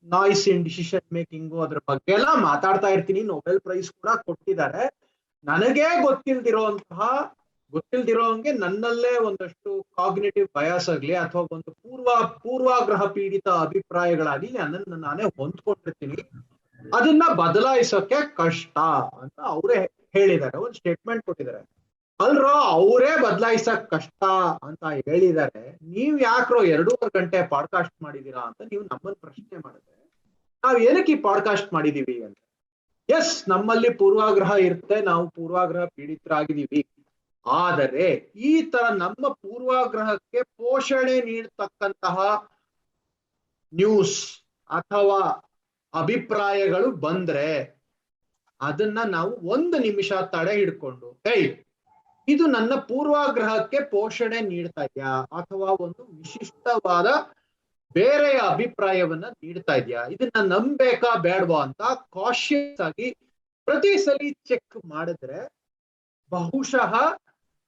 noise in decision making ಅದ್ರ ಬಗ್ಗೆ ಎಲ್ಲ ಮಾತಾಡ್ತಾ ಇರ್ತೀನಿ. ನೊಬೆಲ್ ಪ್ರೈಸ್ ಕೂಡ ಕೊಟ್ಟಿದ್ದಾರೆ. ನನಗೆ ಗೊತ್ತಿಲ್ದಿರೋಂಗೆ ನನ್ನಲ್ಲೇ ಒಂದಷ್ಟು ಕಾಗ್ನಿಟಿವ್ ಬಯಾಸ್ ಆಗ್ಲಿ ಅಥವಾ ಒಂದು ಪೂರ್ವಾಗ್ರಹ ಪೀಡಿತ ಅಭಿಪ್ರಾಯಗಳಾಗ್ಲಿ ನನ್ನನ್ನು ನಾನೇ ಹೊಂದ್ಕೊಂಡಿರ್ತೀನಿ. ಅದನ್ನ ಬದಲಾಯಿಸೋಕೆ ಕಷ್ಟ ಅಂತ ಅವರೇ ಹೇಳಿದ್ದಾರೆ. ಒಂದು ಸ್ಟೇಟ್ಮೆಂಟ್ ಕೊಟ್ಟಿದ್ದಾರೆ. ಅಲ್ರೋ, ಅವರೇ ಬದಲಾಯಿಸಕ್ ಕಷ್ಟ ಅಂತ ಹೇಳಿದ್ದಾರೆ. ನೀವ್ ಯಾಕ್ರೋ 2.5 ಗಂಟೆ ಪಾಡ್ಕಾಸ್ಟ್ ಮಾಡಿದೀರಾ ಅಂತ ನೀವು ನಮ್ಮನ್ನ ಪ್ರಶ್ನೆ ಮಾಡಿದ್ರೆ, ನಾವ್ ಏನಕ್ಕೆ ಈ ಪಾಡ್ಕಾಸ್ಟ್ ಮಾಡಿದೀವಿ ಅಂತ. ಎಸ್, ನಮ್ಮಲ್ಲಿ ಪೂರ್ವಾಗ್ರಹ ಇರುತ್ತೆ, ನಾವು ಪೂರ್ವಾಗ್ರಹ ಪೀಡಿತರಾಗಿದ್ದೀವಿ. ಆದರೆ ಈ ತರ ನಮ್ಮ ಪೂರ್ವಾಗ್ರಹಕ್ಕೆ ಪೋಷಣೆ ನೀಡತಕ್ಕಂತಹ ನ್ಯೂಸ್ ಅಥವಾ ಅಭಿಪ್ರಾಯಗಳು ಬಂದ್ರೆ ಅದನ್ನ ನಾವು 1 ನಿಮಿಷ ತಡೆ ಹಿಡ್ಕೊಂಡು, ಇದು ನನ್ನ ಪೂರ್ವಾಗ್ರಹಕ್ಕೆ ಪೋಷಣೆ ನೀಡ್ತಾ ಇದೆಯಾ ಅಥವಾ ಒಂದು ವಿಶಿಷ್ಟವಾದ ಬೇರೆಯ ಅಭಿಪ್ರಾಯವನ್ನ ನೀಡ್ತಾ ಇದೆಯಾ, ಇದನ್ನ ನಂಬೇಕಾ ಬೇಡವಾ ಅಂತ ಕಾಶಿಯಸ್ ಆಗಿ ಪ್ರತಿ ಸಲ ಚೆಕ್ ಮಾಡಿದ್ರೆ ಬಹುಶಃ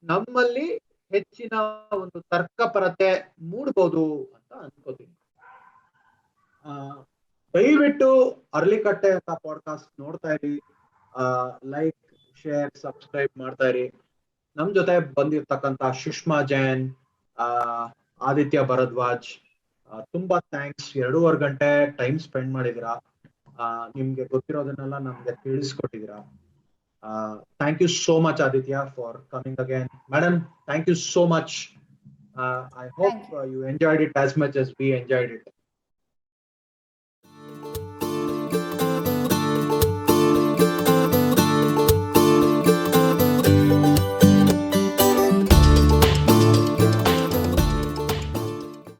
ನಮ್ಮಲ್ಲಿ ಹೆಚ್ಚಿನ ಒಂದು ತರ್ಕಪರತೆ ಮೂಡಬಹುದು ಅಂತ ಅನ್ಕೋತೀನಿ. ದಯವಿಟ್ಟು ಅರ್ಲಿಕಟ್ಟೆ ಅಂತ ಪಾಡ್ಕಾಸ್ಟ್ ನೋಡ್ತಾ ಇರಿ. ಲೈಕ್, ಶೇರ್, ಸಬ್ಸ್ಕ್ರೈಬ್ ಮಾಡ್ತಾ ಇರಿ. ನಮ್ ಜೊತೆ ಬಂದಿರ್ತಕ್ಕಂತ ಸುಷ್ಮಾ ಜೈನ್, ಆದಿತ್ಯ ಭರದ್ವಾಜ್, ತುಂಬಾ ಥ್ಯಾಂಕ್ಸ್. 2.5 ಗಂಟೆ ಟೈಮ್ ಸ್ಪೆಂಡ್ ಮಾಡಿದಿರಾ. ನಿಮ್ಗೆ ಗೊತ್ತಿರೋದನ್ನೆಲ್ಲ ನಮ್ಗೆ ತಿಳಿಸ್ಕೊಟ್ಟಿದ್ದೀರಾ. Thank you so much, Aditya, for coming again. Madam, thank you so much. I hope you enjoyed it as much as we enjoyed it.